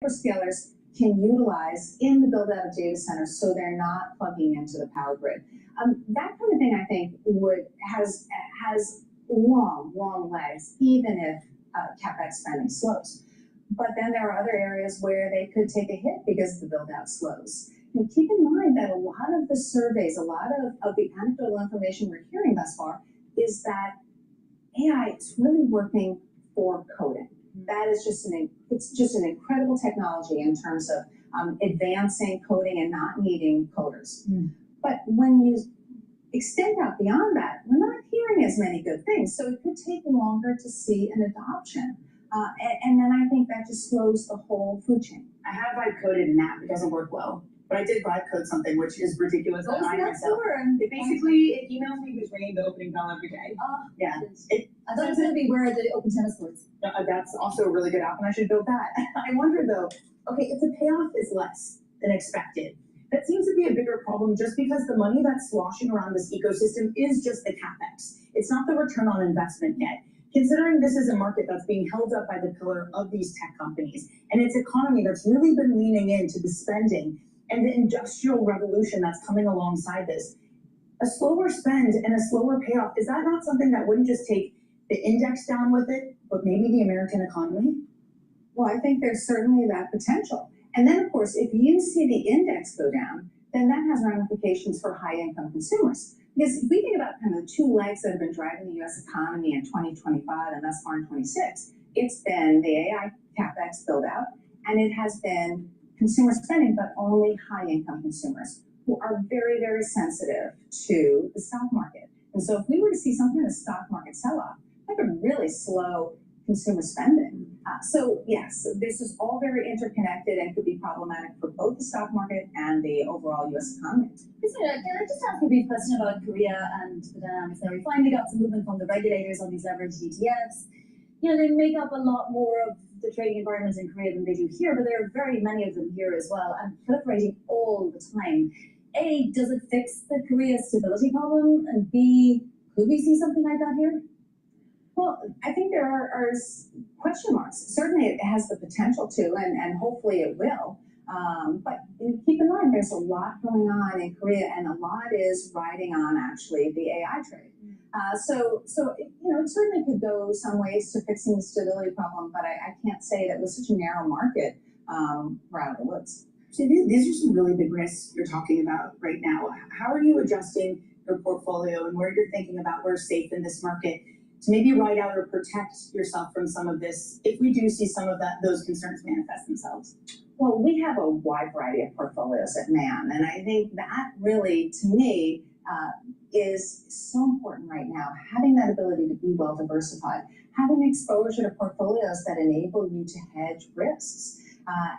hyperscalers can utilize in the build-out of data centers so they're not plugging into the power grid. That kind of thing, I think, has long legs, even if CapEx spending slows. But then there are other areas where they could take a hit because the build-out slows. And keep in mind that a lot of the surveys, a lot of the anecdotal information we're hearing thus far is that AI is really working for coding. That is it's just an incredible technology in terms of advancing coding and not needing coders. But when you extend out beyond that, we're not hearing as many good things. So it could take longer to see an adoption. And then I think that just slows the whole food chain. I have vibe coded an app. It doesn't work well. But I did vibe code something, which is ridiculous. It basically emails me who's ringing the opening bell every day. Yeah. I thought it was going to be where the open tennis courts. That's also a really good app, and I should build that. I wonder though, okay, if the payoff is less than expected, that seems to be a bigger problem just because the money that's sloshing around this ecosystem is just the CapEx. It's not the return on investment yet. Considering this is a market that's being held up by the pillar of these tech companies, and its economy that's really been leaning into the spending and the industrial revolution that's coming alongside this, a slower spend and a slower payoff, is that not something that wouldn't just take the index down with it, but maybe the American economy? Well, I think there's certainly that potential. And then, of course, if you see the index go down, then that has ramifications for high-income consumers. Because if we think about kind of the two legs that have been driving the U.S. economy in 2025 and thus far in 26, it's been the AI CapEx build-out, and it has been consumer spending, but only high-income consumers who are very, very sensitive to the stock market. And so if we were to see some kind of stock market sell-off, that could really slow consumer spending. So yes, this is all very interconnected and could be problematic for both the stock market and the overall U.S. economy. Christina, can I just ask a brief question about Korea and the dynamics there? We finally got some movement from the regulators on these leveraged ETFs. You know, they make up a lot more of the trading environment in Korea than they do here, but there are very many of them here as well and proliferating all the time. A, does it fix the Korea stability problem? And B, could we see something like that here? Well, I think there are question marks. Certainly it has the potential to, and hopefully it will. But keep in mind, there's a lot going on in Korea, and a lot is riding on actually the AI trade. So you know, it certainly could go some ways to fixing the stability problem, but I can't say that with such a narrow market, we're out of the woods. So these are some really big risks you're talking about right now. How are you adjusting your portfolio and where you're thinking about where's safe in this market to maybe ride out or protect yourself from some of this if we do see some of those concerns manifest themselves? Well, we have a wide variety of portfolios at MAM, and I think that really, to me, is so important right now, having that ability to be well diversified, having exposure to portfolios that enable you to hedge risks.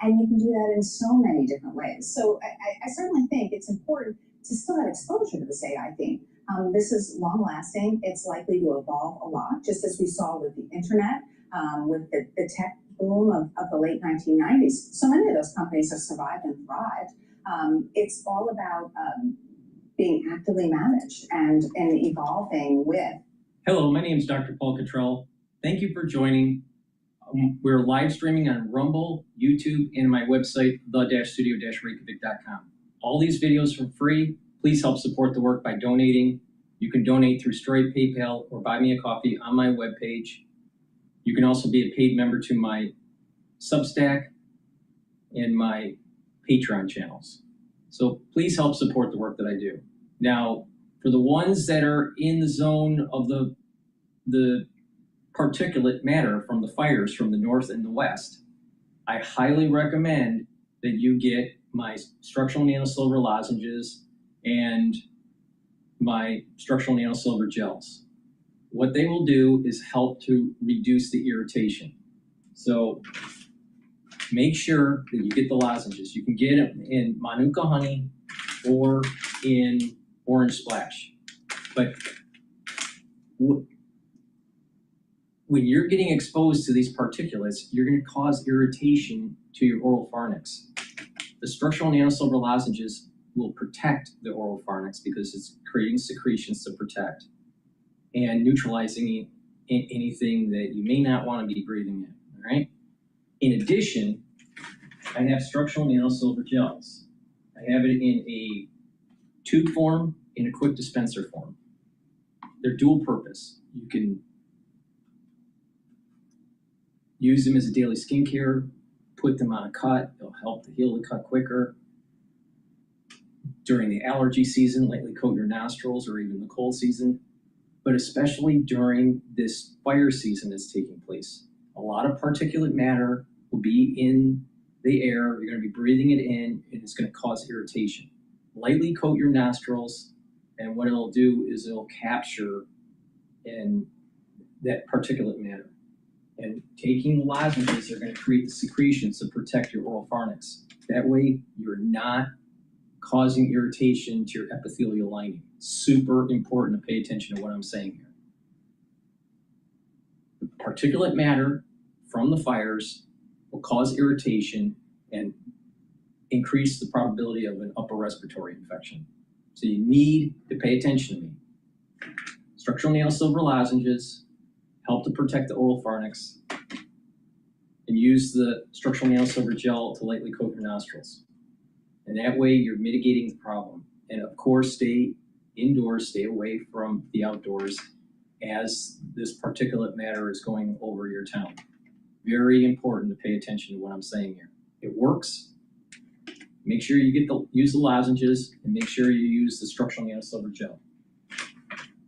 And you can do that in so many different ways. So I certainly think it's important to still have exposure to this AI theme. This is long lasting. It's likely to evolve a lot, just as we saw with the internet, with the tech boom of the late 1990s. So many of those companies have survived and thrived. It's all about being actively managed and evolving with. Hello, my name is Dr. Paul Cottrell. Thank you for joining. We're live streaming on Rumble, YouTube, and my website, the-studio-reykjavik.com. All these videos are free. Please help support the work by donating. You can donate through Stripe, PayPal, or buy me a coffee on my webpage. You can also be a paid member to my Substack and my Patreon channels. So please help support the work that I do. Now, for the ones that are in the zone of the particulate matter from the fires from the north and the west, I highly recommend that you get my structural nanosilver lozenges and my structural nanosilver gels. What they will do is help to reduce the irritation. So make sure that you get the lozenges. You can get them in Manuka honey or in orange splash. But when you're getting exposed to these particulates, you're going to cause irritation to your oral pharynx. The structural nanosilver lozenges will protect the oral pharynx because it's creating secretions to protect and neutralizing anything that you may not want to be breathing in, all right? In addition, I have structural nano silver gels. I have it in a tube form, in a quick dispenser form. They're dual purpose. You can use them as a daily skincare, put them on a cut, it'll help to heal the cut quicker. During the allergy season, lightly coat your nostrils, or even the cold season, but especially during this fire season that's taking place. A lot of particulate matter will be in the air, you're gonna be breathing it in, and it's gonna cause irritation. Lightly coat your nostrils, and what it'll do is it'll capture in that particulate matter. And taking lozenges are going to create the secretions to protect your oral pharynx. That way, you're not causing irritation to your epithelial lining. Super important to pay attention to what I'm saying here. The particulate matter from the fires will cause irritation and increase the probability of an upper respiratory infection. So you need to pay attention to me. Structural nail silver lozenges help to protect the oral pharynx, and use the structural nail silver gel to lightly coat your nostrils. And that way you're mitigating the problem. And of course, stay indoors, stay away from the outdoors as this particulate matter is going over your town. Very important to pay attention to what I'm saying here. It works. Make sure you use the lozenges, and make sure you use the structural nail silver gel.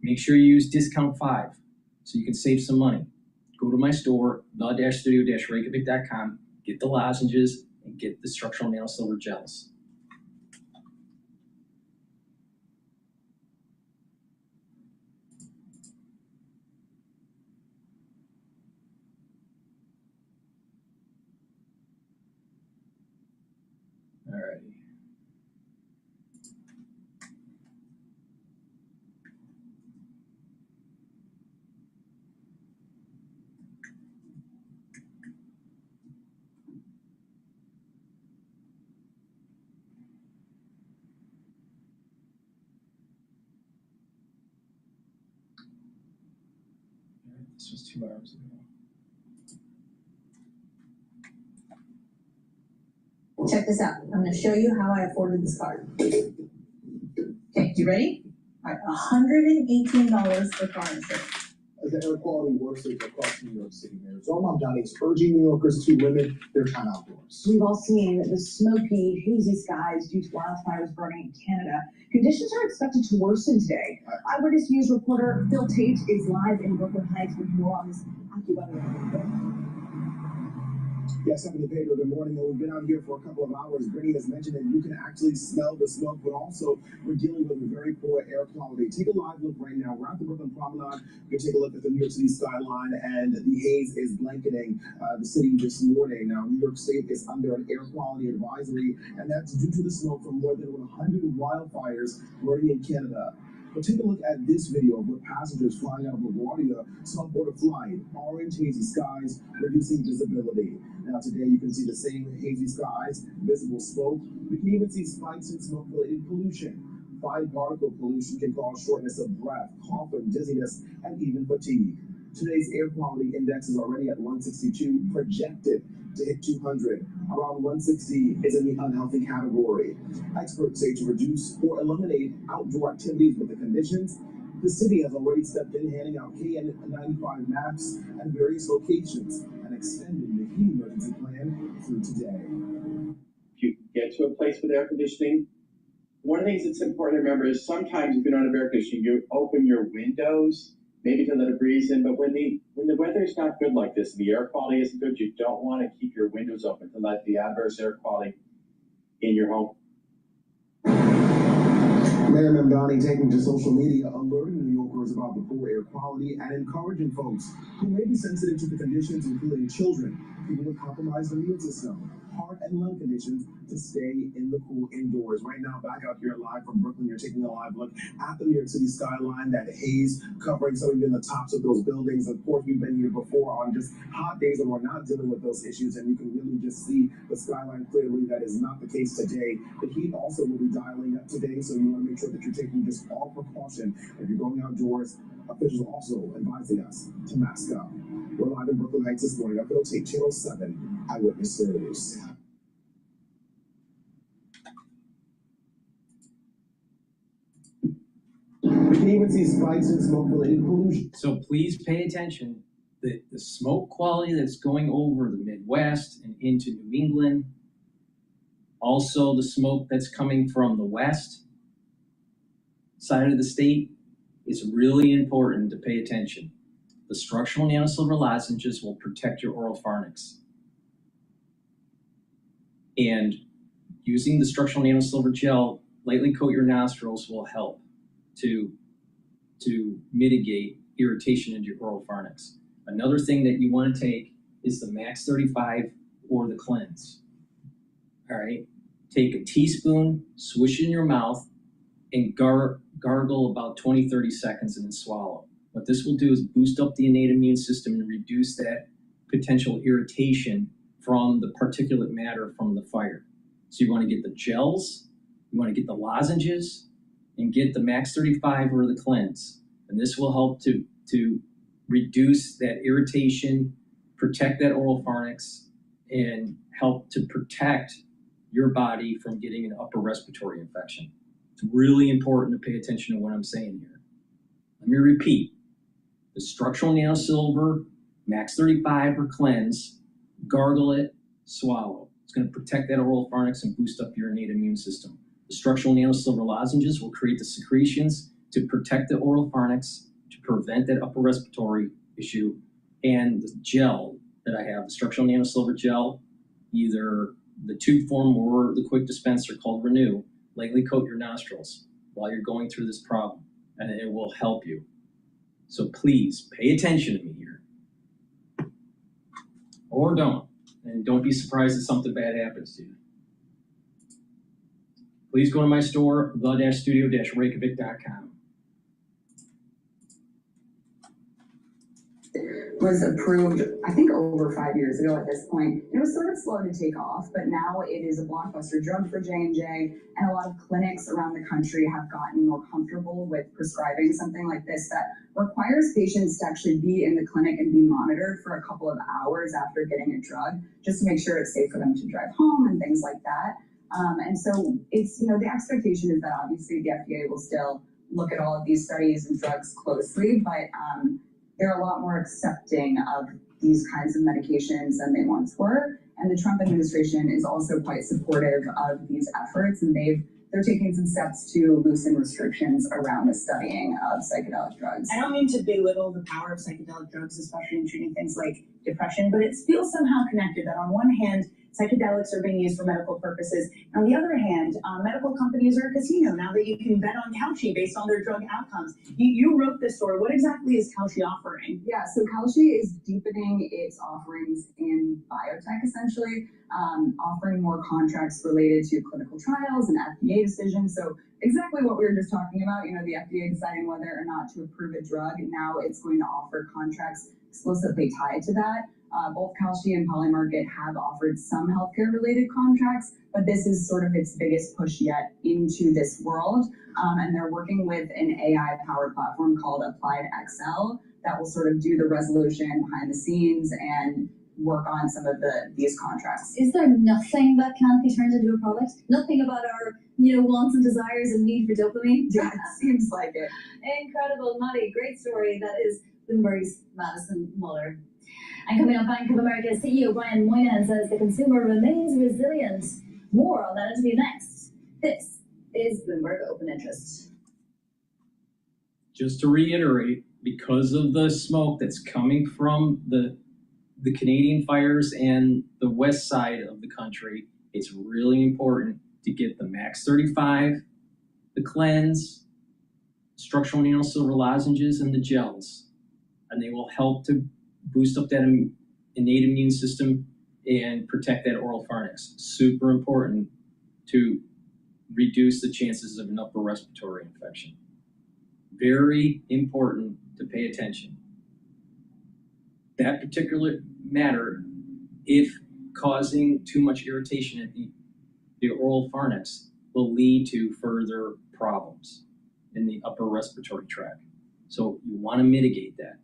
Make sure you use discount 5 so you can save some money. Go to my store, the-studio-reykjavik.com, get the lozenges, and get the structural nail silver gels. Alrighty. This was 2 hours ago. Check this out. I'm going to show you how I afforded this car. Okay, you ready? All right, $118 for car insurance. As the air quality worsens across New York City, Mayor Joe is urging New Yorkers to limit their time outdoors. We've all seen the smoky, hazy skies due to wildfires burning in Canada. Conditions are expected to worsen today. Eyewitness News reporter Phil Tate is live in Brooklyn Heights with more on this AccuWeather. Yes, Stephanie Pedro, good morning. We've been out here for a couple of hours. Brittany has mentioned that you can actually smell the smoke, but also we're dealing with a very poor air quality. Take a live look right now. We're at the Brooklyn Promenade. You can take a look at the New York City skyline, and the haze is blanketing the city this morning. Now, New York State is under an air quality advisory, and that's due to the smoke from more than 100 wildfires burning in Canada. But take a look at this video of what passengers flying out of LaGuardia saw aboard a flight. Orange, hazy skies, reducing visibility. Now today you can see the same hazy skies, visible smoke. We can even see spikes in smoke-related pollution. Fine particle pollution can cause shortness of breath, cough, and dizziness, and even fatigue. Today's air quality index is already at 162, projected to hit 200. Around 160 is in the unhealthy category. Experts say to reduce or eliminate outdoor activities with the conditions, the city has already stepped in, handing out KN95 maps at various locations and extending the heat emergency plan through today. If you get to a place with air conditioning, one of the things that's important to remember is sometimes if you don't have air conditioning, you open your windows, maybe to let a breeze in, but when the weather is not good like this, the air quality isn't good, you don't want to keep your windows open to let the adverse air quality in your home. Mayor Mamdani taking to social media, alerting New Yorkers about the poor air quality and encouraging folks who may be sensitive to the conditions, including children, people with compromised immune system, heart and lung conditions, to stay in the cool indoors. Right now, back out here live from Brooklyn, you're taking a live look at the New York City skyline, that haze covering some of the tops of those buildings. Of course, we've been here before on just hot days when we're not dealing with those issues, and you can really just see the skyline clearly. That is not the case today. The heat also will be dialing up today, so you want to make sure that you're taking just all precaution. If you're going outdoors, officials also advising us to mask up. We're live in Brooklyn Heights this morning. I'm Phil Tate, Channel 7 Eyewitness News. We can even see spikes in smoke-related pollution. So please pay attention. The smoke quality that's going over the Midwest and into New England, also the smoke that's coming from the west side of the state, is really important to pay attention. The structural nanosilver lozenges will protect your oral pharynx. And using the structural nanosilver gel, lightly coat your nostrils will help to mitigate irritation into your oral pharynx. Another thing that you want to take is the Max 35 or the Cleanse. All right, take a teaspoon, swish it in your mouth, and gargle about 20-30 seconds and then swallow. What this will do is boost up the innate immune system and reduce that potential irritation from the particulate matter from the fire. So you want to get the gels, you want to get the lozenges, and get the Max 35 or the Cleanse. And this will help to reduce that irritation, protect that oral pharynx, and help to protect your body from getting an upper respiratory infection. It's really important to pay attention to what I'm saying here. Let me repeat. The structural nanosilver, Max 35 or Cleanse, gargle it, swallow. It's going to protect that oral pharynx and boost up your innate immune system. The structural nanosilver lozenges will create the secretions to protect the oral pharynx, to prevent that upper respiratory issue. And the gel that I have, the structural nanosilver gel, either the tube form or the quick dispenser called Renew, lightly coat your nostrils while you're going through this problem, and it will help you. So please pay attention to me here. Or don't. And don't be surprised if something bad happens to you. Please go to my store, the-studio-reykjavik.com. Was approved, I think, over 5 years ago at this point. It was sort of slow to take off, but now it is a blockbuster drug for J&J, and a lot of clinics around the country have gotten more comfortable with prescribing something like this that requires patients to actually be in the clinic and be monitored for a couple of hours after getting a drug, just to make sure it's safe for them to drive home and things like that. And so it's, the expectation is that obviously the FDA will still look at all of these studies and drugs closely, but they're a lot more accepting of these kinds of medications than they once were. And the Trump administration is also quite supportive of these efforts, and they're taking some steps to loosen restrictions around the studying of psychedelic drugs. I don't mean to belittle the power of psychedelic drugs, especially in treating things like depression, but it feels somehow connected that on one hand, psychedelics are being used for medical purposes. On the other hand, medical companies are a casino now that you can bet on Couchy based on their drug outcomes. You wrote this story. What exactly is Couchy offering? Yeah, so Couchy is deepening its offerings in biotech, essentially, offering more contracts related to clinical trials and FDA decisions. So exactly what we were just talking about, the FDA deciding whether or not to approve a drug. Now it's going to offer contracts explicitly tied to that. Both Couchy and Polymarket have offered some healthcare-related contracts, but this is sort of its biggest push yet into this world. And they're working with an AI-powered platform called Applied XL that will sort of do the resolution behind the scenes and work on some of these contracts. Is there nothing that can't be turned into a product? Nothing about our, wants and desires and need for dopamine? Yeah, it seems like it. Incredible, Maddie. Great story. That is Bloomberg's Madison Muller. And coming up, Bank of America CEO Brian Moynihan says the consumer remains resilient. More on that interview next. This is Bloomberg Open Interest. Just to reiterate, because of the smoke that's coming from the Canadian fires and the west side of the country, it's really important to get the Max 35, the Cleanse, structural nanosilver lozenges, and the gels. And they will help to boost up that innate immune system and protect that oral pharynx. Super important to reduce the chances of an upper respiratory infection. Very important to pay attention. That particular matter, if causing too much irritation at the oral pharynx, will lead to further problems in the upper respiratory tract. So you want to mitigate that.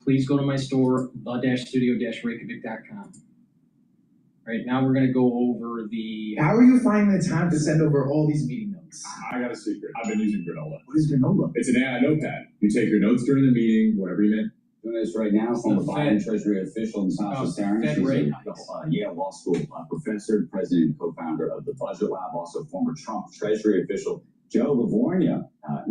Please go to my store, the-studio-reykjavik.com. Right now we're going to go over the... How are you finding the time to send over all these meeting notes? I got a secret. I've been using granola. What is granola? It's an AI notepad. You take your notes during the meeting, whatever you meant. Doing this right now from the Biden Treasury official in Sasha Sarin. Fed She's rate a Yale Law School professor, president, and co-founder of the Budget Lab, also former Trump Treasury official Joe Livornia.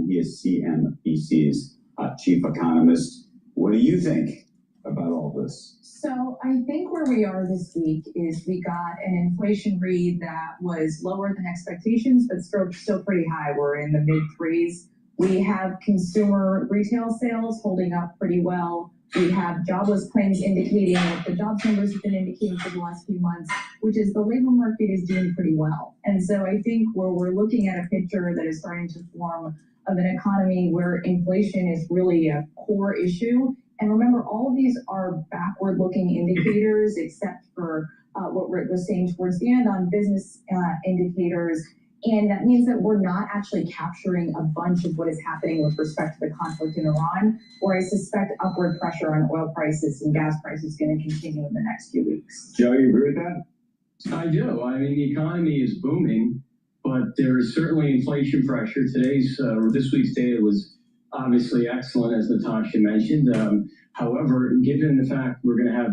He is CNBC's chief economist. What do you think about all this? So I think where we are this week is we got an inflation read that was lower than expectations, but still pretty high. We're in the mid threes. We have consumer retail sales holding up pretty well. We have jobless claims indicating what the jobs numbers have been indicating for the last few months, which is the labor market is doing pretty well. And so I think where we're looking at a picture that is starting to form of an economy where inflation is really a core issue. And remember, all of these are backward-looking indicators, except for what Rick was saying towards the end on business indicators. And that means that we're not actually capturing a bunch of what is happening with respect to the conflict in Iran, or I suspect upward pressure on oil prices and gas prices is going to continue in the next few weeks. Joe, you agree with that? I do. I mean, the economy is booming, but there's certainly inflation pressure. This week's data was obviously excellent, as Natasha mentioned. However, given the fact we're going to have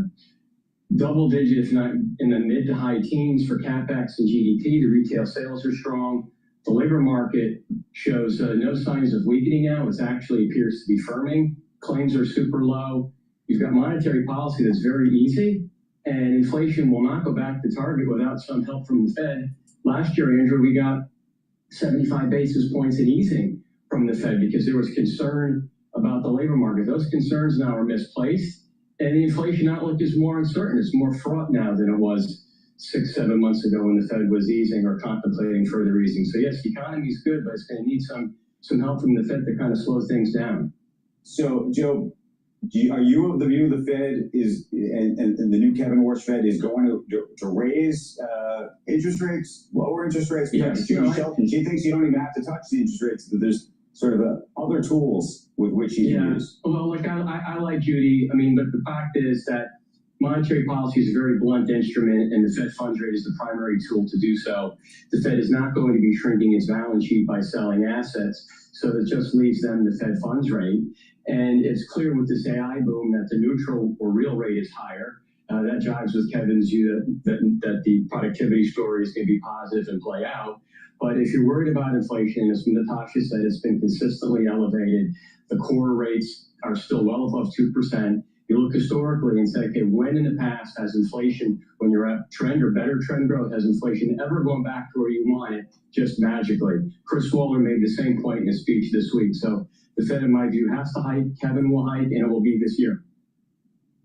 double digits, if not in the mid to high teens for CapEx and GDP, the retail sales are strong. The labor market shows no signs of weakening now. It actually appears to be firming. Claims are super low. You've got monetary policy that's very easy, and inflation will not go back to target without some help from the Fed. Last year, Andrew, we got 75 basis points in easing from the Fed because there was concern about the labor market. Those concerns now are misplaced, and the inflation outlook is more uncertain. It's more fraught now than it was 6-7 months ago when the Fed was easing or contemplating further easing. So yes, the economy is good, but it's going to need some help from the Fed to kind of slow things down. So, Joe, are you of the view the Fed is, and the new Kevin Warsh Fed is going to raise interest rates, lower interest rates? Yes, She thinks you don't even have to touch the interest rates, that there's sort of other tools with which you can use. Well, like I like Judy. I mean, but the fact is that monetary policy is a very blunt instrument, and the Fed funds rate is the primary tool to do so. The Fed is not going to be shrinking its balance sheet by selling assets, so it just leaves them the Fed funds rate. And it's clear with this AI boom that the neutral or real rate is higher. That jives with Kevin's view that the productivity story is going to be positive and play out. But if you're worried about inflation, as Natasha said, it's been consistently elevated. The core rates are still well above 2%. You look historically and say, okay, when in the past has inflation, when you're at trend or better trend growth, has inflation ever gone back to where you want it just magically? Chris Waller made the same point in his speech this week. So the Fed, in my view, has to hike. Kevin will hike, and it will be this year.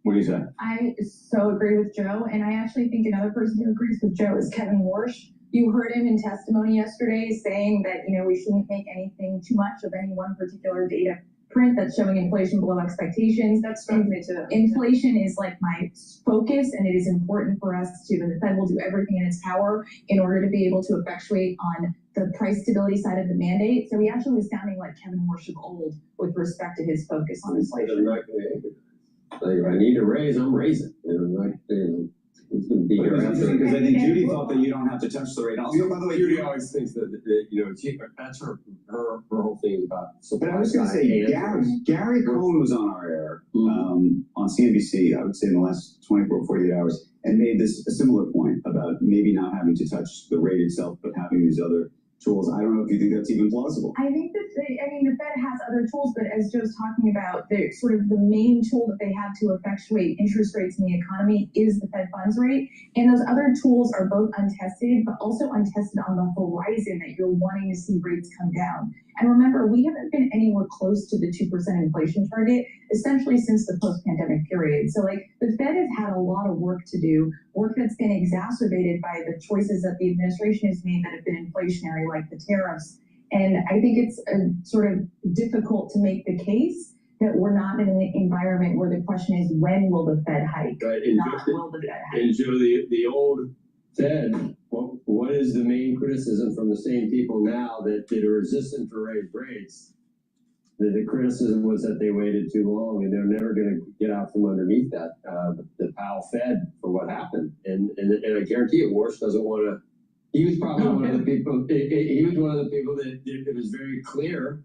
What do you say? I so agree with Joe, and I actually think another person who agrees with Joe is Kevin Warsh. You heard him in testimony yesterday saying that, we shouldn't make anything too much of any one particular data print that's showing inflation below expectations. That's struck me too. Inflation is like my focus, and it is important for us to, and the Fed will do everything in its power in order to be able to effectuate on the price stability side of the mandate. So he actually was sounding like Kevin Warsh of old with respect to his focus on inflation. If I need to raise, I'm raising. It's going to be here after. Because I think Judy thought that you don't have to touch the rate. Also, by the way, Judy always thinks that that's her whole thing is about supply. But I was going to say, Gary Cohn was on our air on CNBC, I would say in the last 24, 48 hours, and made a similar point about maybe not having to touch the rate itself, but having these other tools. I don't know if you think that's even plausible. I think that the Fed has other tools, but as Joe's talking about, the sort of the main tool that they have to effectuate interest rates in the economy is the Fed funds rate. And those other tools are both untested, but also untested on the horizon that you're wanting to see rates come down. And remember, we haven't been anywhere close to the 2% inflation target, essentially since the post-pandemic period. So the Fed has had a lot of work to do, work that's been exacerbated by the choices that the administration has made that have been inflationary, like the tariffs. And I think it's sort of difficult to make the case that we're not in an environment where the question is, when will the Fed hike? Right. Will the Fed hike? And Joe, the old Fed, what is the main criticism from the same people now that are resistant to raise rates? The criticism was that they waited too long and they're never going to get out from underneath that. The Powell Fed for what happened. And I guarantee you, Warsh doesn't want to He was probably one of the people. He was one of the people that it was very clear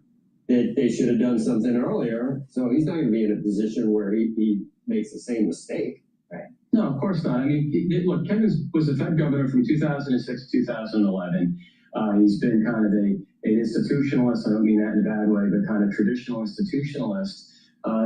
that they should have done something earlier. So he's not going to be in a position where he makes the same mistake. Right. No, of course not. I mean, look, Kevin was the Fed governor from 2006 to 2011. He's been kind of an institutionalist. I don't mean that in a bad way, but kind of traditional institutionalist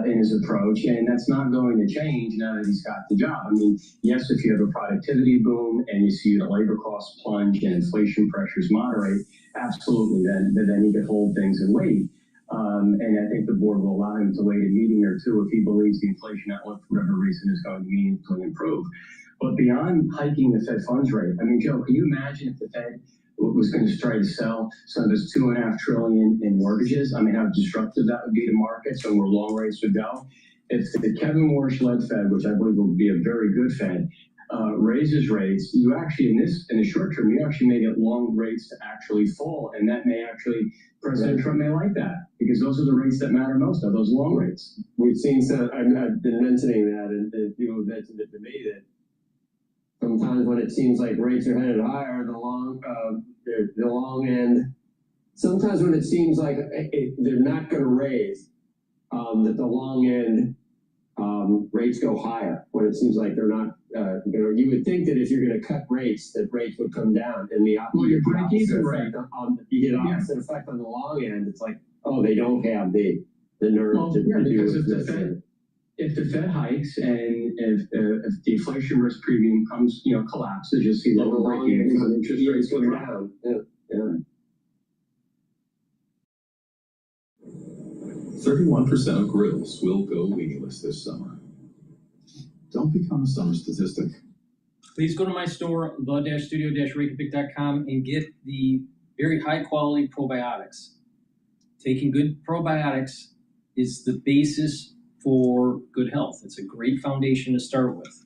in his approach, and that's not going to change now that he's got the job. I mean, yes, if you have a productivity boom and you see the labor costs plunge and inflation pressures moderate, absolutely, then he could hold things and wait. And I think the board will allow him to wait a meeting or two if he believes the inflation outlook, for whatever reason, is going to meaningfully improve. But beyond hiking the Fed funds rate, I mean, Joe, can you imagine if the Fed was going to try to sell some of this $2.5 trillion in mortgages? I mean, how disruptive that would be to markets and where long rates would go. If the Kevin Warsh-led Fed, which I believe will be a very good Fed, raises rates, you actually, in the short term, you actually may get long rates to actually fall, and that may actually, President Trump may like that, because those are the rates that matter most, are those long rates. We've seen some, I've been mentioning that, and people have mentioned it to me, that sometimes when it seems like rates are headed higher, the long end, sometimes when it seems like they're not going to raise, that the long end rates go higher. When it seems like they're not, you would think that if you're going to cut rates, that rates would come down, and the opposite effect on the long end. It's like, oh, they don't have the nerve to do it. If the Fed hikes and if the inflation risk premium comes, collapses, you'll see lower break-evens and interest rates go down. Yeah. 31% of grills will go weedless this summer. Don't become a summer statistic. Please go to my store, the-studio-reykjavik.com, and get the very high-quality probiotics. Taking good probiotics is the basis for good health. It's a great foundation to start with.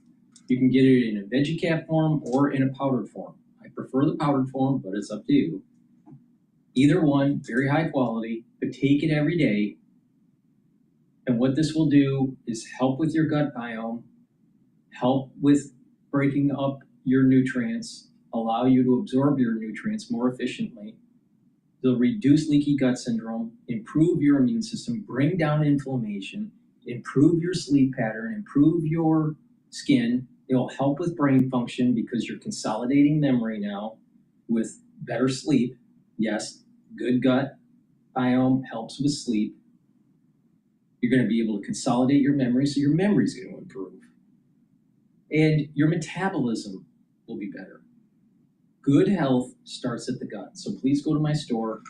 You can get it in a veggie cap form or in a powdered form. I prefer the powdered form, but it's up to you. Either one, very high quality, but take it every day. And what this will do is help with your gut biome, help with breaking up your nutrients, allow you to absorb your nutrients more efficiently. They'll reduce leaky gut syndrome, improve your immune system, bring down inflammation, improve your sleep pattern, improve your skin. It'll help with brain function because you're consolidating memory now with better sleep. Yes, good gut biome helps with sleep. You're going to be able to consolidate your memory, so your memory is going to improve. And your metabolism will be better. Good health starts at the gut. So please go to my store,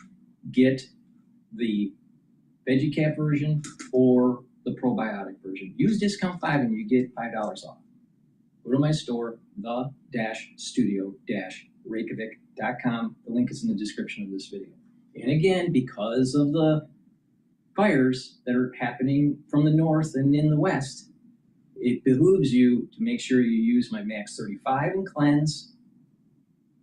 get the veggie cap version or the probiotic version. Use discount 5 and you get $5 off. Go to my store, the-studio-reykjavik.com. The link is in the description of this video. And again, because of the fires that are happening from the north and in the west, it behooves you to make sure you use my Max 35 and Cleanse,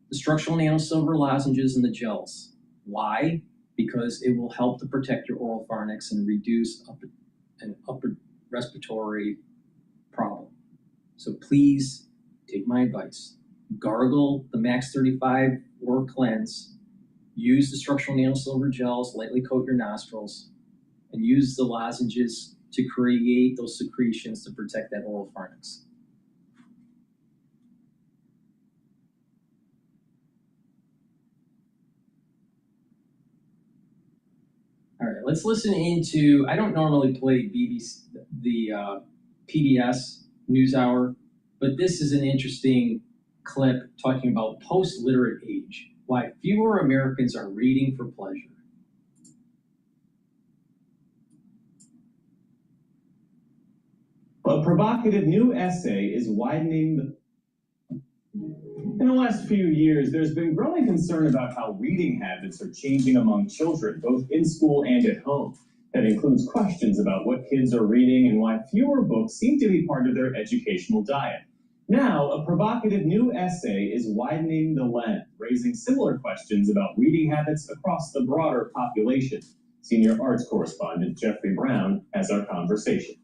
the structural nanosilver lozenges, and the gels. Why? Because it will help to protect your oral pharynx and reduce an upper respiratory problem. So please take my advice. Gargle the Max 35 or Cleanse, use the structural nanosilver gels, lightly coat your nostrils, and use the lozenges to create those secretions to protect that oral pharynx. All right, let's listen into, I don't normally play the PBS NewsHour, but this is an interesting clip talking about post-literate age, why fewer Americans are reading for pleasure. A provocative new essay is widening the... In the last few years, there's been growing concern about how reading habits are changing among children, both in school and at home. That includes questions about what kids are reading and why fewer books seem to be part of their educational diet. Now, a provocative new essay is widening the lens, raising similar questions about reading habits across the broader population. Senior arts correspondent Jeffrey Brown has our conversation.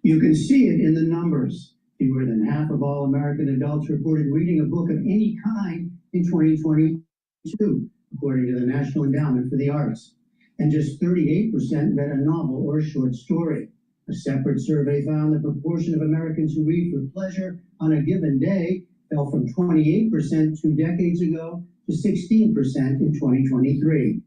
You can see it in the numbers. Fewer than half of all American adults reported reading a book of any kind in 2022, according to the National Endowment for the Arts. And just 38% read a novel or a short story. A separate survey found the proportion of Americans who read for pleasure on a given day fell from 28% 2 decades ago to 16% in 2023.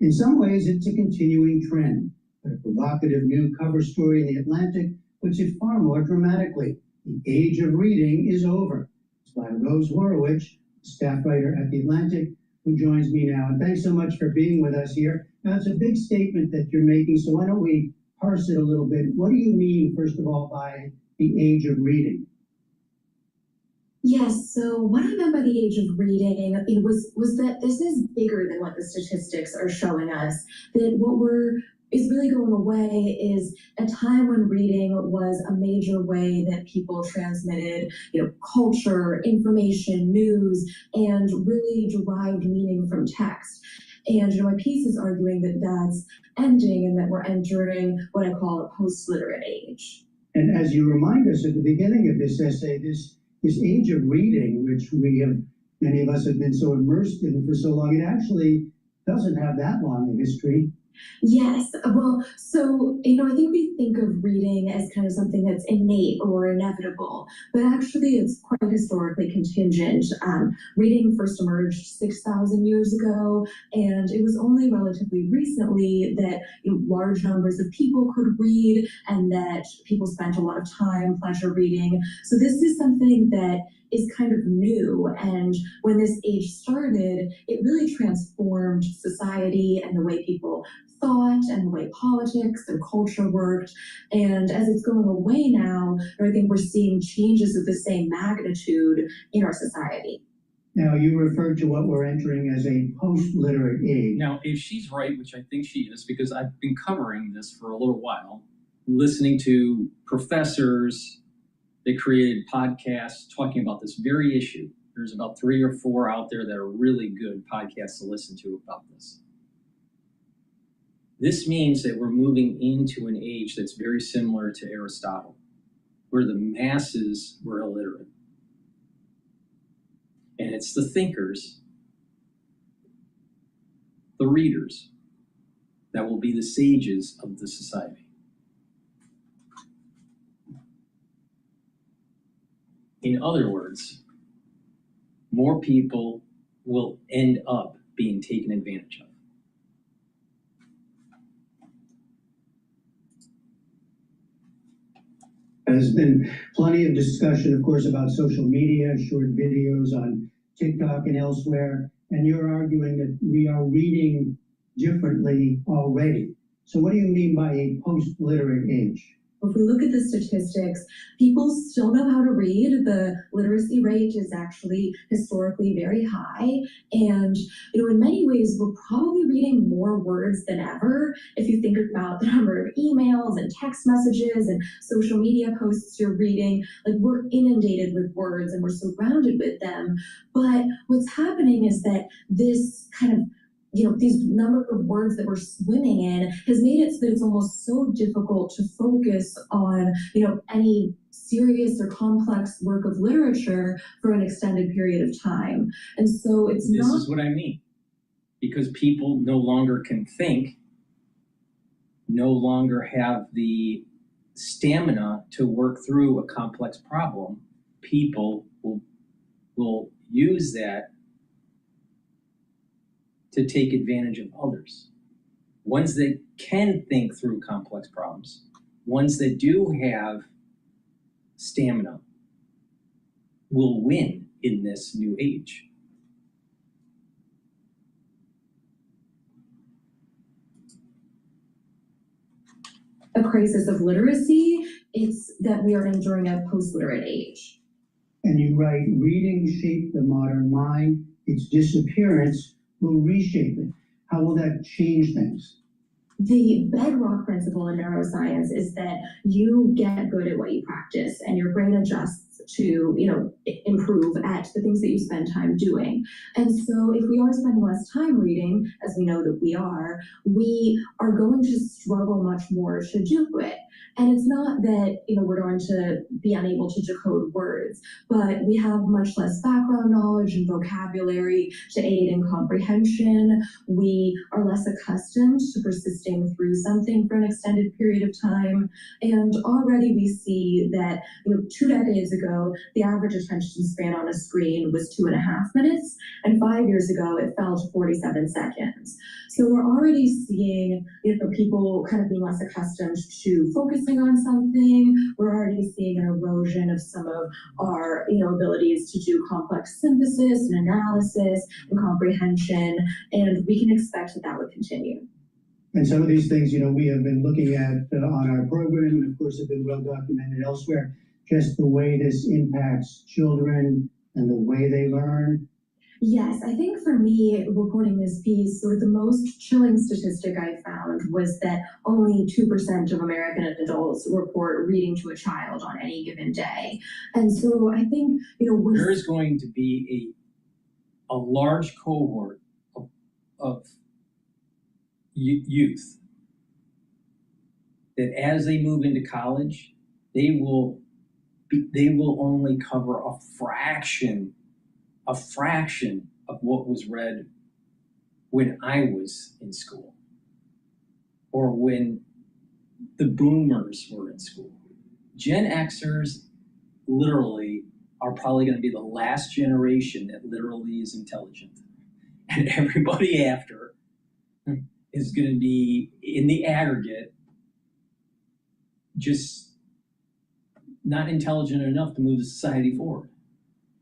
In some ways, it's a continuing trend, but a provocative new cover story in The Atlantic puts it far more dramatically. The age of reading is over. It's by Rose Horowitz, staff writer at The Atlantic, who joins me now. And thanks so much for being with us here. Now, it's a big statement that you're making, so why don't we parse it a little bit? What do you mean, first of all, by the age of reading? Yes, so what I meant by the age of reading was that this is bigger than what the statistics are showing us. That is really going away is a time when reading was a major way that people transmitted, culture, information, news, and really derived meaning from text. And my piece is arguing that that's ending and that we're entering what I call a post-literate age. And as you remind us at the beginning of this essay, this age of reading, which many of us have been so immersed in for so long, it actually doesn't have that long a history. Yes, well, so, I think we think of reading as kind of something that's innate or inevitable, but actually it's quite historically contingent. Reading first emerged 6,000 years ago, and it was only relatively recently that large numbers of people could read and that people spent a lot of time pleasure reading. So this is something that is kind of new, and when this age started, it really transformed society and the way people thought and the way politics and culture worked. And as it's going away now, I think we're seeing changes of the same magnitude in our society. Now, you referred to what we're entering as a post-literate age. Now, if she's right, which I think she is, because I've been covering this for a little while, listening to professors that created podcasts talking about this very issue. There's about 3 or 4 out there that are really good podcasts to listen to about this. This means that we're moving into an age that's very similar to Aristotle, where the masses were illiterate. And it's the thinkers, the readers, that will be the sages of the society. In other words, more people will end up being taken advantage of. There's been plenty of discussion, of course, about social media, short videos on TikTok and elsewhere, and you're arguing that we are reading differently already. So what do you mean by a post-literate age? If we look at the statistics, people still know how to read. The literacy rate is actually historically very high. And, in many ways, we're probably reading more words than ever. If you think about the number of emails and text messages and social media posts you're reading, we're inundated with words and we're surrounded with them. But what's happening is that this kind of these number of words that we're swimming in has made it so that it's almost so difficult to focus on, any serious or complex work of literature for an extended period of time. And so this is what I mean. Because people no longer can think, no longer have the stamina to work through a complex problem, people will use that to take advantage of others. Ones that can think through complex problems, ones that do have stamina, will win in this new age. A crisis of literacy, it's that we are entering a post-literate age. And you write, reading shaped the modern mind, its disappearance will reshape it. How will that change things? The bedrock principle in neuroscience is that you get good at what you practice and your brain adjusts to, improve at the things that you spend time doing. And so if we are spending less time reading, as we know that we are going to struggle much more to do it. And it's not that, we're going to be unable to decode words, but we have much less background knowledge and vocabulary to aid in comprehension. We are less accustomed to persisting through something for an extended period of time. And already we see that, 2 decades ago, the average attention span on a screen was 2.5 minutes, and 5 years ago, it fell to 47 seconds. So we're already seeing, people kind of being less accustomed to focusing on something. We're already seeing an erosion of some of our, abilities to do complex synthesis and analysis and comprehension, and we can expect that would continue. And some of these things, we have been looking at on our program, and of course have been well documented elsewhere, just the way this impacts children and the way they learn. Yes, I think for me, reporting this piece, sort of the most chilling statistic I found was that only 2% of American adults report reading to a child on any given day. And so I think, there is going to be a large cohort of youth that as they move into college, they will only cover a fraction of what was read when I was in school or when the boomers were in school. Gen Xers literally are probably going to be the last generation that literally is intelligent. And everybody after is going to be, in the aggregate, just not intelligent enough to move the society forward.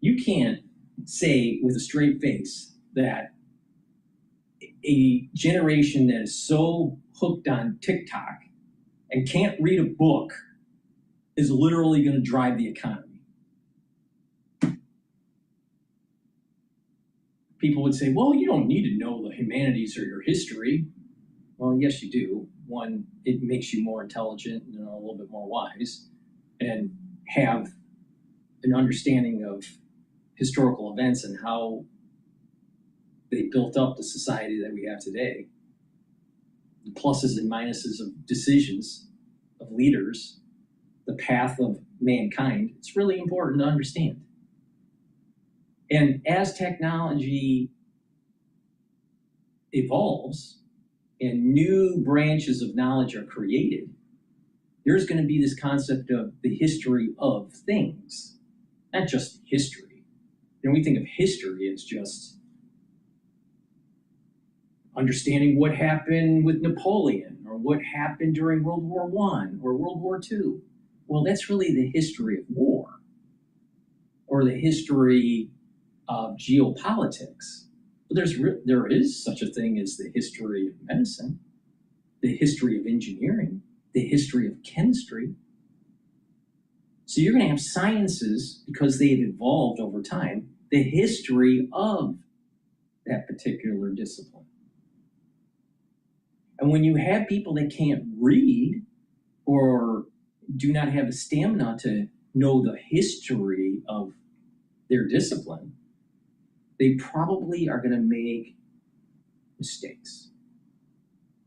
You can't say with a straight face that a generation that is so hooked on TikTok and can't read a book is literally going to drive the economy. People would say, well, you don't need to know the humanities or your history. Well, yes, you do. One, it makes you more intelligent and a little bit more wise and have an understanding of historical events and how they built up the society that we have today. The pluses and minuses of decisions of leaders, the path of mankind, it's really important to understand. And as technology evolves and new branches of knowledge are created, there's going to be this concept of the history of things, not just history. And we think of history as just understanding what happened with Napoleon or what happened during World War I or World War II. Well, that's really the history of war or the history of geopolitics. But there is such a thing as the history of medicine, the history of engineering, the history of chemistry. So you're going to have sciences, because they've evolved over time, the history of that particular discipline. And when you have people that can't read or do not have the stamina to know the history of their discipline, they probably are going to make mistakes.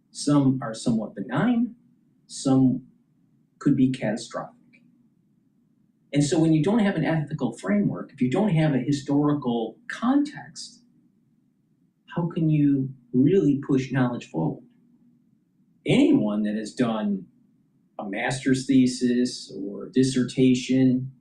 Some are somewhat benign, some could be catastrophic. And so when you don't have an ethical framework, if you don't have a historical context, how can you really push knowledge forward? Anyone that has done a master's thesis or a dissertation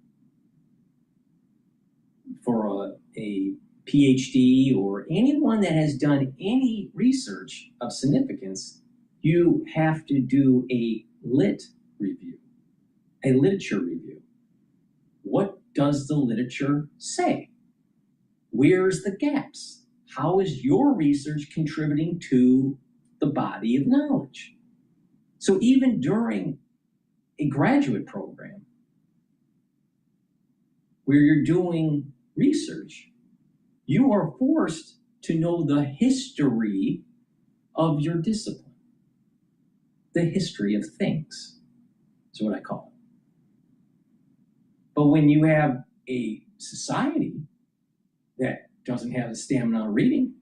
for a Ph.D. or anyone that has done any research of significance, you have to do a lit review, a literature review. What does the literature say? Where's the gaps? How is your research contributing to the body of knowledge? So even during a graduate program where you're doing research, you are forced to know the history of your discipline, the history of things is what I call it. But when you have a society that doesn't have the stamina of reading,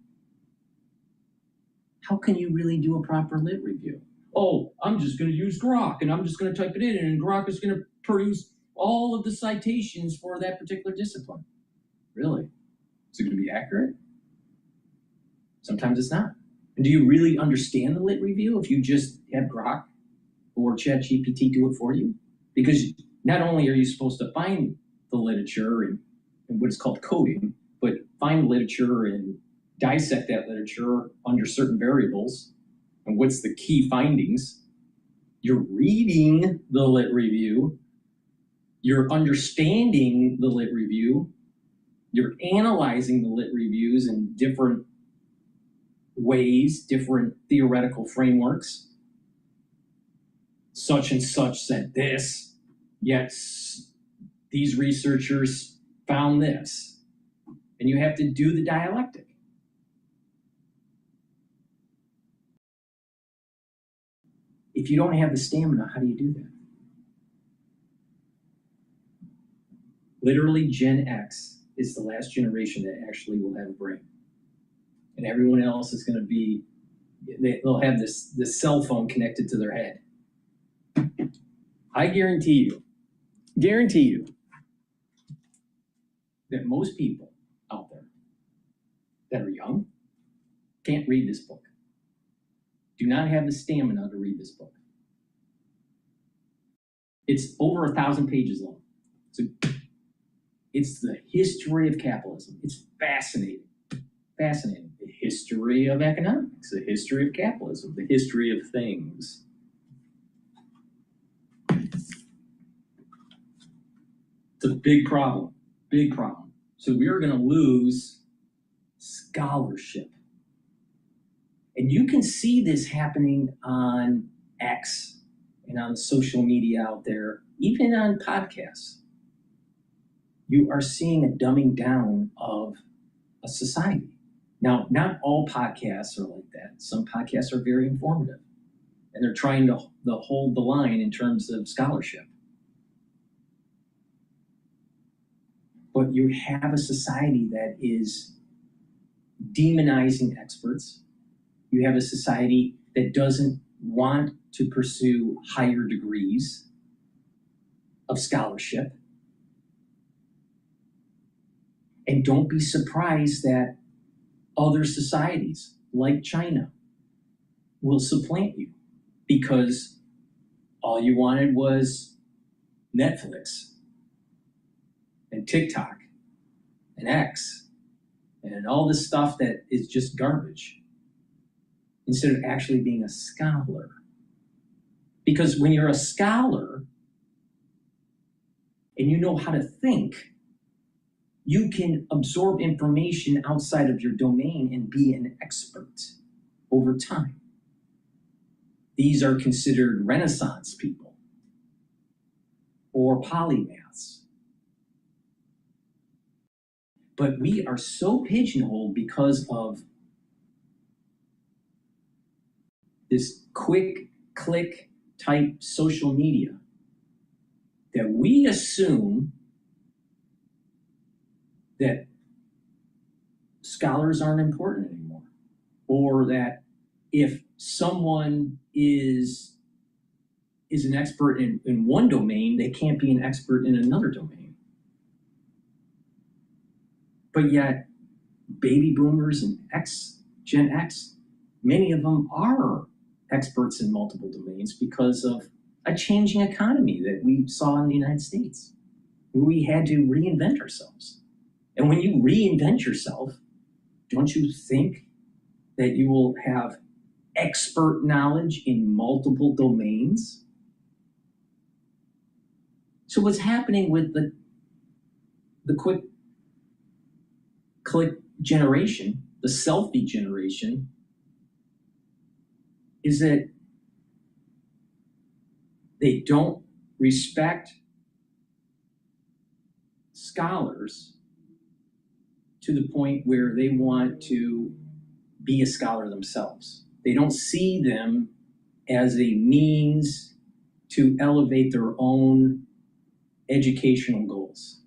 how can you really do a proper lit review? oh, I'm just going to use Grok and I'm just going to type it in and Grok is going to produce all of the citations for that particular discipline. Really? Is it going to be accurate? Sometimes it's not. And do you really understand the lit review if you just have Grok or ChatGPT do it for you? Because not only are you supposed to find the literature and what is called coding, but find literature and dissect that literature under certain variables and what's the key findings. You're reading the lit review, you're understanding the lit review, you're analyzing the lit reviews in different ways, different theoretical frameworks. Such and such said this, yet these researchers found this. And you have to do the dialectic. If you don't have the stamina, how do you do that? Literally, Gen X is the last generation that actually will have a brain. And everyone else is going to be, they'll have this cell phone connected to their head. I guarantee you, that most people out there that are young can't read this book, do not have the stamina to read this book. It's over 1,000 pages long. It's the history of capitalism. It's fascinating. Fascinating. The history of economics, the history of capitalism, the history of things. It's a big problem, big problem. So we are going to lose scholarship. And you can see this happening on X and on social media out there, even on podcasts. You are seeing a dumbing down of a society. Now, not all podcasts are like that. Some podcasts are very informative, and they're trying to hold the line in terms of scholarship. But you have a society that is demonizing experts. You have a society that doesn't want to pursue higher degrees of scholarship. And don't be surprised that other societies, like China, will supplant you because all you wanted was Netflix and TikTok and X and all this stuff that is just garbage, instead of actually being a scholar. Because when you're a scholar and you know how to think, you can absorb information outside of your domain and be an expert over time. These are considered Renaissance people or polymaths. But we are so pigeonholed because of this quick click type social media that we assume that scholars aren't important anymore, or that if someone is an expert in one domain, they can't be an expert in another domain. But yet, baby boomers and Gen X, many of them are experts in multiple domains because of a changing economy that we saw in the United States, where we had to reinvent ourselves. And when you reinvent yourself, don't you think that you will have expert knowledge in multiple domains? So what's happening with the quick click generation, the selfie generation, is that they don't respect scholars to the point where they want to be a scholar themselves. They don't see them as a means to elevate their own educational goals.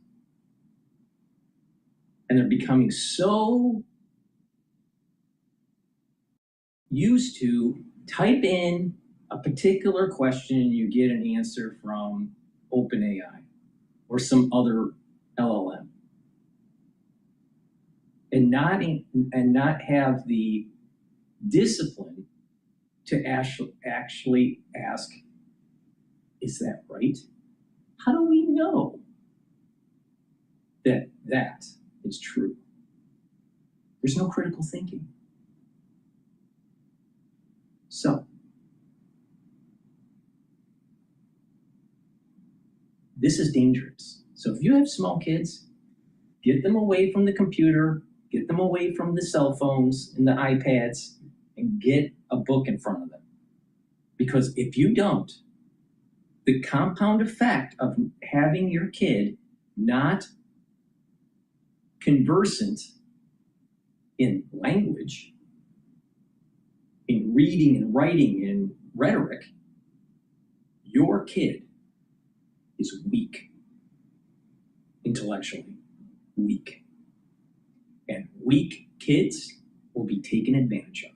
And they're becoming so used to type in a particular question and you get an answer from OpenAI or some other LLM, and not have the discipline to actually ask, is that right? How do we know that that is true? There's no critical thinking. So, this is dangerous. So if you have small kids, get them away from the computer, get them away from the cell phones and the iPads, and get a book in front of them. Because if you don't, the compound effect of having your kid not conversant in language, in reading and writing and rhetoric, your kid is weak, intellectually weak. And weak kids will be taken advantage of.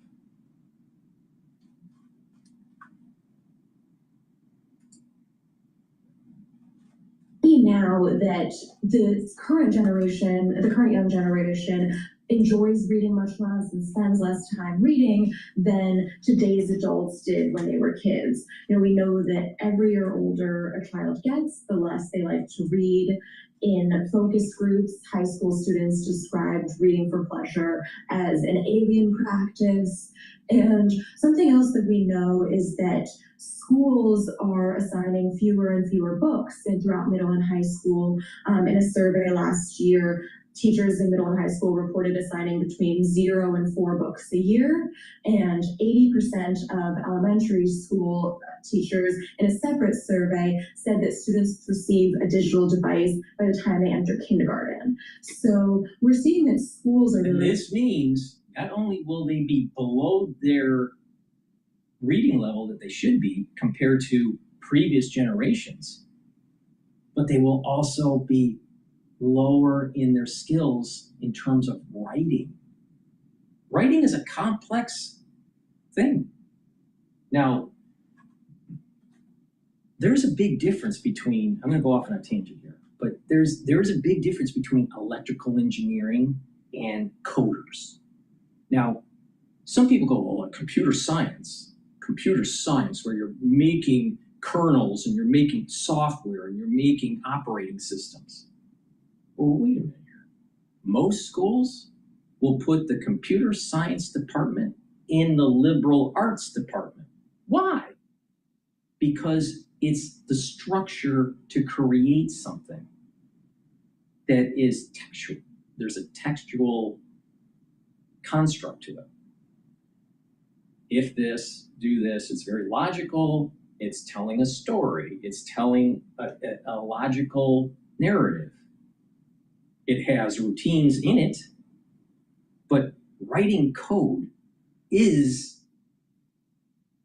Now that the current young generation enjoys reading much less and spends less time reading than today's adults did when they were kids. We know that every year older a child gets, the less they like to read. In focus groups, high school students described reading for pleasure as an alien practice. And something else that we know is that schools are assigning fewer and fewer books throughout middle and high school. In a survey last year, teachers in middle and high school reported assigning between 0 and 4 books a year, and 80% of elementary school teachers in a separate survey said that students receive a digital device by the time they enter kindergarten. So we're seeing that schools are And this means not only will they be below their reading level that they should be compared to previous generations, but they will also be lower in their skills in terms of writing. Writing is a complex thing. Now, there's a big difference between, I'm going to go off on a tangent here, but there's a big difference between electrical engineering and coders. Now, some people go, well, computer science where you're making kernels and you're making software and you're making operating systems. Well, wait a minute here. Most schools will put the computer science department in the liberal arts department. Why? Because it's the structure to create something that is textual. There's a textual construct to it. If this, do this, it's very logical. It's telling a story. It's telling a logical narrative. It has routines in it, but writing code is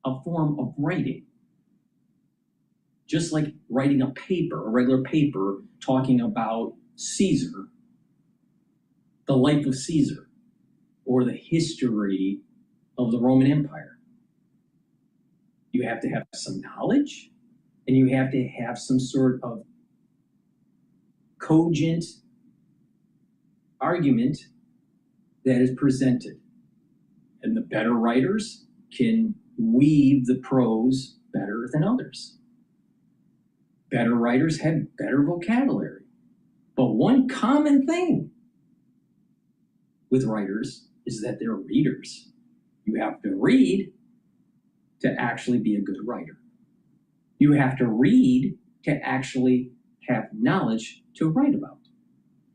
a form of writing. Just like writing a paper, a regular paper talking about Caesar, the life of Caesar, or the history of the Roman Empire. You have to have some knowledge, and you have to have some sort of cogent argument that is presented. And the better writers can weave the prose better than others. Better writers have better vocabulary. But one common thing with writers is that they're readers. You have to read to actually be a good writer. You have to read to actually have knowledge to write about.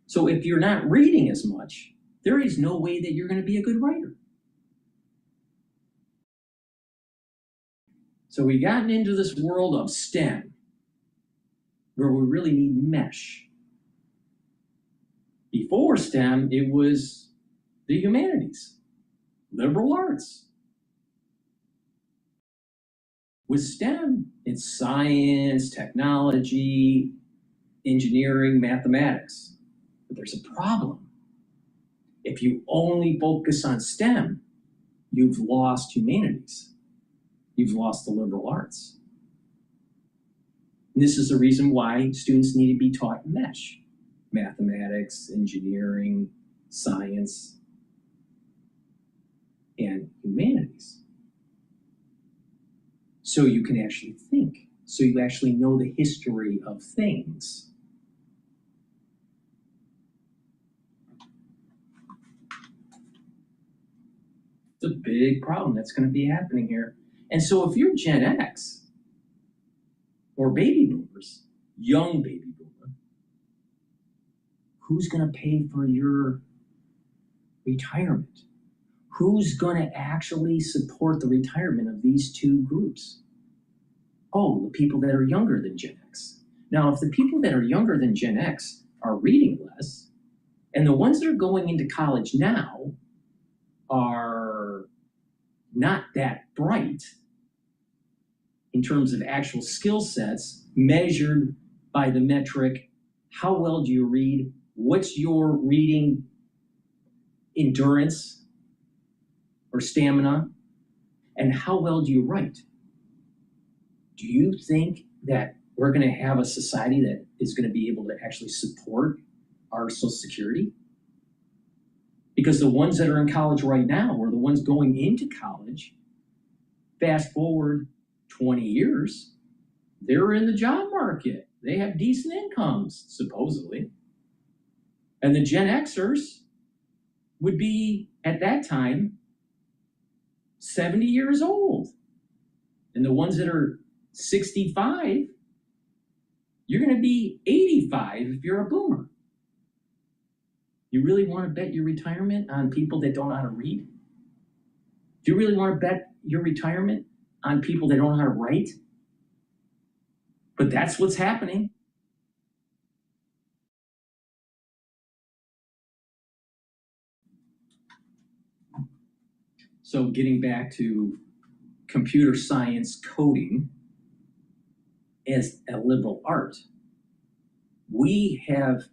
So if you're not reading as much, there is no way that you're going to be a good writer. So we've gotten into this world of STEM, where we really need mesh. Before STEM, it was the humanities, liberal arts. With STEM, it's science, technology, engineering, mathematics. But there's a problem. If you only focus on STEM, you've lost humanities. you've lost the liberal arts. And this is the reason why students need to be taught mesh, mathematics, engineering, science, and humanities. So you can actually think, so you actually know the history of things. It's a big problem that's going to be happening here. And so if you're Gen X or baby boomers, young baby boomer, who's going to pay for your retirement? Who's going to actually support the retirement of these two groups? Oh, the people that are younger than Gen X. Now, if the people that are younger than Gen X are reading less, and the ones that are going into college now are not that bright in terms of actual skill sets measured by the metric, how well do you read? What's your reading endurance or stamina? And how well do you write? Do you think that we're going to have a society that is going to be able to actually support our Social Security? Because the ones that are in college right now, or the ones going into college, fast forward 20 years, they're in the job market. They have decent incomes, supposedly. And the Gen Xers would be, at that time, 70 years old. And the ones that are 65, you're going to be 85 if you're a boomer. You really want to bet your retirement on people that don't know how to read? Do you really want to bet your retirement on people that don't know how to write? But that's what's happening. So getting back to computer science coding as a liberal art, we have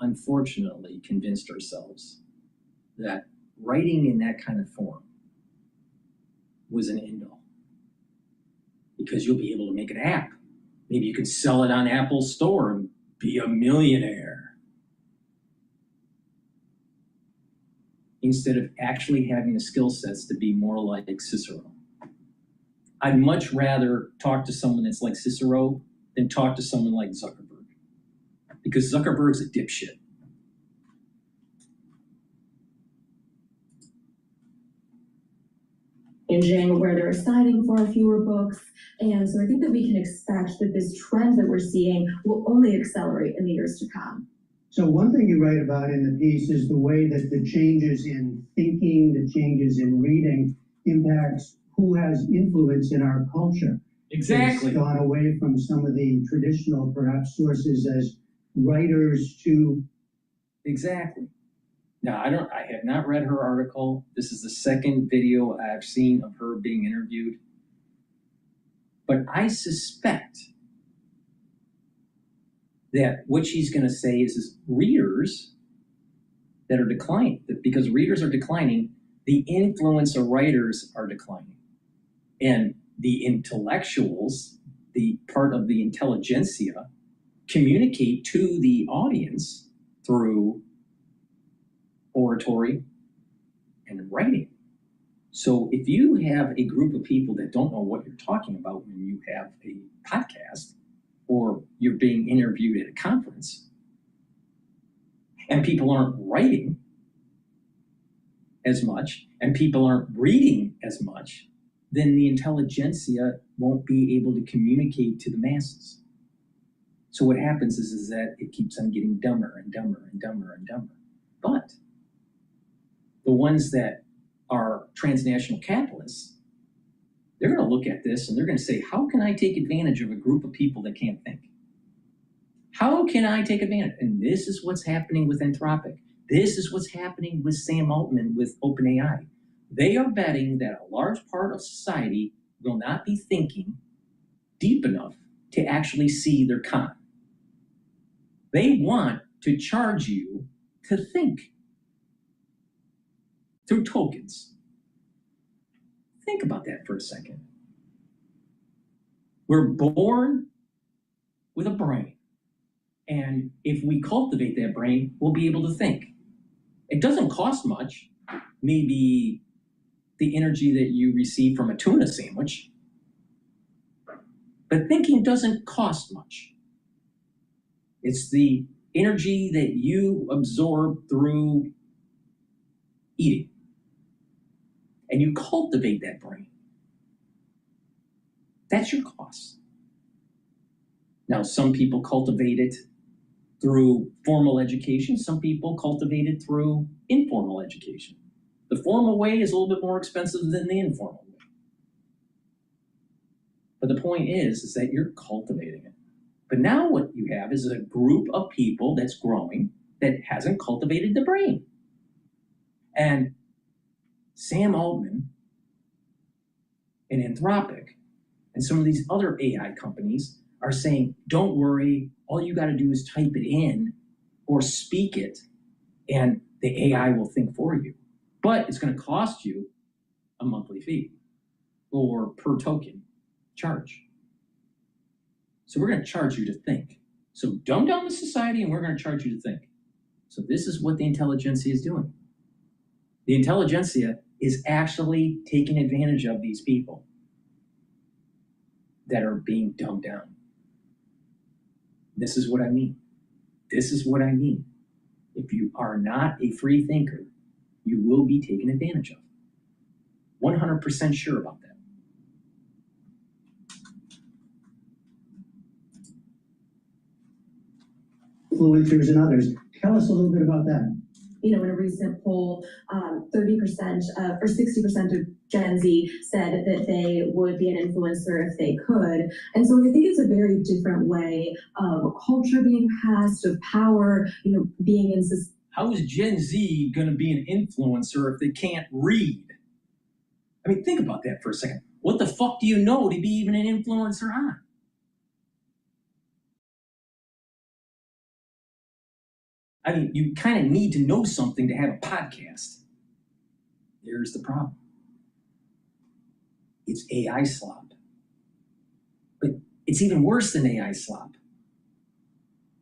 unfortunately convinced ourselves that writing in that kind of form was an end-all. Because you'll be able to make an app. Maybe you could sell it on Apple's store and be a millionaire. Instead of actually having the skill sets to be more like Cicero. I'd much rather talk to someone that's like Cicero than talk to someone like Zuckerberg. Because Zuckerberg's a dipshit. Where they're citing for fewer books. And so I think that we can expect that this trend that we're seeing will only accelerate in the years to come. So one thing you write about in the piece is the way that the changes in thinking, the changes in reading impacts who has influence in our culture. Exactly. It's gone away from some of the traditional, perhaps, sources as writers to... Exactly. Now, I have not read her article. This is the second video I've seen of her being interviewed. But I suspect that what she's going to say is readers that are declining, because readers are declining, the influence of writers are declining. And the intellectuals, the part of the intelligentsia, communicate to the audience through oratory and writing. So if you have a group of people that don't know what you're talking about when you have a podcast or you're being interviewed at a conference, and people aren't writing as much and people aren't reading as much, then the intelligentsia won't be able to communicate to the masses. So what happens is that it keeps on getting dumber and dumber and dumber and dumber. But the ones that are transnational capitalists, they're going to look at this and they're going to say, how can I take advantage of a group of people that can't think? How can I take advantage? And this is what's happening with Anthropic. This is what's happening with Sam Altman with OpenAI. They are betting that a large part of society will not be thinking deep enough to actually see their con. They want to charge you to think through tokens. Think about that for a second. We're born with a brain. And if we cultivate that brain, we'll be able to think. It doesn't cost much. Maybe the energy that you receive from a tuna sandwich. But thinking doesn't cost much. It's the energy that you absorb through eating. And you cultivate that brain. That's your cost. Now, some people cultivate it through formal education. Some people cultivate it through informal education. The formal way is a little bit more expensive than the informal way. But the point is that you're cultivating it. But now what you have is a group of people that's growing that hasn't cultivated the brain. And Sam Altman and Anthropic and some of these other AI companies are saying, don't worry, all you got to do is type it in or speak it, and the AI will think for you. But it's going to cost you a monthly fee or per token charge. So we're going to charge you to think. So dumb down the society and we're going to charge you to think. So this is what the intelligentsia is doing. The intelligentsia is actually taking advantage of these people that are being dumbed down. This is what I mean. This is what I mean. If you are not a free thinker, you will be taken advantage of. 100% sure about that. Influencers and others. Tell us a little bit about that. You know, in a recent poll, 30% or 60% of Gen Z said that they would be an influencer if they could. And so I think it's a very different way of culture being passed, of power, you know, being in society. How is Gen Z going to be an influencer if they can't read? I mean, think about that for a second. What the fuck do you know to be even an influencer on? I mean, you kind of need to know something to have a podcast. There's the problem. It's AI slop. But it's even worse than AI slop.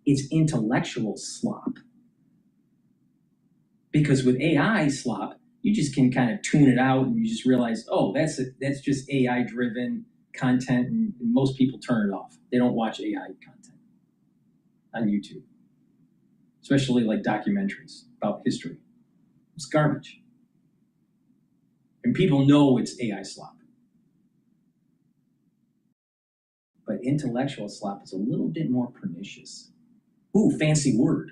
It's intellectual slop. Because with AI slop, you just can kind of tune it out and you just realize, oh, that's just AI-driven content, and most people turn it off. They don't watch AI content on YouTube. Especially like documentaries about history. It's garbage. And people know it's AI slop. But intellectual slop is a little bit more pernicious. Ooh, fancy word,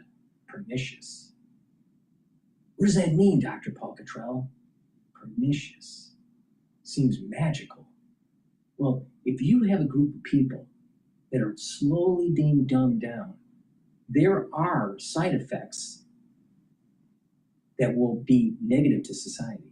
pernicious. What does that mean, Dr. Paul Cottrell? Pernicious. Seems magical. Well, if you have a group of people that are slowly being dumbed down, there are side effects that will be negative to society.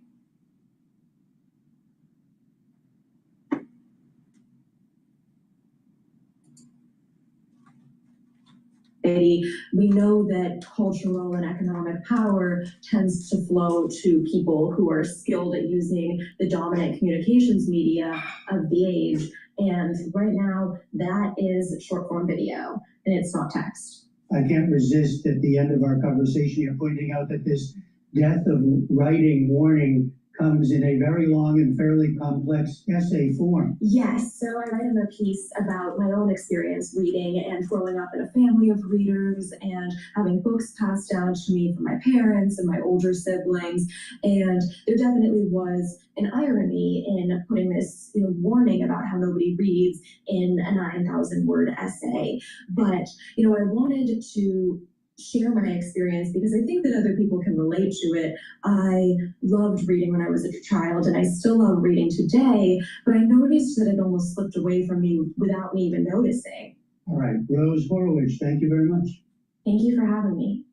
We know that cultural and economic power tends to flow to people who are skilled at using the dominant communications media of the age. And right now, that is short form video, and it's not text. I can't resist at the end of our conversation here pointing out that this death of writing warning comes in a very long and fairly complex essay form. Yes, so I write in a piece about my own experience reading and growing up in a family of readers and having books passed down to me from my parents and my older siblings. And there definitely was an irony in putting this warning about how nobody reads in a 9,000-word essay. But, I wanted to share my experience because I think that other people can relate to it. I loved reading when I was a child and I still love reading today, but I noticed that it almost slipped away from me without me even noticing. All right, Rose Horowitz, thank you very much. Thank you for having me.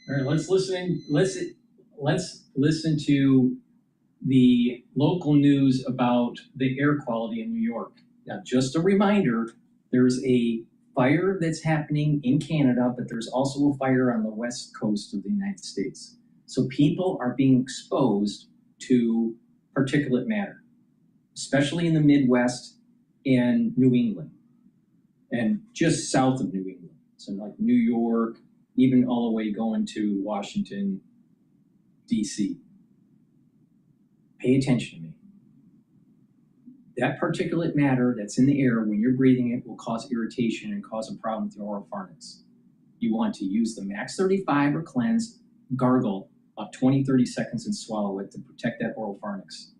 All right, let's listen to the local news about the air quality in New York. Now, just a reminder, there's a fire that's happening in Canada, but there's also a fire on the west coast of the United States. So people are being exposed to particulate matter, especially in the Midwest and New England, and just south of New England. So like New York, even all the way going to Washington, DC. Pay attention to me. That particulate matter that's in the air when you're breathing it will cause irritation and cause a problem with your oral pharynx. You want to use the Max 35 or cleanse, gargle about 20-30 seconds and swallow it to protect that oral pharynx.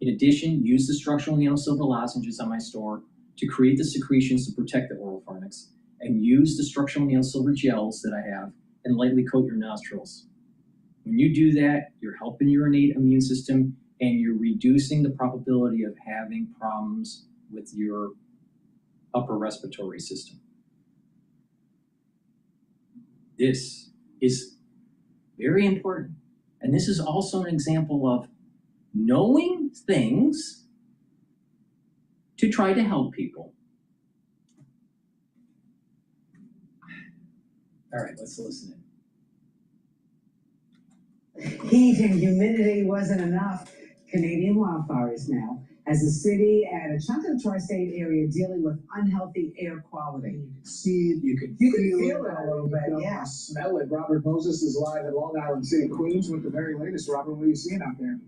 In addition, use the structural nail silver lozenges on my store to create the secretions to protect the oral pharynx, and use the structural nail silver gels that I have and lightly coat your nostrils. When you do that, you're helping your innate immune system and you're reducing the probability of having problems with your upper respiratory system. This is very important. And this is also an example of knowing things to try to help people. All right, let's listen in. Heat and humidity wasn't enough. Canadian wildfires now, as the city and a chunk of the tri-state area dealing with unhealthy air quality. You can see it, you can feel it a little bit, yeah. Smell it. Robert Moses is live at Long Island City, Queens with the very latest. Robert, what are you seeing out there?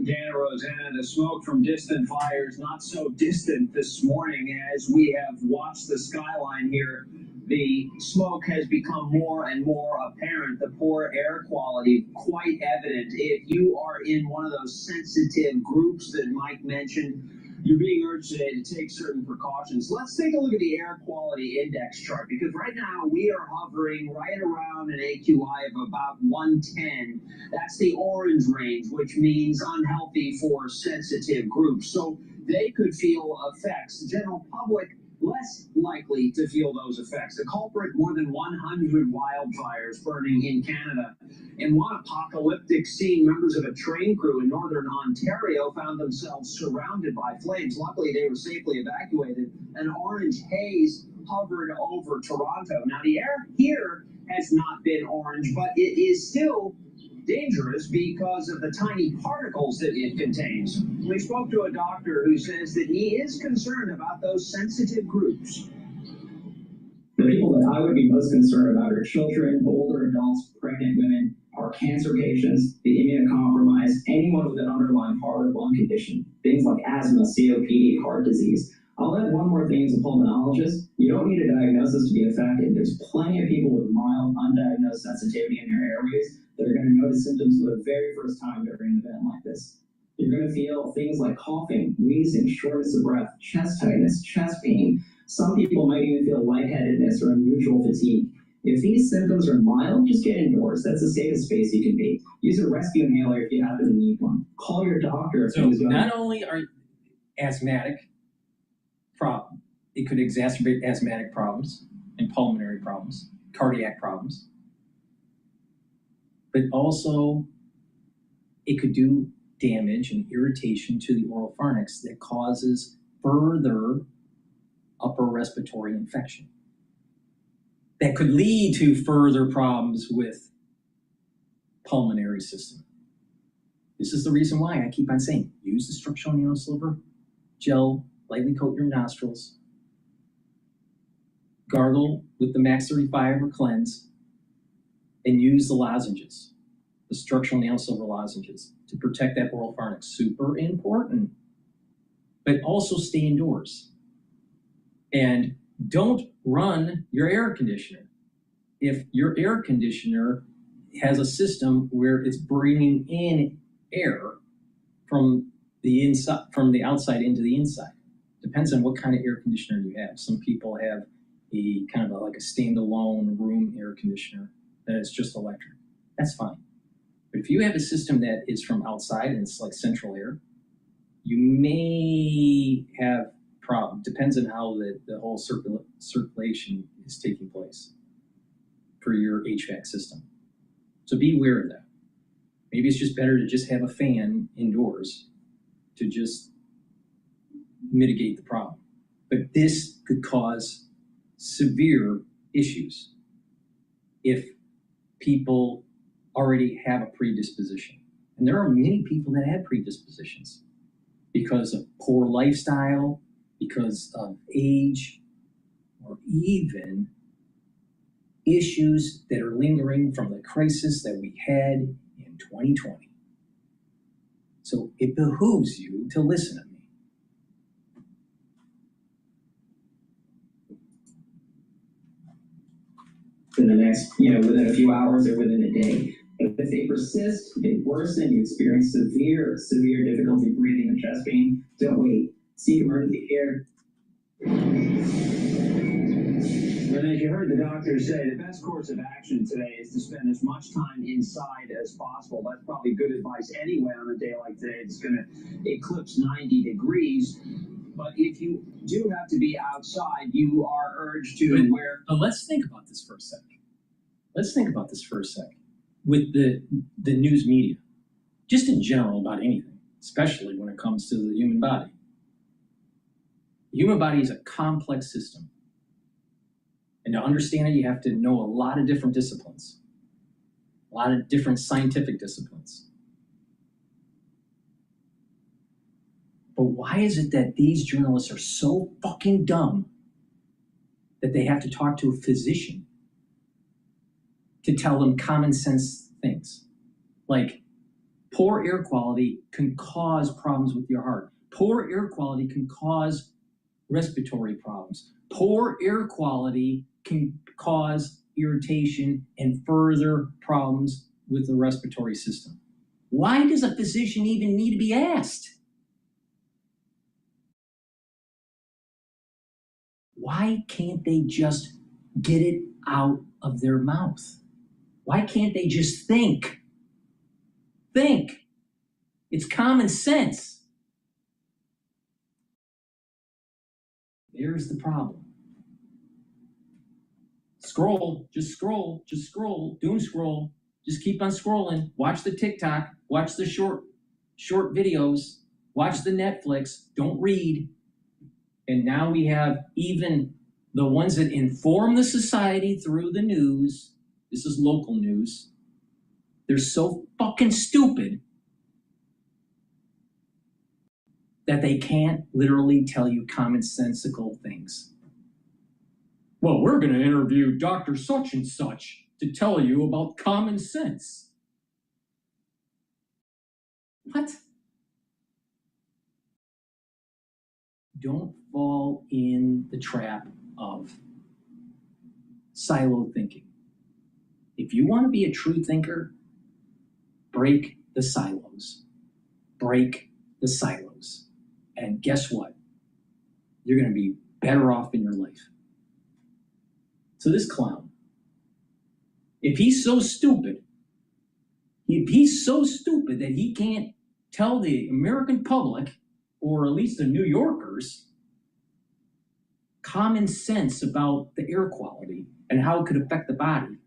Dan, Rosanna, the smoke from distant fires, not so distant this morning as we have watched the skyline here. The smoke has become more and more apparent, the poor air quality quite evident. If you are in one of those sensitive groups that Mike mentioned, you're being urged today to take certain precautions. Let's take a look at the air quality index chart, because right now we are hovering right around an AQI of about 110. That's the orange range, which means unhealthy for sensitive groups. So they could feel effects. The general public less likely to feel those effects. The culprit, more than 100 wildfires burning in Canada. In one apocalyptic scene, members of a train crew in northern Ontario found themselves surrounded by flames. Luckily, they were safely evacuated. An orange haze hovered over Toronto. Now, the air here has not been orange, but it is still dangerous because of the tiny particles that it contains. We spoke to a doctor who says that he is concerned about those sensitive groups. The people that I would be most concerned about are children, older adults, pregnant women, our cancer patients, the immunocompromised, anyone with an underlying heart or lung condition, things like asthma, COPD, heart disease. I'll add one more thing as a pulmonologist. You don't need a diagnosis to be effective. There's plenty of people with mild, undiagnosed sensitivity in their airways that are going to notice symptoms for the very first time during an event like this. You're going to feel things like coughing, wheezing, shortness of breath, chest tightness, chest pain. Some people might even feel lightheadedness or unusual fatigue. If these symptoms are mild, just get indoors. That's the safest space you can be. Use a rescue inhaler if you happen to need one. Call your doctor if things not only are asthmatic problem, it could exacerbate asthmatic problems and pulmonary problems, cardiac problems, but also it could do damage and irritation to the oral pharynx that causes further upper respiratory infection that could lead to further problems with pulmonary system. This is the reason why I keep on saying, use the structural nail silver gel, lightly coat your nostrils, gargle with the Max 35 or cleanse, and use the lozenges, the structural nail silver lozenges, to protect that oral pharynx. Super important. But also stay indoors. And don't run your air conditioner. If your air conditioner has a system where it's bringing in air from the inside, from the outside into the inside, depends on what kind of air conditioner you have. Some people have a kind of like a standalone room air conditioner that is just electric. That's fine. But if you have a system that is from outside and it's like central air, you may have problem. Depends on how the whole circulation is taking place for your HVAC system. So be aware of that. Maybe it's just better to just have a fan indoors to just mitigate the problem. But this could cause severe issues if people already have a predisposition. And there are many people that have predispositions because of poor lifestyle, because of age, or even issues that are lingering from the crisis that we had in 2020. So it behooves you to listen to me. In the next, within a few hours or within a day. But if they persist, they worsen, you experience severe difficulty breathing and chest pain, don't wait. Seek emergency care. And as you heard the doctor say, the best course of action today is to spend as much time inside as possible. That's probably good advice anyway on a day like today. It's going to eclipse 90 degrees. But if you do have to be outside, you are urged to wear... But let's think about this for a second. With the news media, just in general about anything, especially when it comes to the human body. The human body is a complex system. And to understand it, you have to know a lot of different disciplines, a lot of different scientific disciplines. But why is it that these journalists are so fucking dumb that they have to talk to a physician to tell them common sense things? Like, poor air quality can cause problems with your heart. Poor air quality can cause respiratory problems. Poor air quality can cause irritation and further problems with the respiratory system. Why does a physician even need to be asked? Why can't they just get it out of their mouth? Why can't they just think? Think. It's common sense. There's the problem. Scroll, just scroll, doom scroll. Just keep on scrolling. Watch the TikTok, watch the short videos, watch the Netflix, don't read. And now we have even the ones that inform the society through the news. This is local news. They're so fucking stupid that they can't literally tell you commonsensical things. Well, we're going to interview Dr. Such and Such to tell you about common sense. What? Don't fall in the trap of silo thinking. If you want to be a true thinker, break the silos. Break the silos. And guess what? You're going to be better off in your life. So this clown, if he's so stupid that he can't tell the American public, or at least the New Yorkers, common sense about the air quality and how it could affect the body,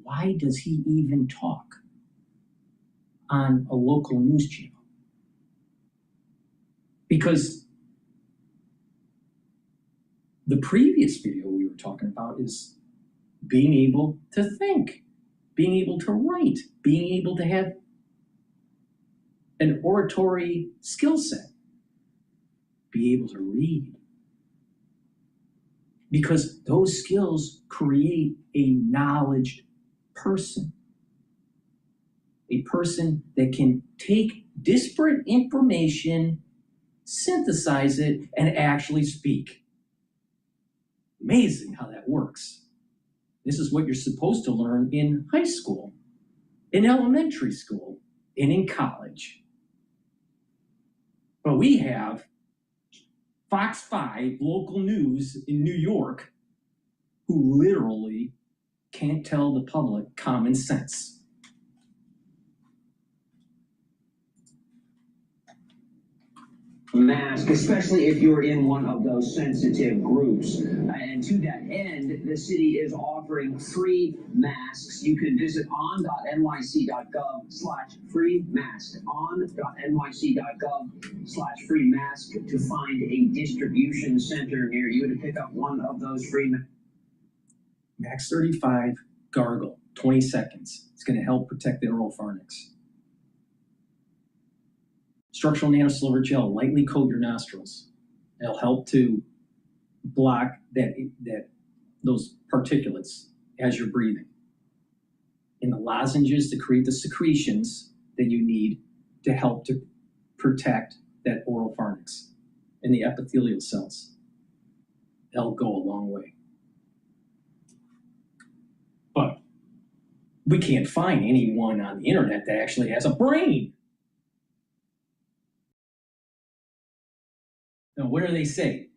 why does he even talk on a local news channel? Because the previous video we were talking about is being able to think, being able to write, being able to have an oratory skill set, be able to read. Because those skills create a knowledge person. A person that can take disparate information, synthesize it, and actually speak. Amazing how that works. This is what you're supposed to learn in high school, in elementary school, and in college. But we have Fox 5 local news in New York who literally can't tell the public common sense. mask, especially if you're in one of those sensitive groups. And to that end, the city is offering free masks. You can visit on.nyc.gov/free mask, on.nyc.gov/free mask to find a distribution center near you to pick up one of those free masks. Max 35 gargle, 20 seconds. It's going to help protect the oral pharynx. Structural nanosiliver gel, lightly coat your nostrils. It'll help to block those particulates as you're breathing. And the lozenges to create the secretions that you need to help to protect that oral pharynx and the epithelial cells. They'll go a long way. But we can't find anyone on the internet that actually has a brain. Now, what do they say?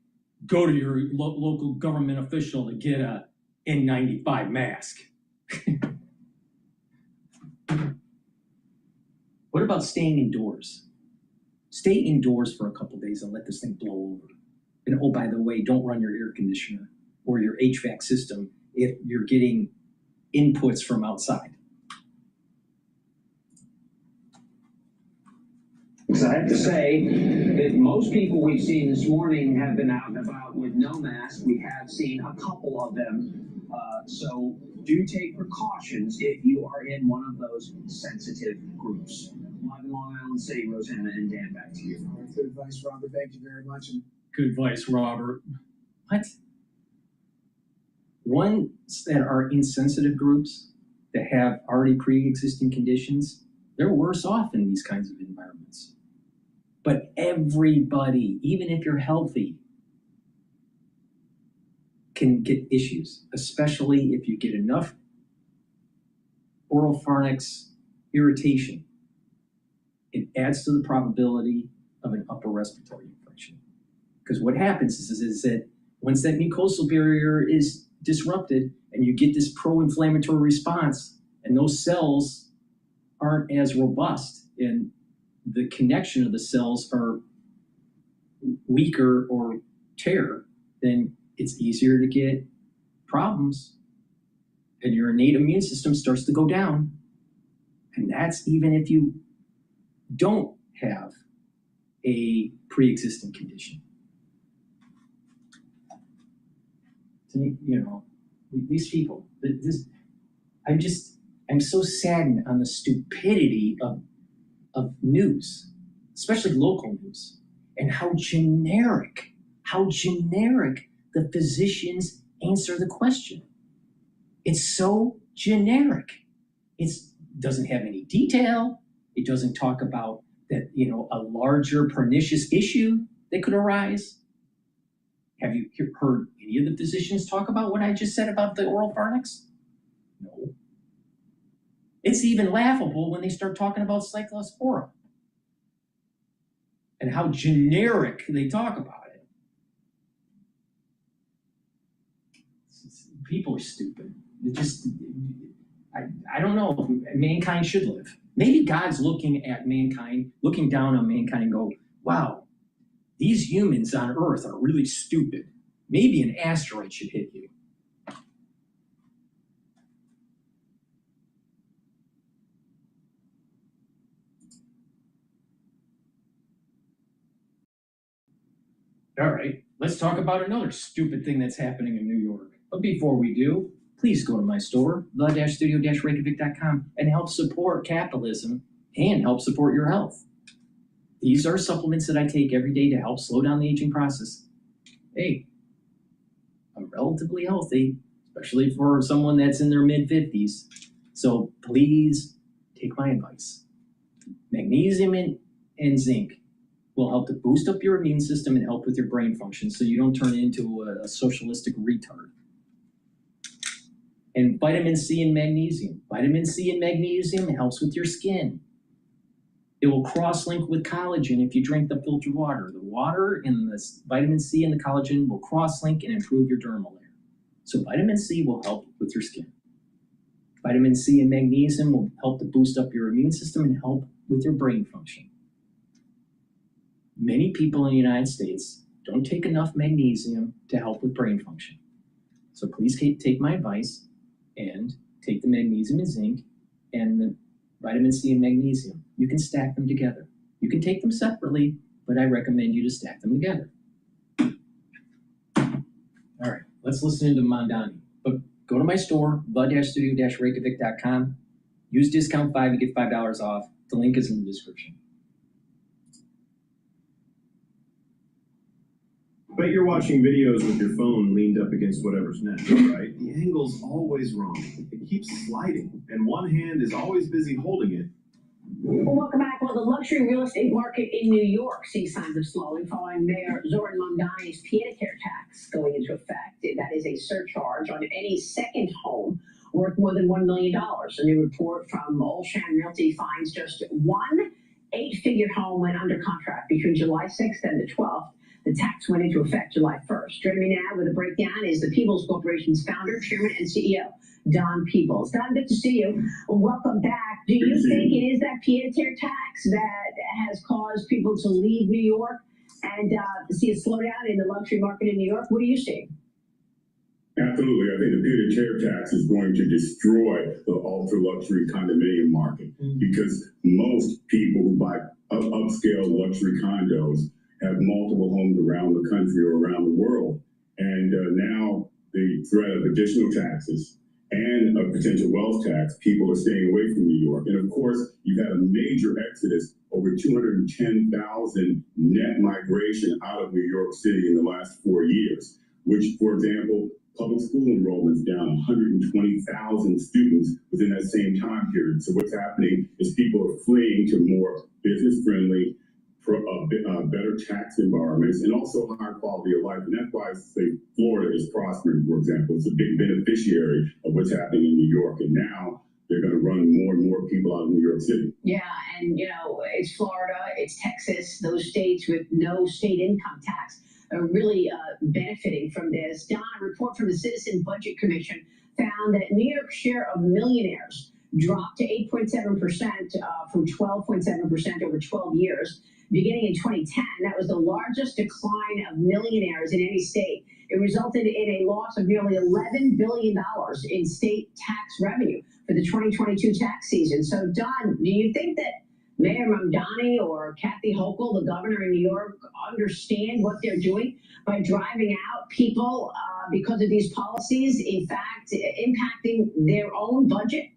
Go to your local government official to get a N95 mask. What about staying indoors? Stay indoors for a couple days and let this thing blow over. And oh, by the way, don't run your air conditioner or your HVAC system if you're getting inputs from outside. So I have to say that most people we've seen this morning have been out and about with no mask. We have seen a couple of them. So do take precautions if you are in one of those sensitive groups. Live in Long Island City, Rosanna and Dan, back to you. All right, good advice, Robert. Thank you very much. Good advice, Robert. What? Ones that are in sensitive groups that have already pre-existing conditions, they're worse off in these kinds of environments. But everybody, even if you're healthy, can get issues, especially if you get enough oral pharynx irritation. It adds to the probability of an upper respiratory infection. Because what happens is that once that mucosal barrier is disrupted and you get this pro-inflammatory response, and those cells aren't as robust and the connection of the cells are weaker or tear, then it's easier to get problems and your innate immune system starts to go down. And that's even if you don't have a pre-existing condition. You know, these people, I'm so saddened on the stupidity of news, especially local news, and how generic the physicians answer the question. It's so generic. It doesn't have any detail. It doesn't talk about that, you know, a larger pernicious issue that could arise. Have you heard any of the physicians talk about what I just said about the oral pharynx? No. It's even laughable when they start talking about cyclosporin and how generic they talk about it. People are stupid. I don't know if mankind should live. Maybe God's looking at mankind, looking down on mankind and go, wow, these humans on Earth are really stupid. Maybe an asteroid should hit you. All right, let's talk about another stupid thing that's happening in New York. But before we do, please go to my store, the-studio-reykjavik.com, and help support capitalism and help support your health. These are supplements that I take every day to help slow down the aging process. Hey, I'm relatively healthy, especially for someone that's in their mid-50s. So please take my advice. Magnesium and zinc will help to boost up your immune system and help with your brain function so you don't turn into a socialistic retard. And vitamin C and magnesium. Vitamin C and magnesium helps with your skin. It will cross-link with collagen if you drink the filtered water. The water and the vitamin C and the collagen will cross-link and improve your dermal layer. So vitamin C will help with your skin. Vitamin C and magnesium will help to boost up your immune system and help with your brain function. Many people in the United States don't take enough magnesium to help with brain function. So please take my advice and take the magnesium and zinc and the vitamin C and magnesium. You can stack them together. You can take them separately, but I recommend you to stack them together. All right, let's listen to Mandani. But go to my store, the-studio-reykjavik.com. Use discount 5 to get $5 off. The link is in the description. Bet you're watching videos with your phone leaned up against whatever's next, right? The angle's always wrong. It keeps sliding, and one hand is always busy holding it. Well, welcome back. Well, the luxury real estate market in New York sees signs of slowing following Mayor Zoran Mamdani's pied-à-terre tax going into effect. That is a surcharge on any second home worth more than $1 million. A new report from Olshan Realty finds just one 8-figure home went under contract between July 6th and the 12th. The tax went into effect July 1st. Joining me now with a breakdown is the Peoples Corporation's founder, chairman, and CEO, Don Peoples. Don, good to see you. Welcome back. Do you think it is that pied-à-terre tax that has caused people to leave New York and see a slowdown in the luxury market in New York? What are you seeing? Absolutely. I think the pied-à-terre tax is going to destroy the ultra-luxury condominium market because most people who buy upscale luxury condos have multiple homes around the country or around the world. And now the threat of additional taxes and a potential wealth tax, people are staying away from New York. And of course, you've had a major exodus, over 210,000 net migration out of New York City in the last 4 years, which, for example, public school enrollment's down 120,000 students within that same time period. So what's happening is people are fleeing to more business-friendly, better tax environments, and also higher quality of life. And that's why I say Florida is prospering, for example. It's a big beneficiary of what's happening in New York. And now they're going to run more and more people out of New York City. Yeah, and it's Florida, it's Texas, those states with no state income tax are really benefiting from this. Don, a report from the Citizen Budget Commission found that New York's share of millionaires dropped to 8.7% from 12.7% over 12 years. Beginning in 2010, that was the largest decline of millionaires in any state. It resulted in a loss of nearly $11 billion in state tax revenue for the 2022 tax season. So, Don, do you think that Mayor Mamdani or Kathy Hochul, the governor in New York, understand what they're doing by driving out people because of these policies, in fact, impacting their own budget?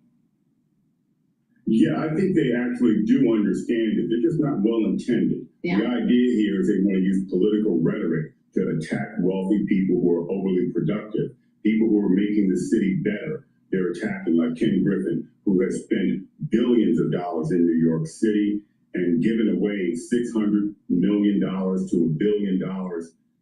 Yeah, I think they actually do understand it. They're just not well intended. Yeah. The idea here is they want to use political rhetoric to attack wealthy people who are overly productive, people who are making the city better. They're attacking, like Ken Griffin, who has spent billions of dollars in New York City and given away $600 million to $1 billion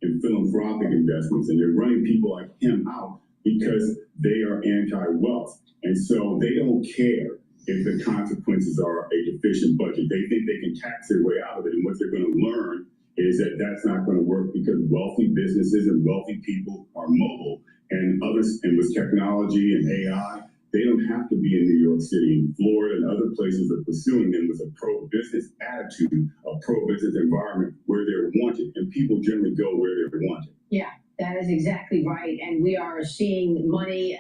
in philanthropic investments. And they're running people like him out because they are anti-wealth. And so they don't care if the consequences are a deficient budget. They think they can tax their way out of it. And what they're going to learn is that that's not going to work because wealthy businesses and wealthy people are mobile, and others, and with technology and AI, they don't have to be in New York City. And Florida and other places are pursuing them with a pro-business attitude, a pro-business environment where they're wanted, and people generally go where they're wanted. Yeah, that is exactly right. And we are seeing money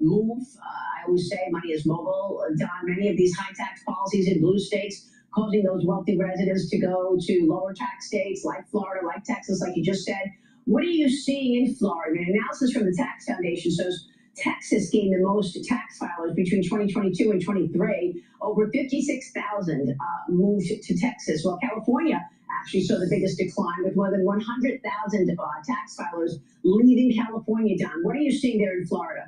move. I always say money is mobile. Don, many of these high tax policies in blue states causing those wealthy residents to go to lower tax states like Florida, like Texas, like you just said. What are you seeing in Florida? An analysis from the Tax Foundation shows Texas gained the most tax filers between 2022 and 23. Over 56,000 moved to Texas, while California actually saw the biggest decline with more than 100,000 tax filers leaving California. Don, what are you seeing there in Florida?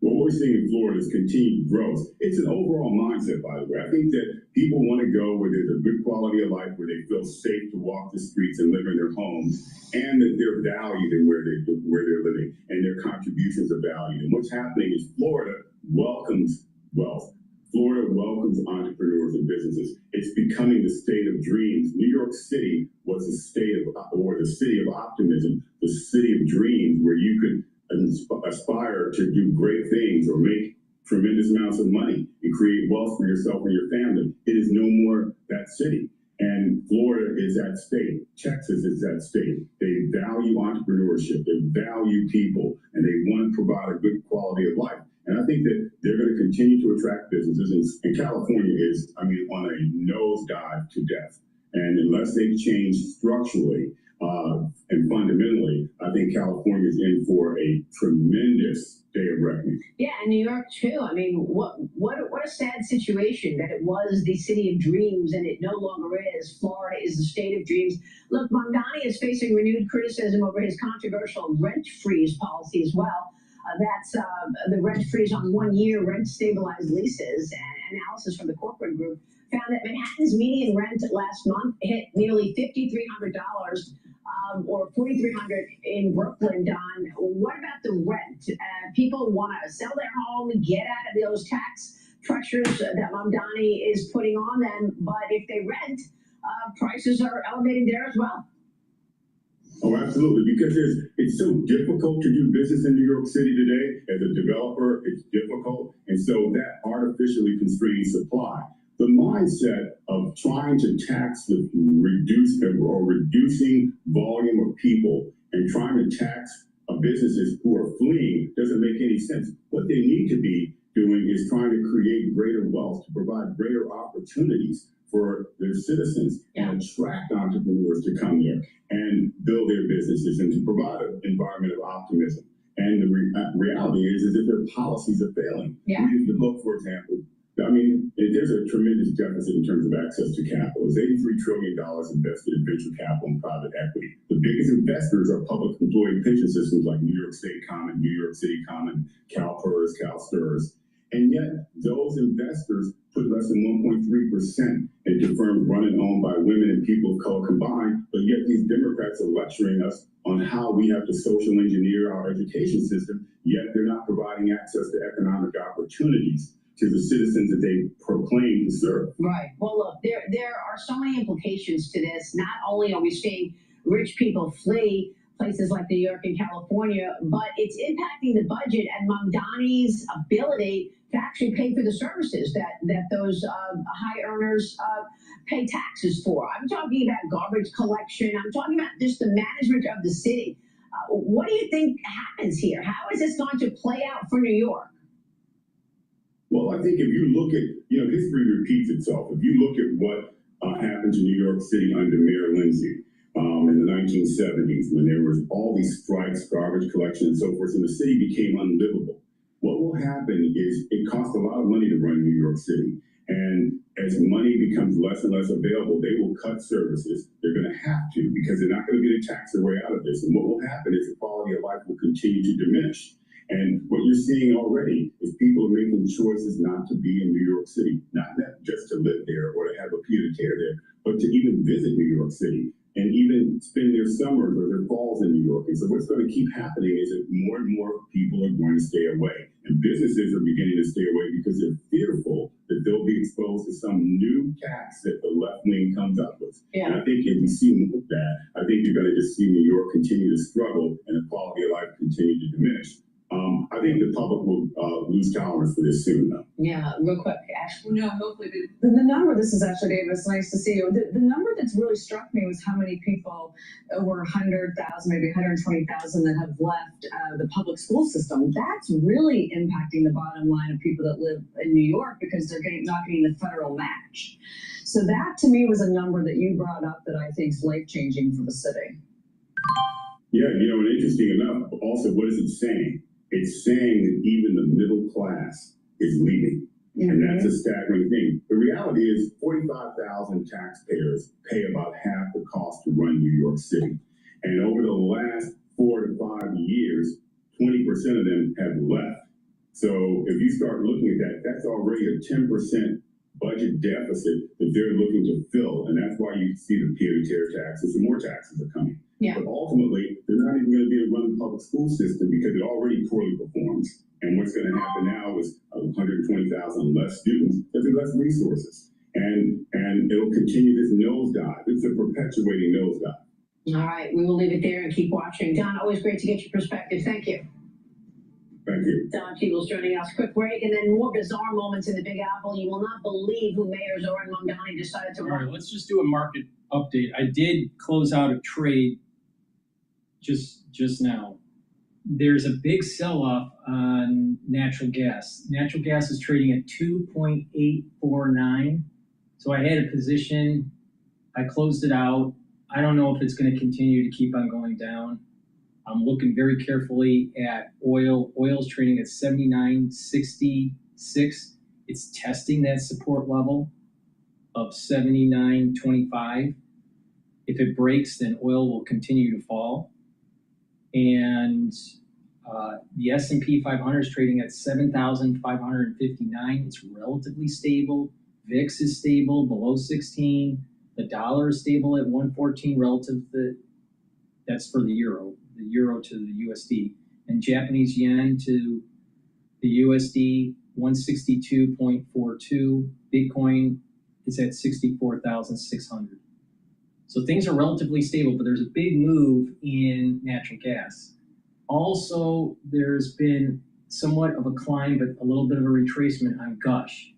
What we're seeing in Florida is continued growth. It's an overall mindset, by the way. I think that people want to go where there's a good quality of life, where they feel safe to walk the streets and live in their homes, and that they're valued in where they're living, and their contributions are valued. And what's happening is Florida welcomes wealth. Florida welcomes entrepreneurs and businesses. It's becoming the state of dreams. New York City was the city of optimism, the city of dreams, where you could aspire to do great things or make tremendous amounts of money and create wealth for yourself and your family. It is no more that city. And Florida is at stake. Texas is at stake. They value entrepreneurship. They value people, and they want to provide a good quality of life. And I think that they're going to continue to attract businesses. And California is, I mean, on a nosedive to death. And unless they change structurally and fundamentally, I think California is in for a tremendous day of reckoning. Yeah, and New York too. I mean, what a sad situation that it was the city of dreams and it no longer is. Florida is the state of dreams. Look, Mamdani is facing renewed criticism over his controversial rent freeze policy as well. That's the rent freeze on 1 year rent stabilized leases. And analysis from the corporate group found that Manhattan's median rent last month hit nearly $5,300, or $4,300 in Brooklyn. Don, what about the rent? People want to sell their home, get out of those tax pressures that Mamdani is putting on them, but if they rent, prices are elevated there as well. Oh, absolutely, because it's so difficult to do business in New York City today. As a developer, it's difficult, and so that artificially constrains supply. The mindset of trying to tax the reducing volume of people and trying to tax businesses who are fleeing doesn't make any sense. What they need to be doing is trying to create greater wealth, to provide greater opportunities for their citizens and attract entrepreneurs to come there and build their businesses and to provide an environment of optimism. And the reality is that their policies are failing. We need to look, for example, I mean, there's a tremendous deficit in terms of access to capital. There's $83 trillion invested in venture capital and private equity. The biggest investors are public employee pension systems like New York State Common, New York City Common, CalPERS, CalSTRS. And yet, those investors put less than 1.3% into firms run and owned by women and people of color combined, but yet these Democrats are lecturing us on how we have to social engineer our education system, yet they're not providing access to economic opportunities to the citizens that they proclaim to serve. Right. Well, look, there are so many implications to this. Not only are we seeing rich people flee places like New York and California, but it's impacting the budget and Mamdani's ability to actually pay for the services that those high earners pay taxes for. I'm talking about garbage collection. I'm talking about just the management of the city. What do you think happens here? How is this going to play out for New York? Well, I think if you look at, history repeats itself. If you look at what happened to New York City under Mayor Lindsay in the 1970s, when there was all these strikes, garbage collection, and so forth, and the city became unlivable. What will happen is it costs a lot of money to run New York City. And as money becomes less and less available, they will cut services. They're going to have to, because they're not going to get a tax their way out of this. And what will happen is the quality of life will continue to diminish. And what you're seeing already is people are making choices not to be in New York City, not just to live there or to have a pied-à-terre there, but to even visit New York City and even spend their summers or their falls in New York. And so what's going to keep happening is that more and more people are going to stay away. And businesses are beginning to stay away because they're fearful that they'll be exposed to some new tax that the left wing comes up with. And I think if we see more of that, I think you're going to just see New York continue to struggle and the quality of life continue to diminish. I think the public will lose tolerance for this soon, though. Yeah, real quick, Ashley. No, hopefully. The number, this is actually, David, it's nice to see you. The number that's really struck me was how many people, over 100,000, maybe 120,000, that have left the public school system. That's really impacting the bottom line of people that live in New York because they're not getting the federal match. So that, to me, was a number that you brought up that I think is life-changing for the city. Yeah, and interesting enough, also, what is it saying? It's saying that even the middle class is leaving. And that's a staggering thing. The reality is 45,000 taxpayers pay about half the cost to run New York City. And over the last 4 to 5 years, 20% of them have left. So if you start looking at that, that's already a 10% budget deficit that they're looking to fill. And that's why you see the pied-à-terre taxes and more taxes are coming. But ultimately, they're not even going to be able to run the public school system because it already poorly performs. And what's going to happen now is 120,000 less students, but there's less resources. And it'll continue this nosedive. It's a perpetuating nosedive. All right, we will leave it there and keep watching. Don, always great to get your perspective. Thank you. Thank you. Don Keeble's joining us. Quick break, and then more bizarre moments in the Big Apple. You will not believe who Mayor Zoran Mamdani decided to run. All right, let's just do a market update. I did close out a trade just now. There's a big sell-off on natural gas. Natural gas is trading at 2.849. So I had a position. I closed it out. I don't know if it's going to continue to keep on going down. I'm looking very carefully at oil. Oil's trading at 79.66. It's testing that support level of 79.25. If it breaks, then oil will continue to fall. And the S&P 500 is trading at 7,559. It's relatively stable. VIX is stable, below 16. The dollar is stable at 114 relative to that's for the euro to the USD. And Japanese yen to the USD, 162.42. Bitcoin is at 64,600. So things are relatively stable, but there's a big move in natural gas. Also, there's been somewhat of a climb, but a little bit of a retracement on Gush.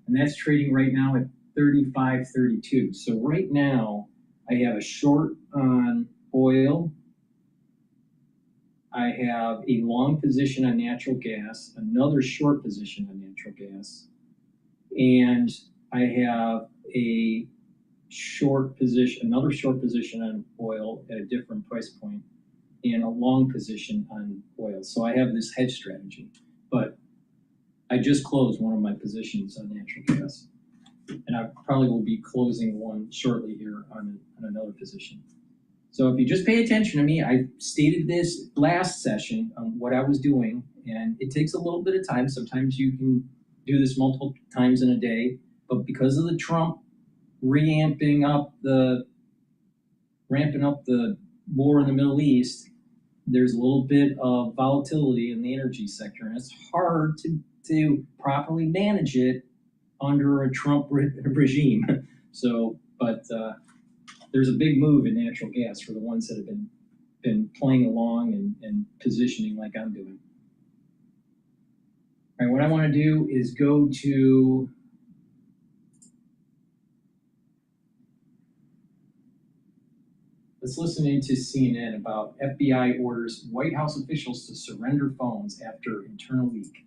And that's trading right now at 35.32. So right now, I have a short on oil. I have a long position on natural gas, another short position on natural gas, and I have a another short position on oil at a different price point, and a long position on oil. So I have this hedge strategy, but I just closed one of my positions on natural gas, and I probably will be closing one shortly here on another position. So if you just pay attention to me, I stated this last session on what I was doing, and it takes a little bit of time. Sometimes you can do this multiple times in a day, but because of the Trump ramping up the war in the Middle East, there's a little bit of volatility in the energy sector, and it's hard to properly manage it under a Trump regime. So, but there's a big move in natural gas for the ones that have been playing along and positioning like I'm doing. All right, what I want to do is go to let's listen into CNN about FBI orders White House officials to surrender phones after internal leak.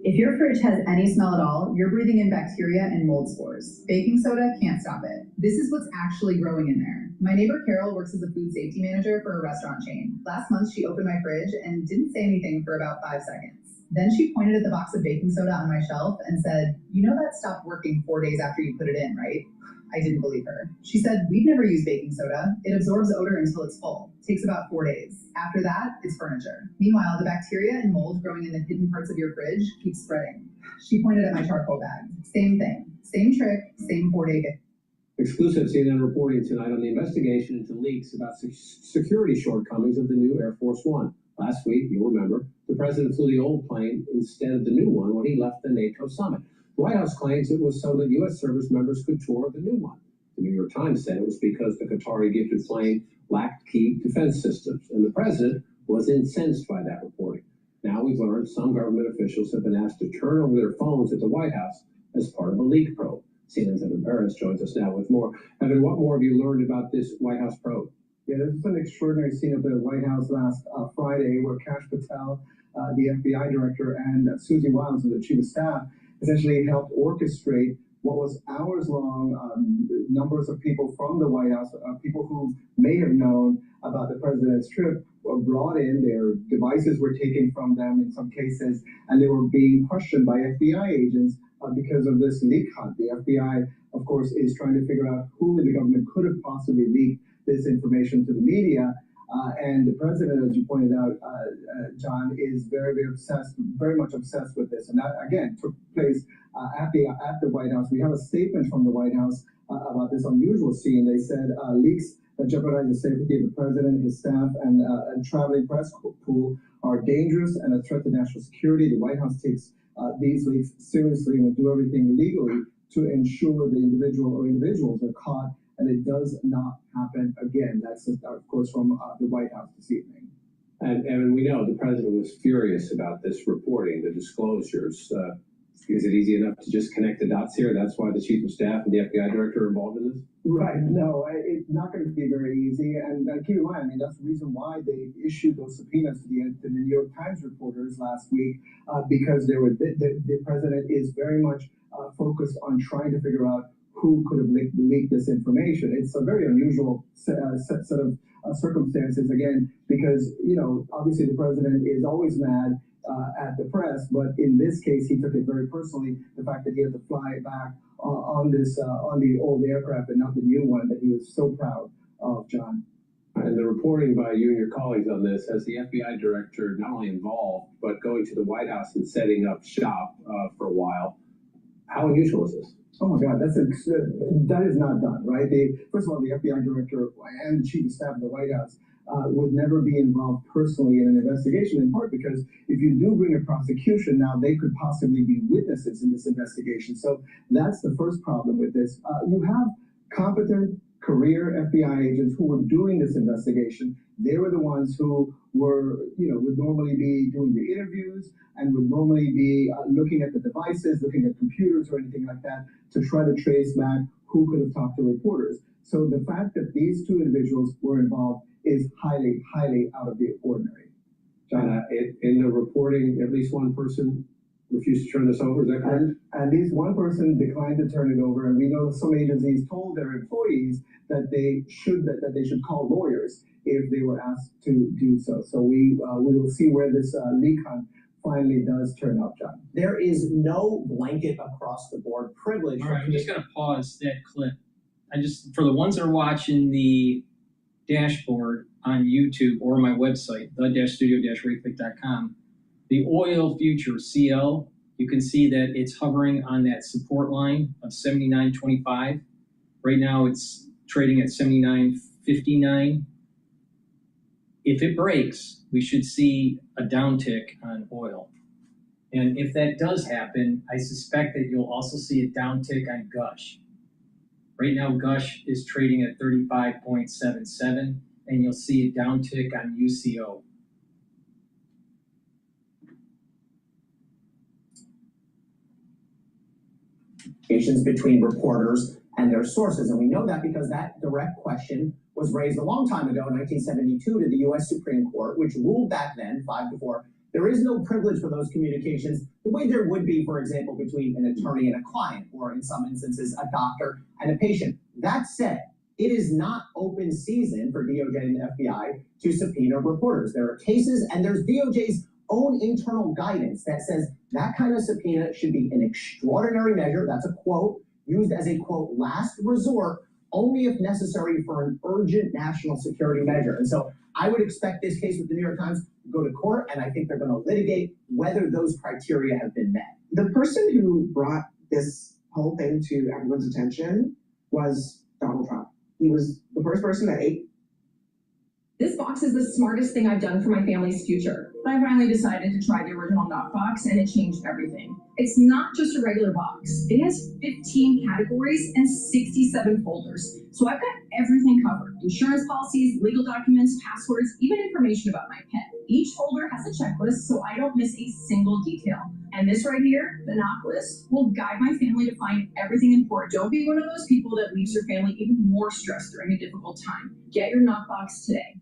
If your fridge has any smell at all, you're breathing in bacteria and mold spores. Baking soda can't stop it. This is what's actually growing in there. My neighbor Carol works as a food safety manager for a restaurant chain. Last month, she opened my fridge and didn't say anything for about 5 seconds. Then she pointed at the box of baking soda on my shelf and said, "You know that stopped working 4 days after you put it in, right?" I didn't believe her. She said, "We've never used baking soda. It absorbs odor until it's full. Takes about 4 days. After that, it's furniture." Meanwhile, the bacteria and mold growing in the hidden parts of your fridge keep spreading. She pointed at my charcoal bag. Same thing. Same trick. Same 4-day. Exclusive CNN reporting tonight on the investigation into leaks about security shortcomings of the new Air Force One. Last week, you'll remember, the president flew the old plane instead of the new one when he left the NATO summit. The White House claims it was so that U.S. service members could tour the new one. The New York Times said it was because the Qatari gifted plane lacked key defense systems, and the president was incensed by that reporting. Now we've learned some government officials have been asked to turn over their phones at the White House as part of a leak probe. CNN's Evan Paris joins us now with more. Evan, what more have you learned about this White House probe? Yeah, this is an extraordinary scene at the White House last Friday where Kash Patel, the FBI director, and Susie Wiles, the chief of staff, essentially helped orchestrate what was hours-long numbers of people from the White House, people who may have known about the president's trip, were brought in, their devices were taken from them in some cases, and they were being questioned by FBI agents because of this leak hunt. The FBI, of course, is trying to figure out who in the government could have possibly leaked this information to the media. And the president, as you pointed out, John, is very, very much obsessed with this. And that, again, took place at the White House. We have a statement from the White House about this unusual scene. They said leaks that jeopardize the safety of the president, his staff, and traveling press pool are dangerous and a threat to national security. The White House takes these leaks seriously and will do everything legally to ensure the individual or individuals are caught and it does not happen again. That's, of course, from the White House this evening. And we know the president was furious about this reporting, the disclosures. Is it easy enough to just connect the dots here? That's why the chief of staff and the FBI director are involved in this? Right, no, it's not going to be very easy. And keep in mind, I mean, that's the reason why they issued those subpoenas to the New York Times reporters last week, because the president is very much focused on trying to figure out who could have leaked this information. It's a very unusual set of circumstances, again, because, you know, obviously the president is always mad at the press, but in this case, he took it very personally, the fact that he had to fly back on the old aircraft and not the new one that he was so proud of, John. And the reporting by you and your colleagues on this has the FBI director not only involved, but going to the White House and setting up shop for a while. How unusual is this? Oh my God, that is not done, right? First of all, the FBI director and the chief of staff of the White House would never be involved personally in an investigation, in part because if you do bring a prosecution, now they could possibly be witnesses in this investigation. So that's the first problem with this. You have competent career FBI agents who were doing this investigation. They were the ones who were, you know, would normally be doing the interviews and would normally be looking at the devices, looking at computers or anything like that to try to trace back who could have talked to reporters. So the fact that these two individuals were involved is highly, highly out of the ordinary. John, in the reporting, at least one person refused to turn this over, is that correct? And at least one person declined to turn it over, and we know that some agencies told their employees that they should call lawyers if they were asked to do so. So we will see where this leak hunt finally does turn up, John. There is no blanket across the board privilege. All right, I'm just gonna pause that clip. For the ones that are watching the dashboard on YouTube or my website, the-studio-reykjavik.com, the oil future CL, you can see that it's hovering on that support line of 79.25. Right now it's trading at 79.59. If it breaks, we should see a downtick on oil. And if that does happen, I suspect that you'll also see a downtick on Gush. Right now, Gush is trading at 35.77, and you'll see a downtick on UCO. Between reporters and their sources. And we know that because that direct question was raised a long time ago in 1972 to the U.S. Supreme Court, which ruled back then, 5-4, there is no privilege for those communications the way there would be, for example, between an attorney and a client, or in some instances, a doctor and a patient. That said, it is not open season for DOJ and the FBI to subpoena reporters. There are cases, and there's DOJ's own internal guidance that says that kind of subpoena should be an extraordinary measure. That's a quote, used as a quote, last resort, only if necessary for an urgent national security measure. And so I would expect this case with the New York Times to go to court, and I think they're going to litigate whether those criteria have been met. The person who brought this whole thing to everyone's attention was Donald Trump. He was the first person that ate. This box is the smartest thing I've done for my family's future. I finally decided to try the original knock box, and it changed everything. It's not just a regular box. It has 15 categories and 67 folders. So I've got everything covered. Insurance policies, legal documents, passwords, even information about my pet. Each folder has a checklist so I don't miss a single detail. And this right here, the knock list, will guide my family to find everything important. Don't be one of those people that leaves your family even more stressed during a difficult time. Get your knock box today.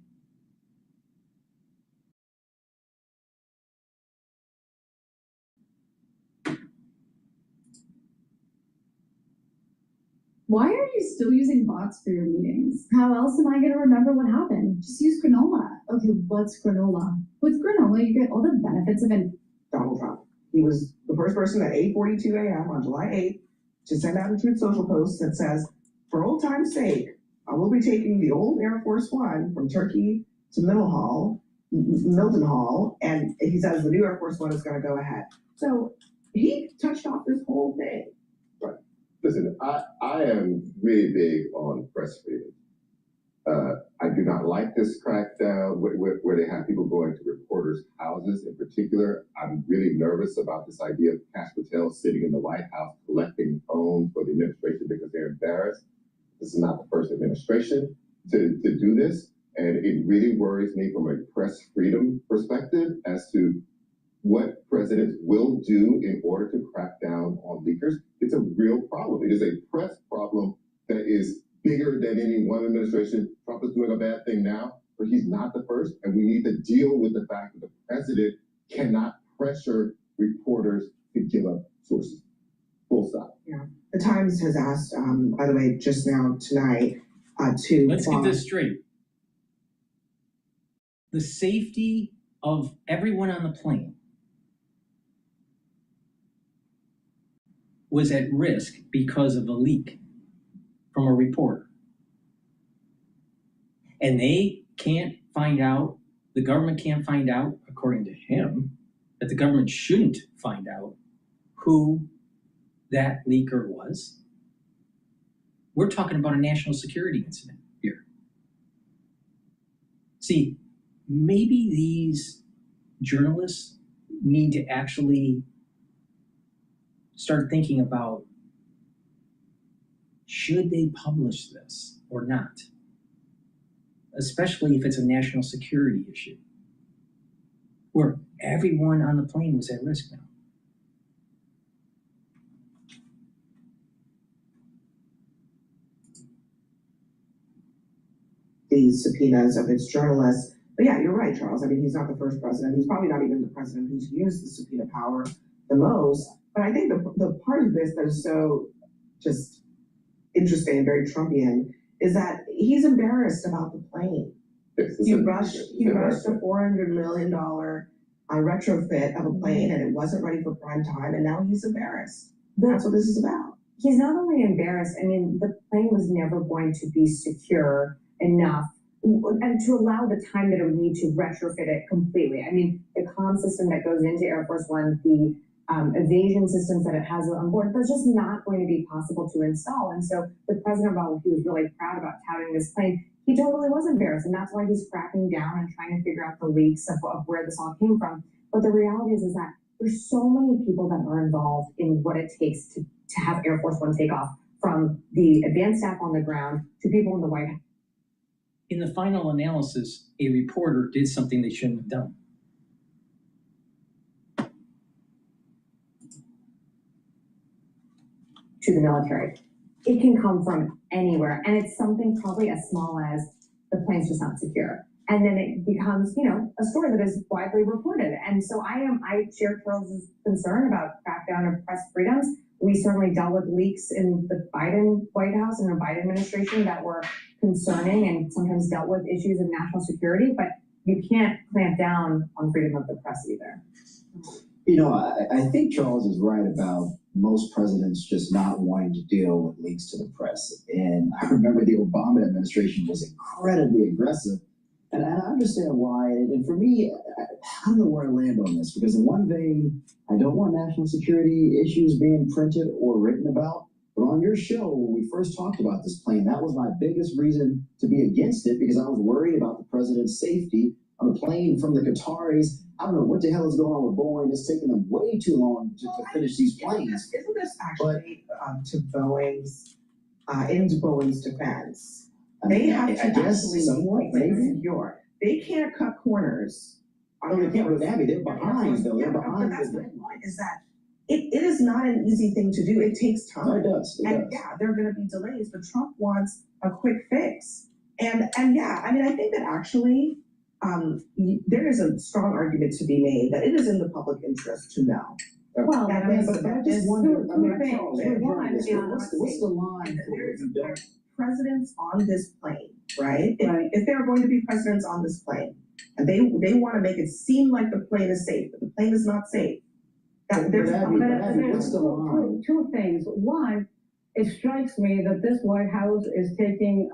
Why are you still using bots for your meetings? How else am I going to remember what happened? Just use granola. Okay, what's granola? With granola, you get all the benefits of an... Donald Trump. He was the first person at 8:42 a.m. on July 8th to send out a Truth Social post that says, for old time's sake, I will be taking the old Air Force One from Turkey to Mildenhall, and he says the new Air Force One is going to go ahead. So he touched off this whole thing. Right. Listen, I am really big on press freedom. I do not like this crackdown where they have people going to reporters' houses in particular. I'm really nervous about this idea of Kash Patel sitting in the White House collecting phones for the administration because they're embarrassed. This is not the first administration to do this. And it really worries me from a press freedom perspective as to what presidents will do in order to crack down on leakers. It's a real problem. It is a press problem that is bigger than any one administration. Trump is doing a bad thing now, but he's not the first, and we need to deal with the fact that the president cannot pressure reporters to give up sources. Full stop. Yeah. The Times has asked, by the way, just now tonight, to let's get this straight. The safety of everyone on the plane was at risk because of a leak from a reporter. And they can't find out, the government can't find out, according to him, that the government shouldn't find out who that leaker was. We're talking about a national security incident here. See, maybe these journalists need to actually start thinking about, should they publish this or not? Especially if it's a national security issue, where everyone on the plane was at risk now. These subpoenas of its journalists. But yeah, you're right, Charles. I mean, he's not the first president. He's probably not even the president who's used the subpoena power the most. But I think the part of this that is so just interesting and very Trumpian is that he's embarrassed about the plane. He rushed a $400 million retrofit of a plane, and it wasn't ready for prime time, and now he's embarrassed. That's what this is about. He's not only embarrassed, I mean, the plane was never going to be secure enough and to allow the time that it would need to retrofit it completely. I mean, the comm system that goes into Air Force One, the evasion systems that it has on board, that's just not going to be possible to install. And so the president, while he was really proud about touting this plane, he totally was embarrassed. And that's why he's cracking down and trying to figure out the leaks of where this all came from. But the reality is that there's so many people that are involved in what it takes to have Air Force One take off, from the advanced staff on the ground to people in the White House. In the final analysis, a reporter did something they shouldn't have done. To the military. It can come from anywhere, and it's something probably as small as the plane's just not secure. And then it becomes, you know, a story that is widely reported. And so I share Charles's concern about crackdown of press freedoms. We certainly dealt with leaks in the Biden White House and the Biden administration that were concerning and sometimes dealt with issues of national security, but you can't clamp down on freedom of the press either. You know, I think Charles is right about most presidents just not wanting to deal with leaks to the press. And I remember the Obama administration was incredibly aggressive. And I understand why. And for me, I don't know where I land on this, because in one vein, I don't want national security issues being printed or written about. But on your show, when we first talked about this plane, that was my biggest reason to be against it, because I was worried about the president's safety on a plane from the Qataris. I don't know what the hell is going on with Boeing. It's taking them way too long to finish these planes. Isn't this actually to Boeing's, into Boeing's defense? They have to actually secure. They can't cut corners. No, they can't with Abby. They're behind, though. They're behind. But that's the point, is that it is not an easy thing to do. It takes time. No, it does. Yeah, there are going to be delays, but Trump wants a quick fix. And yeah, I mean, I think that actually there is a strong argument to be made that it is in the public interest to know. Well, but I just wonder, what's the line for presidents on this plane, right? If there are going to be presidents on this plane, and they want to make it seem like the plane is safe, but the plane is not safe. What's the line? Two things. One, it strikes me that this White House is taking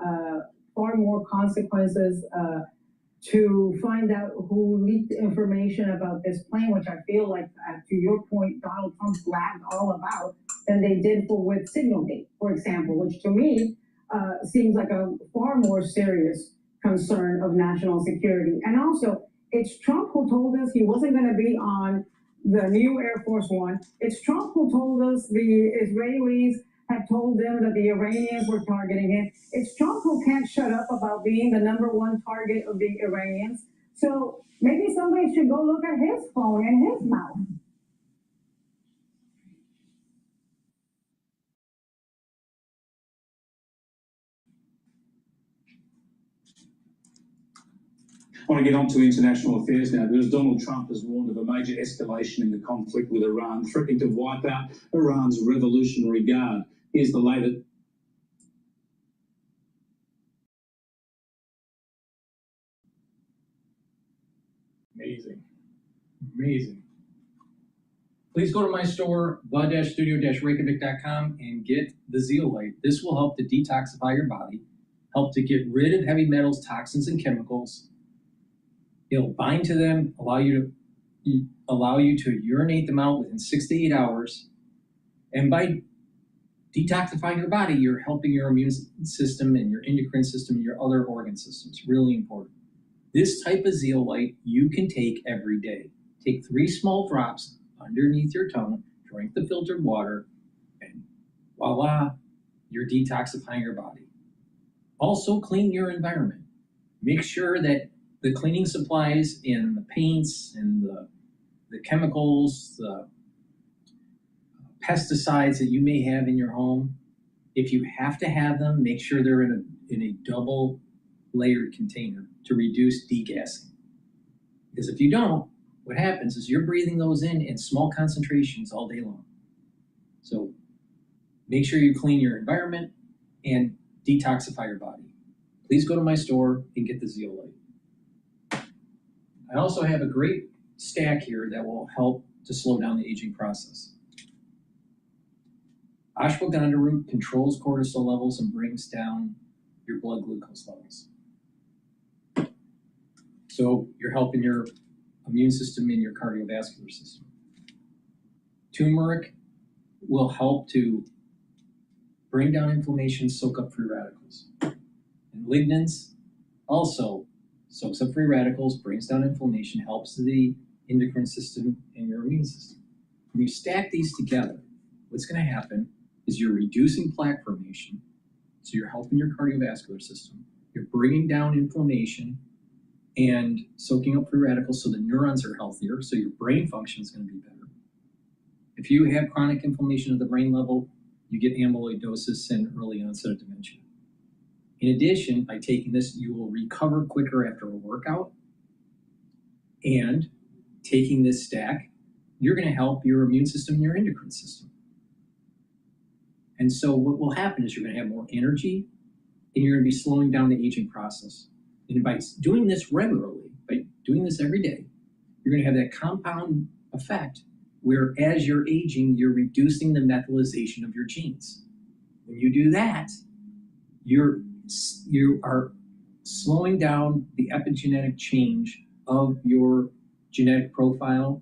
far more consequences to find out who leaked information about this plane, which I feel like, to your point, Donald Trump blabbed all about, than they did with Signalgate, for example, which to me seems like a far more serious concern of national security. And also, it's Trump who told us he wasn't going to be on the new Air Force One. It's Trump who told us the Israelis had told them that the Iranians were targeting him. It's Trump who can't shut up about being the #1 target of the Iranians. So maybe somebody should go look at his phone and his mouth. I want to get on to international affairs now, because Donald Trump has warned of a major escalation in the conflict with Iran, threatening to wipe out Iran's Revolutionary Guard. Here's the latest. Amazing. Amazing. Please go to my store, the-studio-reykjavik.com, and get the zeolite. This will help to detoxify your body, help to get rid of heavy metals, toxins, and chemicals. It'll bind to them, allow you to urinate them out within 6 to 8 hours. And by detoxifying your body, you're helping your immune system and your endocrine system and your other organ systems. Really important. This type of zeolite you can take every day. Take 3 small drops underneath your tongue, drink the filtered water, and voila, you're detoxifying your body. Also, clean your environment. Make sure that the cleaning supplies and the paints and the chemicals, the pesticides that you may have in your home, if you have to have them, make sure they're in a double layered container to reduce degassing. Because if you don't, what happens is you're breathing those in small concentrations all day long. So make sure you clean your environment and detoxify your body. Please go to my store and get the zeolite. I also have a great stack here that will help to slow down the aging process. Ashwagandha root controls cortisol levels and brings down your blood glucose levels. So you're helping your immune system and your cardiovascular system. Turmeric will help to bring down inflammation, soak up free radicals. And lignans also soaks up free radicals, brings down inflammation, helps the endocrine system and your immune system. When you stack these together, what's going to happen is you're reducing plaque formation, so you're helping your cardiovascular system, you're bringing down inflammation and soaking up free radicals so the neurons are healthier, so your brain function is going to be better. If you have chronic inflammation at the brain level, you get amyloidosis and early onset of dementia. In addition, by taking this, you will recover quicker after a workout. And taking this stack, you're going to help your immune system and your endocrine system. And so what will happen is you're going to have more energy and you're going to be slowing down the aging process. And by doing this regularly, by doing this every day, you're going to have that compound effect where as you're aging, you're reducing the methylation of your genes. When you do that, you are slowing down the epigenetic change of your genetic profile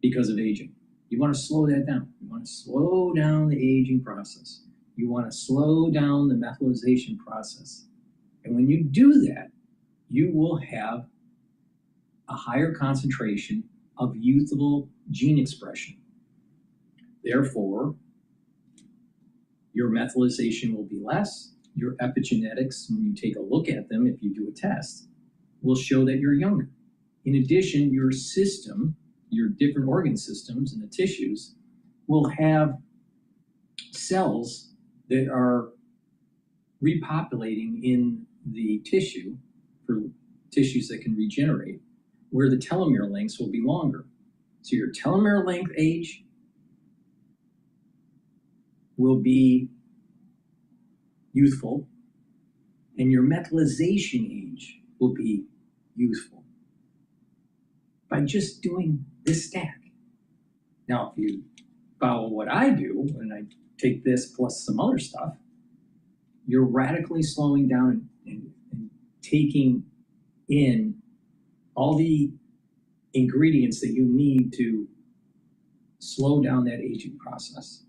because of aging. You want to slow that down. You want to slow down the aging process. You want to slow down the methylation process. And when you do that, you will have a higher concentration of youthful gene expression. Therefore, your methylation will be less. Your epigenetics, when you take a look at them, if you do a test, will show that you're younger. In addition, your system, your different organ systems and the tissues will have cells that are repopulating in the tissue for tissues that can regenerate, where the telomere lengths will be longer. So your telomere length age will be youthful, and your methylation age will be youthful by just doing this stack. Now, if you follow what I do, and I take this plus some other stuff, you're radically slowing down and taking in all the ingredients that you need to slow down that aging process.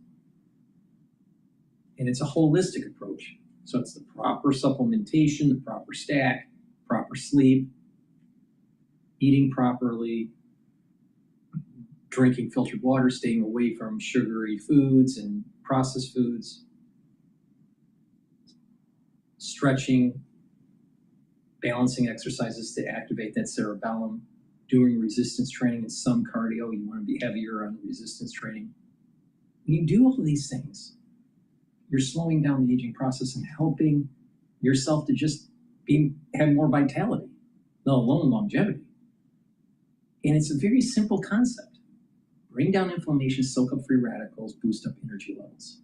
And it's a holistic approach. So it's the proper supplementation, the proper stack, proper sleep, eating properly, drinking filtered water, staying away from sugary foods and processed foods, stretching, balancing exercises to activate that cerebellum, doing resistance training and some cardio. You want to be heavier on the resistance training. When you do all of these things, you're slowing down the aging process and helping yourself to just have more vitality, let alone longevity. And it's a very simple concept. Bring down inflammation, soak up free radicals, boost up energy levels.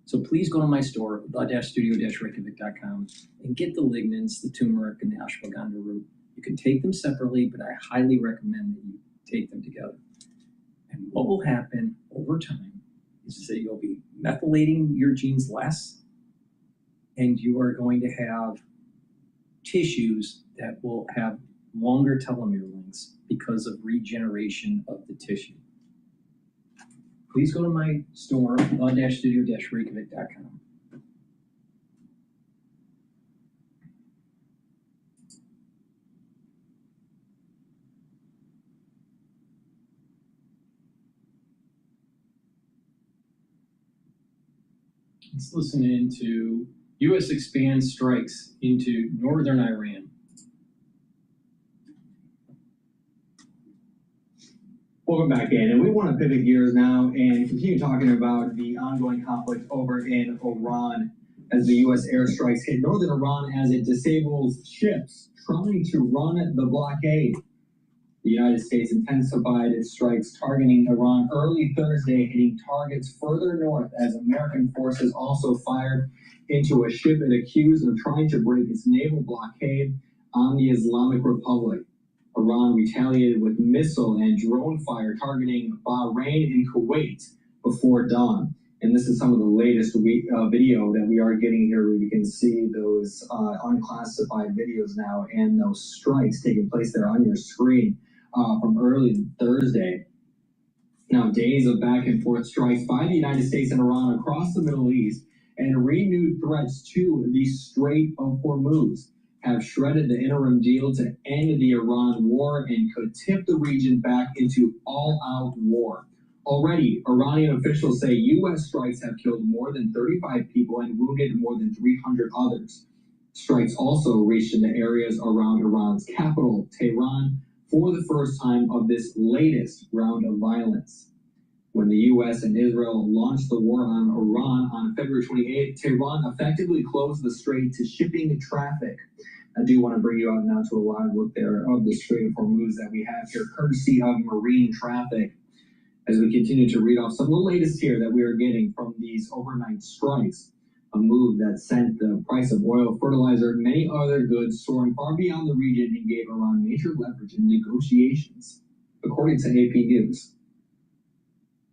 So please go to my store, the-studio-reykjavik.com, and get the lignans, the turmeric, and the ashwagandha root. You can take them separately, but I highly recommend that you take them together. And what will happen over time is that you'll be methylating your genes less, and you are going to have tissues that will have longer telomere lengths because of regeneration of the tissue. Please go to my store, the-studio-reykjavik.com. Let's listen in to U.S. expands strikes into northern Iran. Welcome back in, and we want to pivot gears now and continue talking about the ongoing conflict over in Iran as the U.S. airstrikes hit northern Iran as it disables ships trying to run the blockade. The United States intensified its strikes targeting Iran early Thursday, hitting targets further north as American forces also fired into a ship it accused of trying to break its naval blockade on the Islamic Republic. Iran retaliated with missile and drone fire targeting Bahrain and Kuwait before dawn. And this is some of the latest video that we are getting here, where you can see those unclassified videos now and those strikes taking place there on your screen from early Thursday. Now, days of back and forth strikes by the United States and Iran across the Middle East and renewed threats to the Strait of Hormuz have shredded the interim deal to end the Iran war and could tip the region back into all-out war. Already, Iranian officials say U.S. strikes have killed more than 35 people and wounded more than 300 others. Strikes also reached into areas around Iran's capital, Tehran, for the first time of this latest round of violence. When the U.S. and Israel launched the war on Iran on February 28, Tehran effectively closed the strait to shipping traffic. I do want to bring you out now to a live look there of the Strait of Hormuz that we have here, courtesy of marine traffic, as we continue to read off some of the latest here that we are getting from these overnight strikes, a move that sent the price of oil, fertilizer, and many other goods soaring far beyond the region and gave Iran major leverage in negotiations, according to AP News.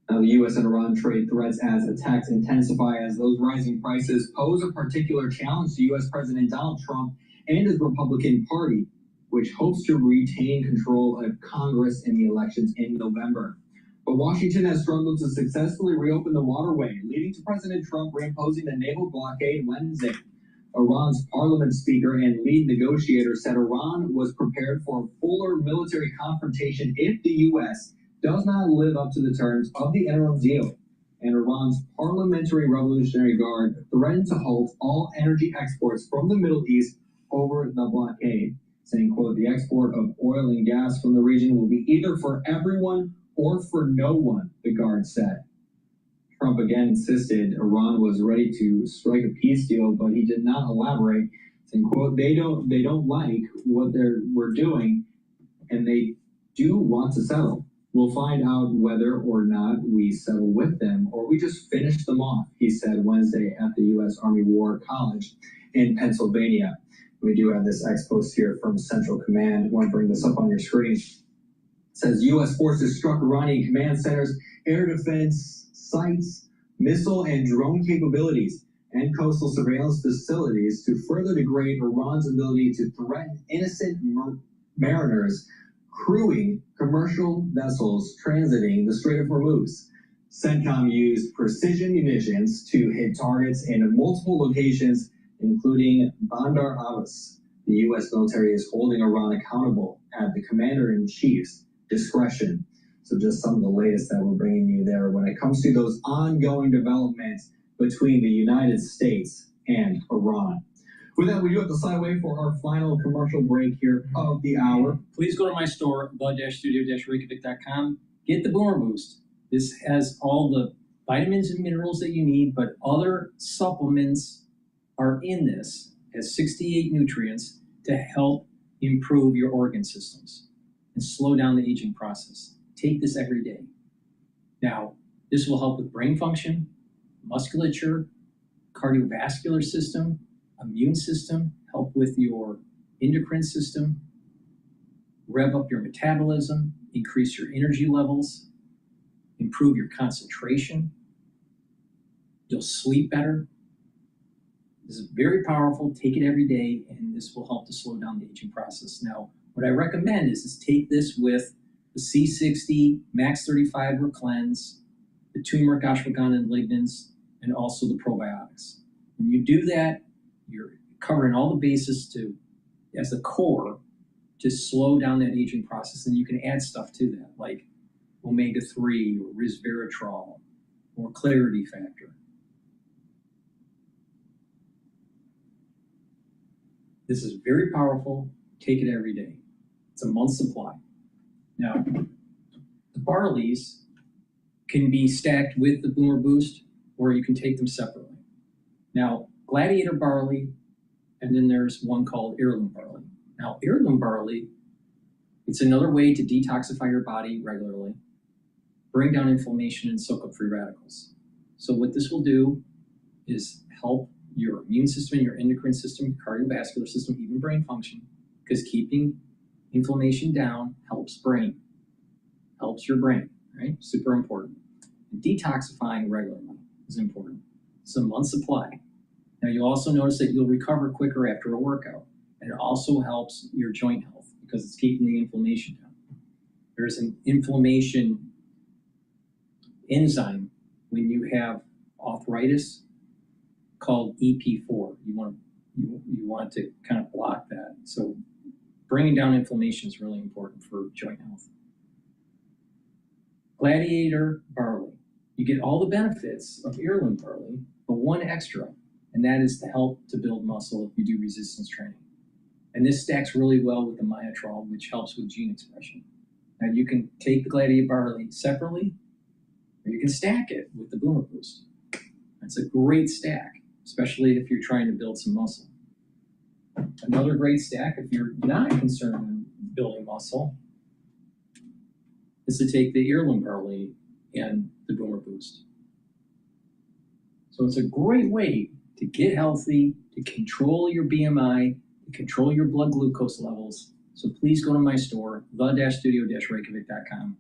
Now, the U.S. and Iran trade threats as attacks intensify as those rising prices pose a particular challenge to U.S. President Donald Trump and his Republican Party, which hopes to retain control of Congress in the elections in November. But Washington has struggled to successfully reopen the waterway, leading to President Trump reimposing the naval blockade Wednesday. Iran's parliament speaker and lead negotiator said Iran was prepared for a fuller military confrontation if the U.S. does not live up to the terms of the interim deal. And Iran's Parliamentary Revolutionary Guard threatened to halt all energy exports from the Middle East over the blockade, saying, quote, "The export of oil and gas from the region will be either for everyone or for no one," the guard said. Trump again insisted Iran was ready to strike a peace deal, but he did not elaborate, saying, quote, they don't like what we're doing, and they do want to settle. We'll find out whether or not we settle with them or we just finish them off, he said Wednesday at the U.S. Army War College in Pennsylvania. We do have this ex-post here from Central Command. I want to bring this up on your screen. It says U.S. forces struck Iranian command centers, air defense sites, missile and drone capabilities, and coastal surveillance facilities to further degrade Iran's ability to threaten innocent mariners crewing commercial vessels transiting the Strait of Hormuz. CENTCOM used precision munitions to hit targets in multiple locations, including Bandar Abbas. The U.S. military is holding Iran accountable at the commander-in-chief's discretion. So just some of the latest that we're bringing you there when it comes to those ongoing developments between the United States and Iran. With that, we do have to sign away for our final commercial break here of the hour. Please go to my store, the-studio-reykjavik.com. Get the Boomer Boost. This has all the vitamins and minerals that you need, but other supplements are in this. It has 68 nutrients to help improve your organ systems and slow down the aging process. Take this every day. Now, this will help with brain function, musculature, cardiovascular system, immune system, help with your endocrine system, rev up your metabolism, increase your energy levels, improve your concentration. You'll sleep better. This is very powerful. Take it every day, and this will help to slow down the aging process. Now, what I recommend is take this with the C60 Max 35 Cleanse, the turmeric, ashwagandha, and lignans, and also the probiotics. When you do that, you're covering all the bases to, as the core, to slow down that aging process. And you can add stuff to that, like omega-3 or resveratrol or clarity factor. This is very powerful. Take it every day. It's a month's supply. Now, the barleys can be stacked with the Boomer Boost, or you can take them separately. Now, Gladiator barley, and then there's one called heirloom barley. Now, heirloom barley, it's another way to detoxify your body regularly, bring down inflammation, and soak up free radicals. So what this will do is help your immune system, your endocrine system, cardiovascular system, even brain function, because keeping inflammation down helps your brain, right? Super important. And detoxifying regularly is important. It's a month's supply. Now, you'll also notice that you'll recover quicker after a workout, and it also helps your joint health because it's keeping the inflammation down. There's an inflammation enzyme when you have arthritis called EP4. You want to kind of block that. So bringing down inflammation is really important for joint health. Gladiator barley. You get all the benefits of heirloom barley, but one extra, and that is to help to build muscle if you do resistance training. And this stacks really well with the myotrol, which helps with gene expression. Now you can take the Gladiator barley separately, or you can stack it with the Boomer Boost. It's a great stack, especially if you're trying to build some muscle. Another great stack, if you're not concerned with building muscle, is to take the heirloom barley and the Boomer Boost. So it's a great way to get healthy, to control your BMI, to control your blood glucose levels. So please go to my store, the-studio-reykjavik.com.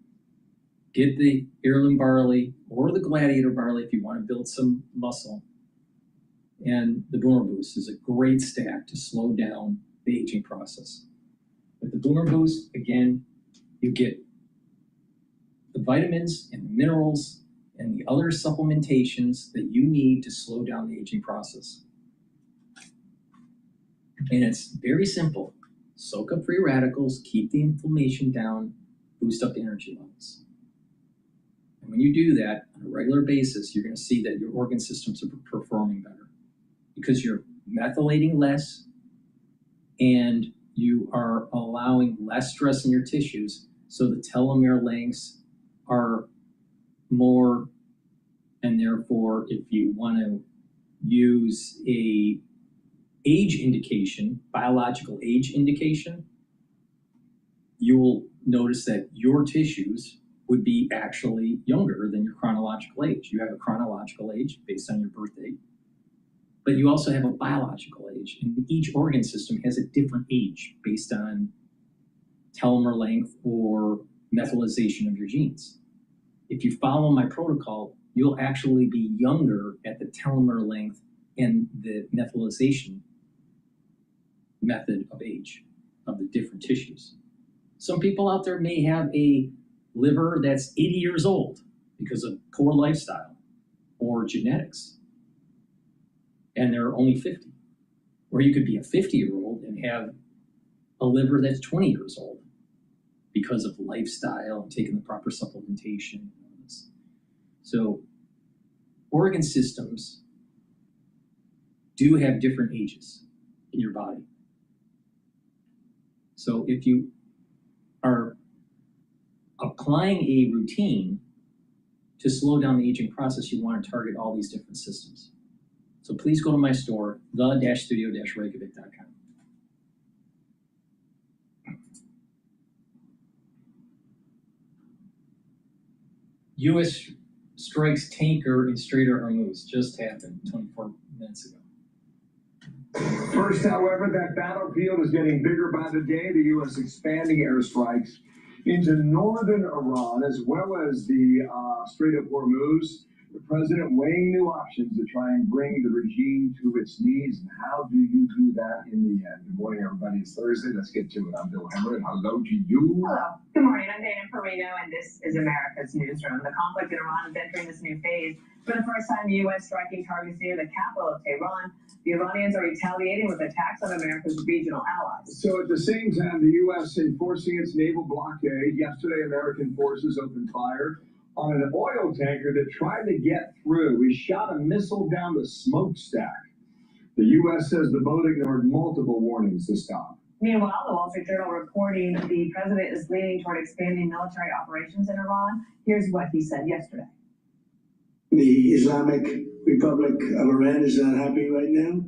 Get the heirloom barley or the Gladiator barley if you want to build some muscle. And the Boomer Boost is a great stack to slow down the aging process. With the Boomer Boost, again, you get the vitamins and the minerals and the other supplementations that you need to slow down the aging process. And it's very simple. Soak up free radicals, keep the inflammation down, boost up the energy levels. And when you do that on a regular basis, you're going to see that your organ systems are performing better because you're methylating less and you are allowing less stress in your tissues, so the telomere lengths are more, and therefore if you want to use a age indication, biological age indication, you will notice that your tissues would be actually younger than your chronological age. You have a chronological age based on your birth date, but you also have a biological age, and each organ system has a different age based on telomere length or methylation of your genes. If you follow my protocol, you'll actually be younger at the telomere length and the methylation method of age of the different tissues. Some people out there may have a liver that's 80 years old because of poor lifestyle or genetics, and they're only 50. Or you could be a 50-year-old and have a liver that's 20 years old because of lifestyle and taking the proper supplementation and all this. So organ systems do have different ages. in your body. So if you are applying a routine to slow down the aging process, you want to target all these different systems. So please go to my store, the-studio-reykjavik.com. U.S. strikes tanker in Strait of Hormuz. Just happened 24 minutes ago. First, however, that battlefield is getting bigger by the day. The U.S. expanding airstrikes into northern Iran as well as the Strait of Hormuz. The president weighing new options to try and bring the regime to its knees. And how do you do that in the end? Good morning, everybody. It's Thursday. Let's get to it. I'm Bill Hemmer. Hello to you. Hello. Good morning. I'm Dana Perino, and this is America's Newsroom. The conflict in Iran is entering this new phase. For the first time, the U.S. striking targets near the capital of Tehran. The Iranians are retaliating with attacks on America's regional allies. So at the same time, the U.S. enforcing its naval blockade. Yesterday, American forces opened fire on an oil tanker that tried to get through. We shot a missile down the smokestack. The U.S. says the boat ignored multiple warnings to stop. Meanwhile, the Wall Street Journal reporting the president is leaning toward expanding military operations in Iran. Here's what he said yesterday. The Islamic Republic of Iran is not happy right now.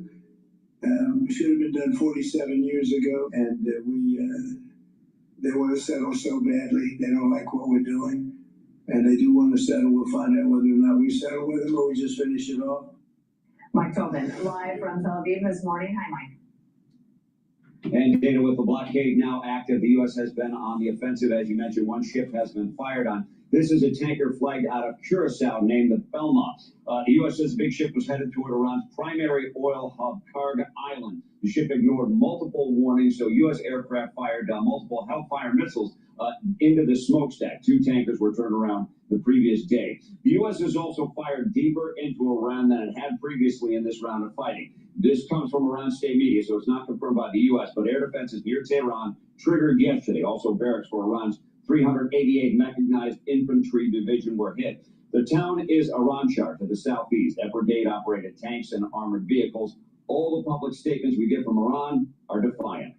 Should have been done 47 years ago, and they want to settle so badly. They don't like what we're doing. And they do want to settle. We'll find out whether or not we settle with them or we just finish it off. Mike Tobin, live from Tel Aviv this morning. Hi, Mike. And Dana, with the blockade now active, the U.S. has been on the offensive. As you mentioned, one ship has been fired on. This is a tanker flagged out of Curacao named the Belma. The U.S. says the big ship was headed toward Iran's primary oil hub, Harangue Island. The ship ignored multiple warnings, so U.S. aircraft fired multiple Hellfire missiles into the smokestack. Two tankers were turned around the previous day. The U.S. has also fired deeper into Iran than it had previously in this round of fighting. This comes from Iran state media, so it's not confirmed by the U.S., but air defenses near Tehran triggered yesterday. Also, barracks for Iran's 388 Mechanized Infantry Division were hit. The town is Aranchar to the southeast. That brigade operated tanks and armored vehicles. All the public statements we get from Iran are defiant.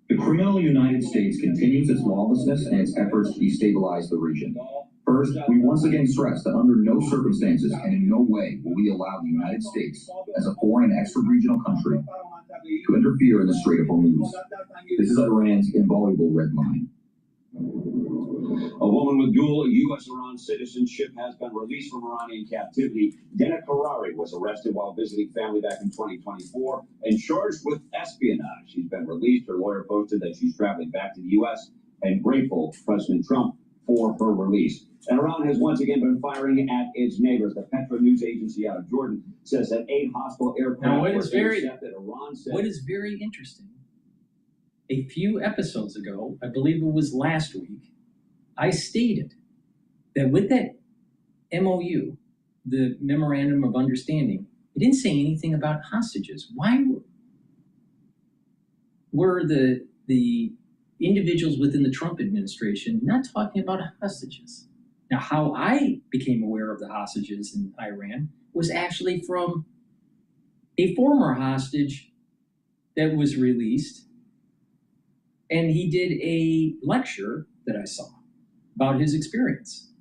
The criminal United States continues its lawlessness and its efforts to destabilize the region. First, we once again stress that under no circumstances and in no way will we allow the United States, as a foreign and extra-regional country, to interfere in the Strait of Hormuz. This is Iran's inviolable red line. A woman with dual U.S.-Iran citizenship has been released from Iranian captivity. Dena Karari was arrested while visiting family back in 2024 and charged with espionage. She's been released. Her lawyer posted that she's traveling back to the U.S. and grateful to President Trump for her release. And Iran has once again been firing at its neighbors. The Petra news agency out of Jordan says that 8 hostile aircraft now, were intercepted. Iran said, what is very interesting, a few episodes ago, I believe it was last week, I stated that with that MOU, the Memorandum of Understanding, it didn't say anything about hostages. Why were the individuals within the Trump administration not talking about hostages? Now, how I became aware of the hostages in Iran was actually from a former hostage that was released, and he did a lecture that I saw about his experience.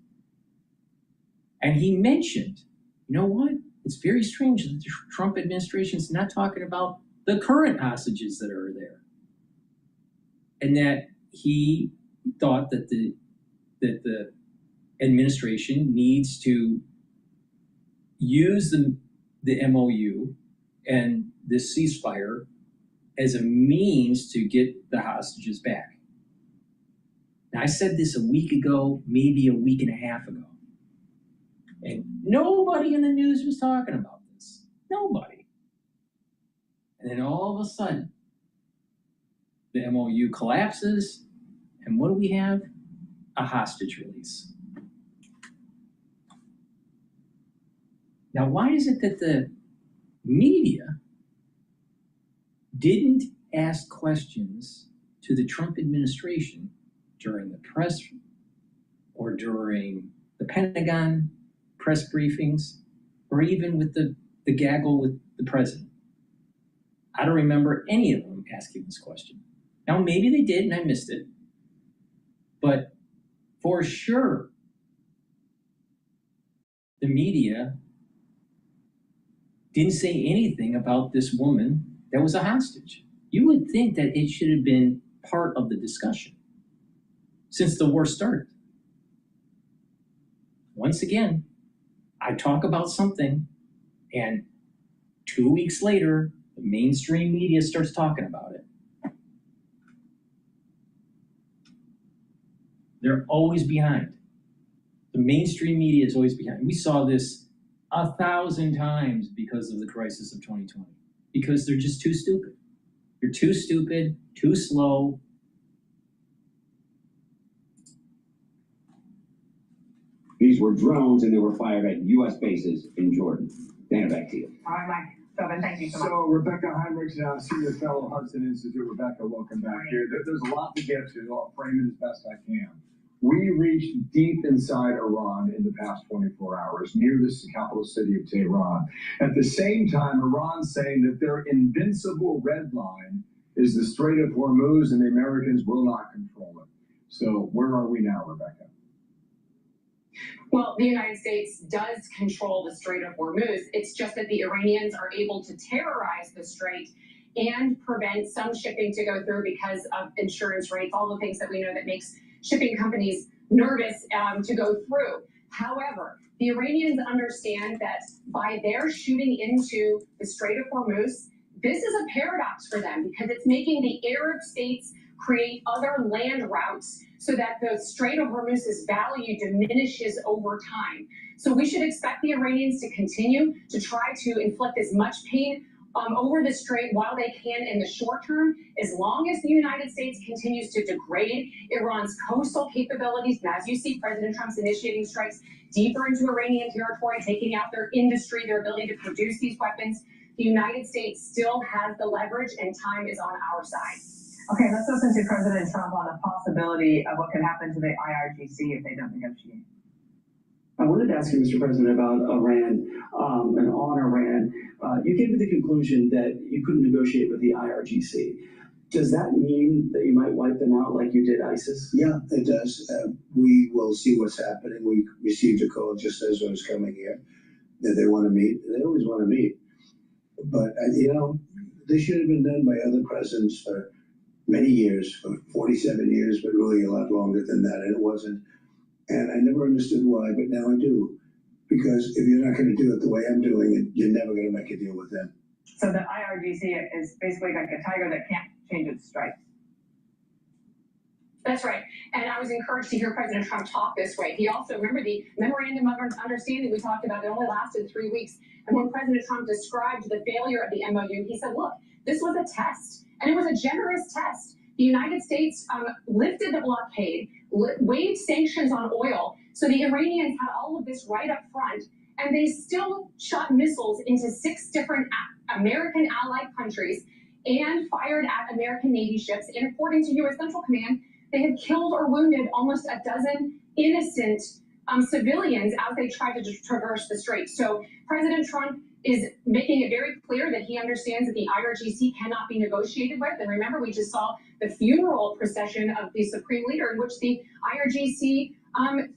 And he mentioned, you know what? It's very strange that the Trump administration is not talking about the current hostages that are there. And that he thought that the administration needs to use the MOU and this ceasefire as a means to get the hostages back. Now, I said this a week ago, maybe a week and a half ago. And nobody in the news was talking about this. Nobody. And then all of a sudden, the MOU collapses, and what do we have? A hostage release. Now, why is it that the media didn't ask questions to the Trump administration during the press or during the Pentagon press briefings, or even with the gaggle with the president. I don't remember any of them asking this question. Now, maybe they did and I missed it, but for sure, the media didn't say anything about this woman that was a hostage. You would think that it should have been part of the discussion since the war started. Once again, I talk about something and 2 weeks later, the mainstream media starts talking about it. They're always behind. The mainstream media is always behind. We saw this 1,000 times because of the crisis of 2020, because they're just too stupid. They're too stupid, too slow. These were drones and they were fired at U.S. bases in Jordan. Dana, back to you. All right, Mike. Tobin, thank you so much. So Rebecca Heinrichs, senior fellow Hudson Institute. Rebecca, welcome back here. There's a lot to get to. I'll frame it as best I can. We reached deep inside Iran in the past 24 hours, near the capital city of Tehran. At the same time, Iran's saying that their invincible red line is the Strait of Hormuz and the Americans will not control it. So where are we now, Rebecca? Well, the United States does control the Strait of Hormuz. It's just that the Iranians are able to terrorize the strait and prevent some shipping to go through because of insurance rates, all the things that we know that makes shipping companies nervous to go through. However, the Iranians understand that by their shooting into the Strait of Hormuz, this is a paradox for them because it's making the Arab states create other land routes so that the Strait of Hormuz's value diminishes over time. So we should expect the Iranians to continue to try to inflict as much pain over the strait while they can in the short term, as long as the United States continues to degrade Iran's coastal capabilities. And as you see, President Trump's initiating strikes deeper into Iranian territory, taking out their industry, their ability to produce these weapons. The United States still has the leverage and time is on our side. Okay, let's listen to President Trump on the possibility of what could happen to the IRGC if they don't negotiate. I wanted to ask you, Mr. President, about Iran and on Iran. You came to the conclusion that you couldn't negotiate with the IRGC. Does that mean that you might wipe them out like you did ISIS? Yeah, it does. We will see what's happening. We received a call just as I was coming here that they want to meet. They always want to meet. But, this should have been done by other presidents for many years, for 47 years, but really a lot longer than that, and it wasn't. And I never understood why, but now I do. Because if you're not going to do it the way I'm doing it, you're never going to make a deal with them. So the IRGC is basically like a tiger that can't change its stripes. That's right. And I was encouraged to hear President Trump talk this way. He also, remember the memorandum of understanding we talked about, it only lasted 3 weeks. And when President Trump described the failure of the MOU, he said, look, this was a test. And it was a generous test. The United States lifted the blockade, waived sanctions on oil. So the Iranians had all of this right up front. And they still shot missiles into 6 different American allied countries and fired at American Navy ships. And according to U.S. Central Command, they have killed or wounded almost a dozen innocent civilians as they tried to traverse the strait. So President Trump is making it very clear that he understands that the IRGC cannot be negotiated with. And remember, we just saw the funeral procession of the Supreme Leader in which the IRGC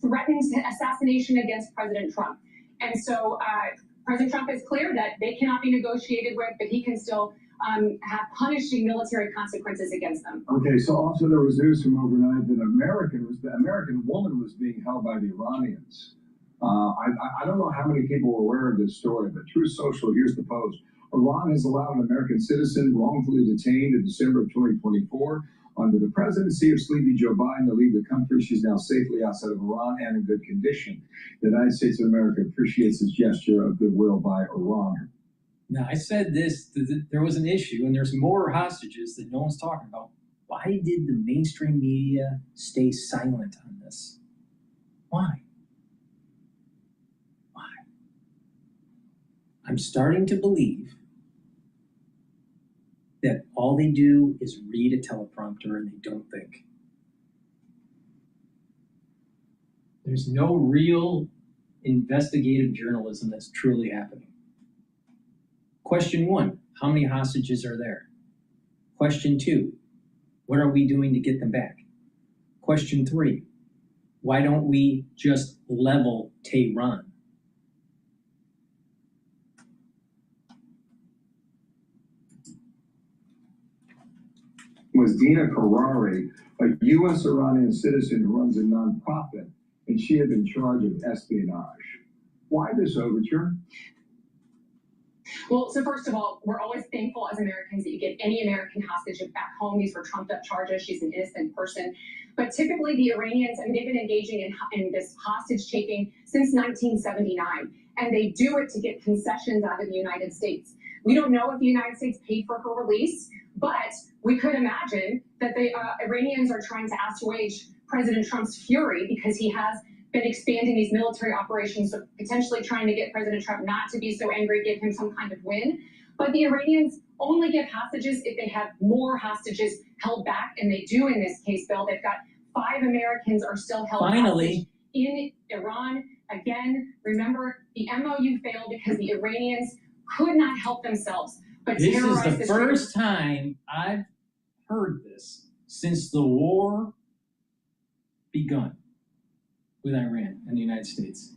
threatened assassination against President Trump. And so President Trump is clear that they cannot be negotiated with, but he can still have punishing military consequences against them. Okay, so also there was news from overnight that an American woman was being held by the Iranians. I don't know how many people were aware of this story, but Truth Social, here's the post. Iran has allowed an American citizen wrongfully detained in December of 2024 under the presidency of sleepy Joe Biden to leave the country. She's now safely outside of Iran and in good condition. The United States of America appreciates this gesture of goodwill by Iran. Now, I said this, there was an issue, and there's more hostages that no one's talking about. Why did the mainstream media stay silent on this? Why? I'm starting to believe that all they do is read a teleprompter and they don't think. There's no real investigative journalism that's truly happening. Question 1, how many hostages are there? Question 2, what are we doing to get them back? Question 3, why don't we just level Tehran? Was Dina Karari, a U.S. Iranian citizen who runs a nonprofit, and she had been charged of espionage. Why this overture? Well, so first of all, we're always thankful as Americans that you get any American hostage back home. These were trumped up charges. She's an innocent person. But typically the Iranians, I mean, they've been engaging in this hostage taking since 1979. And they do it to get concessions out of the United States. We don't know if the United States paid for her release, but we could imagine that the Iranians are trying to assuage President Trump's fury because he has been expanding these military operations, so potentially trying to get President Trump not to be so angry, give him some kind of win. But the Iranians only give hostages if they have more hostages held back, and they do in this case, Bill. They've got 5 Americans are still held hostage in Iran. Again, remember, the MOU failed because the Iranians could not help themselves but this terrorize is the first time I've heard this since the war begun with Iran and the United States.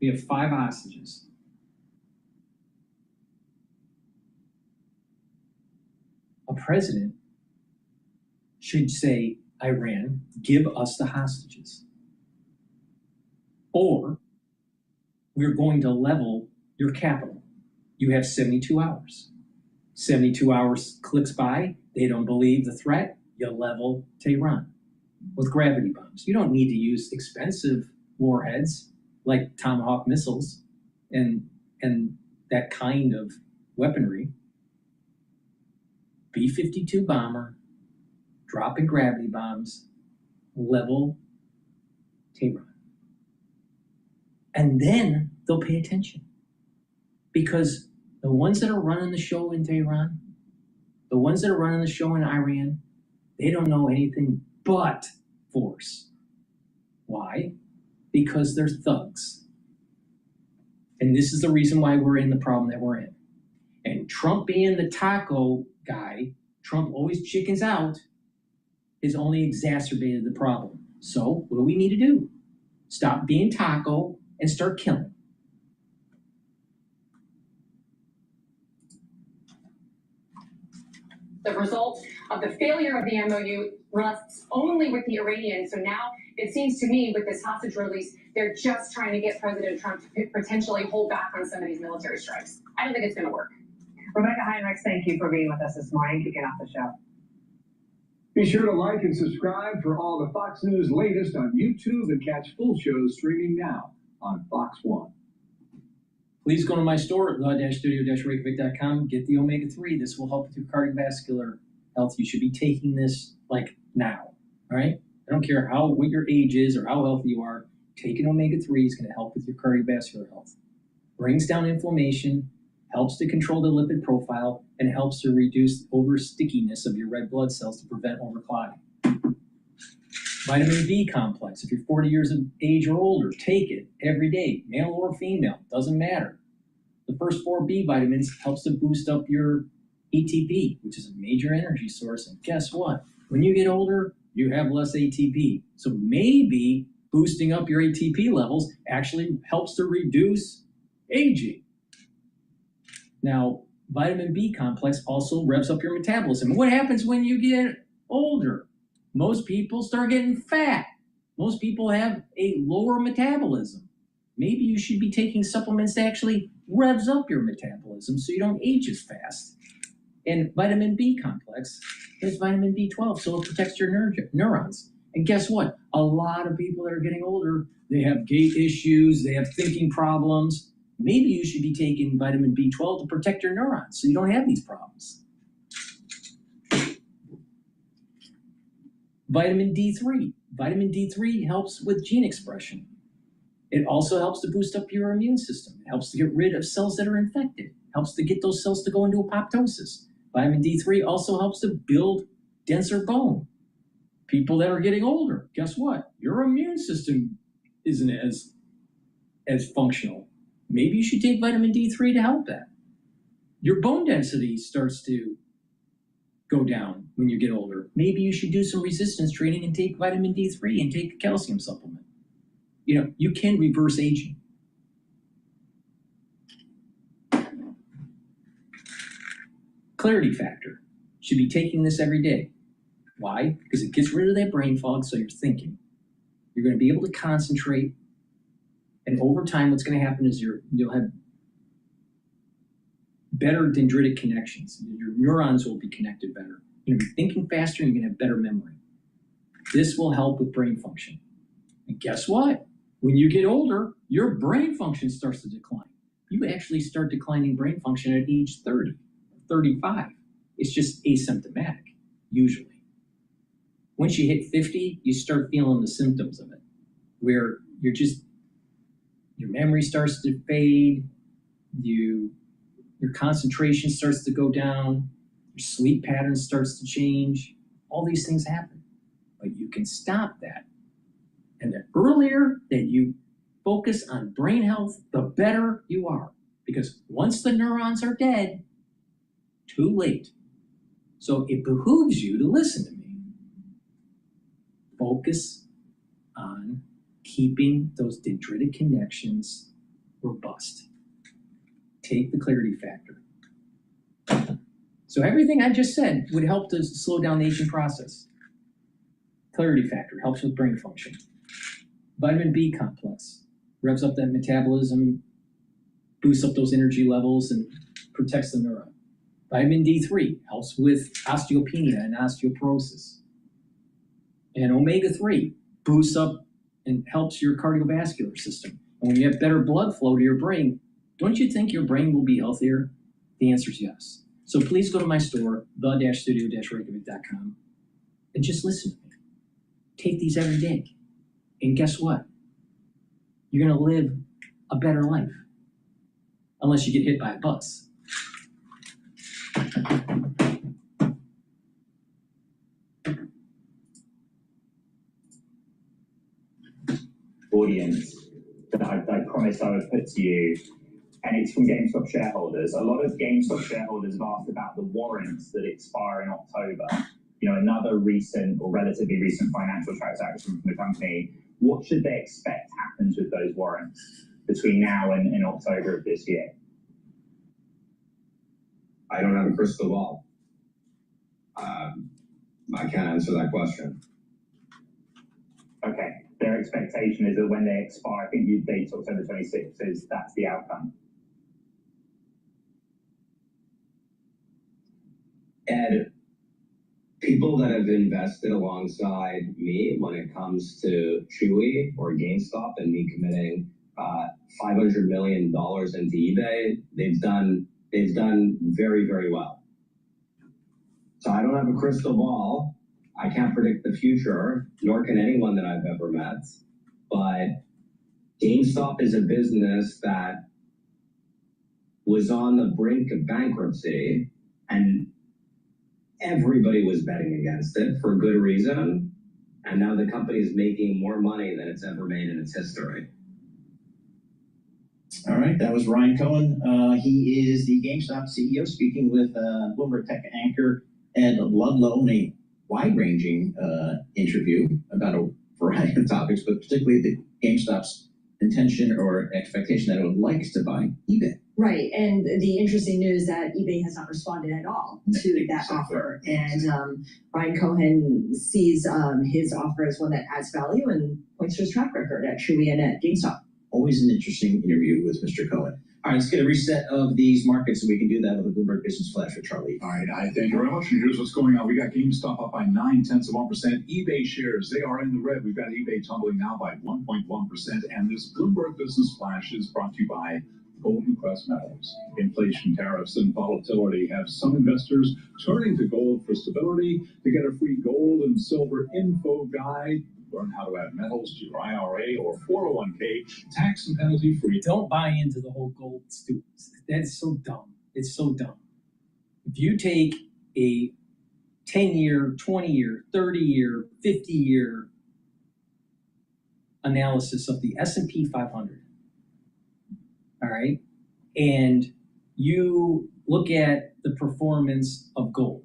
We have 5 hostages. A president should say, Iran, give us the hostages. Or we're going to level your capital. You have 72 hours. 72 hours clicks by, they don't believe the threat, you level Tehran with gravity bombs. You don't need to use expensive warheads like Tomahawk missiles and that kind of weaponry. B-52 bomber, dropping gravity bombs, level Tehran. And then they'll pay attention. Because the ones that are running the show in Tehran, the ones that are running the show in Iran, they don't know anything but force. Why? Because they're thugs. And this is the reason why we're in the problem that we're in. And Trump being the taco guy, Trump always chickens out, has only exacerbated the problem. So what do we need to do? Stop being taco and start killing. The result of the failure of the MOU rests only with the Iranians. So now it seems to me with this hostage release, they're just trying to get President Trump to potentially hold back on some of these military strikes. I don't think it's going to work. Rebecca Heinrichs, thank you for being with us this morning, kicking off the show. Be sure to like and subscribe for all the Fox News latest on YouTube and catch full shows streaming now on Fox One. Please go to my store at the-studio-reykjavik.com. Get the omega-3. This will help with your cardiovascular health. You should be taking this like now, all right? I don't care what your age is or how healthy you are. Taking omega-3 is going to help with your cardiovascular health. Brings down inflammation, helps to control the lipid profile, and helps to reduce over stickiness of your red blood cells to prevent overclotting. Vitamin B complex, if you're 40 years of age or older, take it every day, male or female, doesn't matter. The first 4 B vitamins helps to boost up your ATP, which is a major energy source. And guess what? When you get older, you have less ATP. So maybe boosting up your ATP levels actually helps to reduce aging. Now, vitamin B complex also revs up your metabolism. What happens when you get older? Most people start getting fat. Most people have a lower metabolism. Maybe you should be taking supplements that actually revs up your metabolism so you don't age as fast. And vitamin B complex is vitamin B12, so it protects your neurons. And guess what? A lot of people that are getting older, they have gait issues, they have thinking problems. Maybe you should be taking vitamin B12 to protect your neurons so you don't have these problems. Vitamin D3. Vitamin D3 helps with gene expression. It also helps to boost up your immune system. It helps to get rid of cells that are infected. It helps to get those cells to go into apoptosis. Vitamin D3 also helps to build denser bone. People that are getting older, guess what? Your immune system isn't as functional. Maybe you should take vitamin D3 to help that. Your bone density starts to go down when you get older. Maybe you should do some resistance training and take vitamin D3 and take a calcium supplement. You know, you can reverse aging. Clarity factor. Should be taking this every day. Why? Because it gets rid of that brain fog, so you're thinking. You're going to be able to concentrate, and over time what's going to happen is you'll have better dendritic connections. Your neurons will be connected better. You're going to be thinking faster, and you're going to have better memory. This will help with brain function. And guess what? When you get older, your brain function starts to decline. You actually start declining brain function at age 30, 35. It's just asymptomatic, usually. Once you hit 50, you start feeling the symptoms of it, where your memory starts to fade, your concentration starts to go down, your sleep pattern starts to change. All these things happen, but you can stop that. And the earlier that you focus on brain health, the better you are. Because once the neurons are dead, too late. So it behooves you to listen to me. Focus on keeping those dendritic connections robust. Take the clarity factor. So everything I just said would help to slow down the aging process. Clarity factor helps with brain function. Vitamin B complex revs up that metabolism, boosts up those energy levels, and protects the neuron. Vitamin D3 helps with osteopenia and osteoporosis. And omega-3 boosts up and helps your cardiovascular system. And when you have better blood flow to your brain, don't you think your brain will be healthier? The answer is yes. So please go to my store, the-studio-reykjavik.com, and just listen to me. Take these every day. And guess what? You're going to live a better life. Unless you get hit by a bus. Audience that I promised I would put to you, and it's from GameStop shareholders. A lot of GameStop shareholders have asked about the warrants that expire in October. You know, another recent or relatively recent financial transaction from the company. What should they expect happens with those warrants between now and in October of this year? I don't have a crystal ball. I can't answer that question. Okay. Their expectation is that when they expire, I think the date October 26th, is that's the outcome. Ed, people that have invested alongside me when it comes to Chewy or GameStop and me committing $500 million into eBay, they've done very, very well. So I don't have a crystal ball. I can't predict the future, nor can anyone that I've ever met. But GameStop is a business that was on the brink of bankruptcy, and everybody was betting against it for good reason. And now the company is making more money than it's ever made in its history. All right, that was Ryan Cohen. He is the GameStop CEO speaking with Bloomberg Tech anchor Ed Ludlow in a wide-ranging interview about a variety of topics, but particularly the GameStop's intention or expectation that it would like to buy eBay. Right, and the interesting news that eBay has not responded at all to that offer. And Ryan Cohen sees his offer as one that adds value and points to his track record at Chewy and at GameStop. Always an interesting interview with Mr. Cohen. All right, let's get a reset of these markets, so we can do that with a Bloomberg Business Flash with Charlie. All right, I thank you very much. And here's what's going on. We got GameStop up by 0.9%. eBay shares, they are in the red. We've got eBay tumbling now by 1.1%. And this Bloomberg Business Flash is brought to you by Golden Crest Metals. Inflation, tariffs, and volatility have some investors turning to gold for stability. To get a free gold and silver info guide, learn how to add metals to your IRA or 401k, tax and penalty free. Don't buy into the whole gold stupid. That's so dumb. It's so dumb. If you take a 10-year, 20-year, 30-year, 50-year analysis of the S&P 500, all right, and you look at the performance of gold.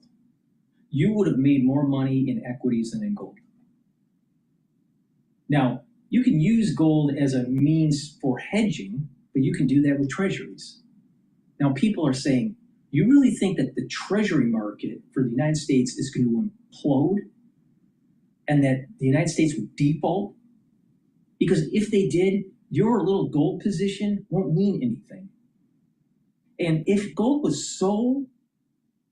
You would have made more money in equities than in gold. Now, you can use gold as a means for hedging, but you can do that with treasuries. Now, people are saying, you really think that the treasury market for the United States is going to implode and that the United States would default? Because if they did, your little gold position won't mean anything. And if gold was so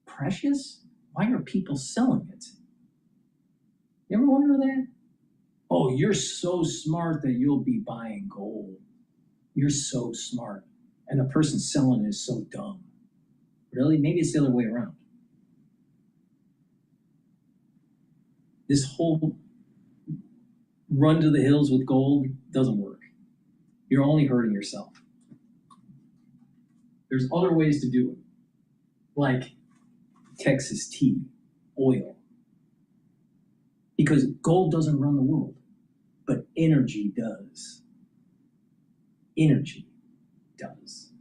precious, why are people selling it? You ever wonder that? Oh, you're so smart that you'll be buying gold. You're so smart. And the person selling it is so dumb. Really? Maybe it's the other way around. This whole run to the hills with gold doesn't work. You're only hurting yourself. There's other ways to do it, like Texas tea, oil. Because gold doesn't run the world, but energy does. Energy does.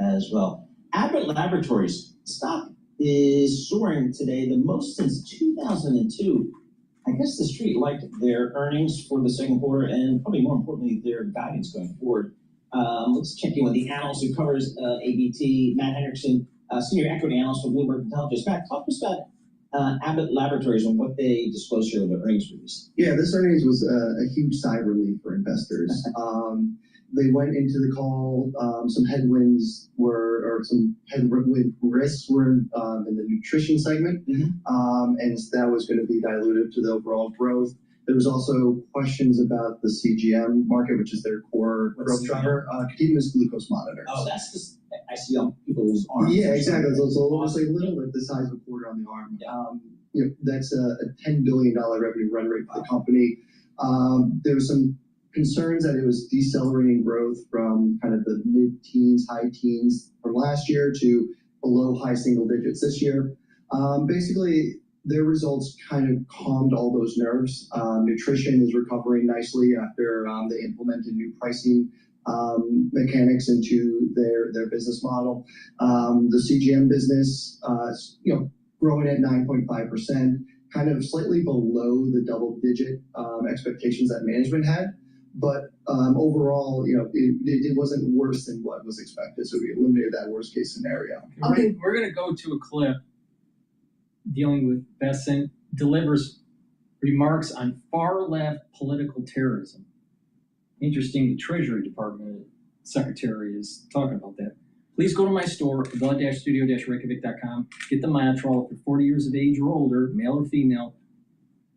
As well. Abbott Laboratories stock is soaring today, the most since 2002. I guess the street liked their earnings for the second quarter and probably more importantly, their guidance going forward. Let's check in with the analyst who covers ABT, Matt Hendrickson, senior equity analyst for Bloomberg Intelligence. Matt, talk to us about Abbott Laboratories and what they disclosed here in the earnings release. Yeah, this earnings was a huge sigh of relief for investors. They went into the call, some headwinds were, or some headwind risks were in the nutrition segment, and that was going to be dilutive to the overall growth. There was also questions about the CGM market, which is their core growth driver, continuous glucose monitors. Oh, that's just, I see on people's arms. Yeah, exactly. It's almost like a little like the size of a quarter on the arm. Yeah. That's a $10 billion revenue run rate for the company. There was some concerns that it was decelerating growth from kind of the mid-teens, high teens from last year to below high single digits this year. Basically, their results kind of calmed all those nerves. Nutrition is recovering nicely after they implemented new pricing mechanics into their business model. The CGM business, growing at 9.5%, kind of slightly below the double-digit expectations that management had. But overall, it wasn't worse than what was expected. So we eliminated that worst case scenario. Okay. We're going to go to a clip dealing with Besant delivers remarks on far-left political terrorism. Interesting, the Treasury Department Secretary is talking about that. Please go to my store, the-studio-reykjavik.com. Get the Myotrol. If you're 40 years of age or older, male or female,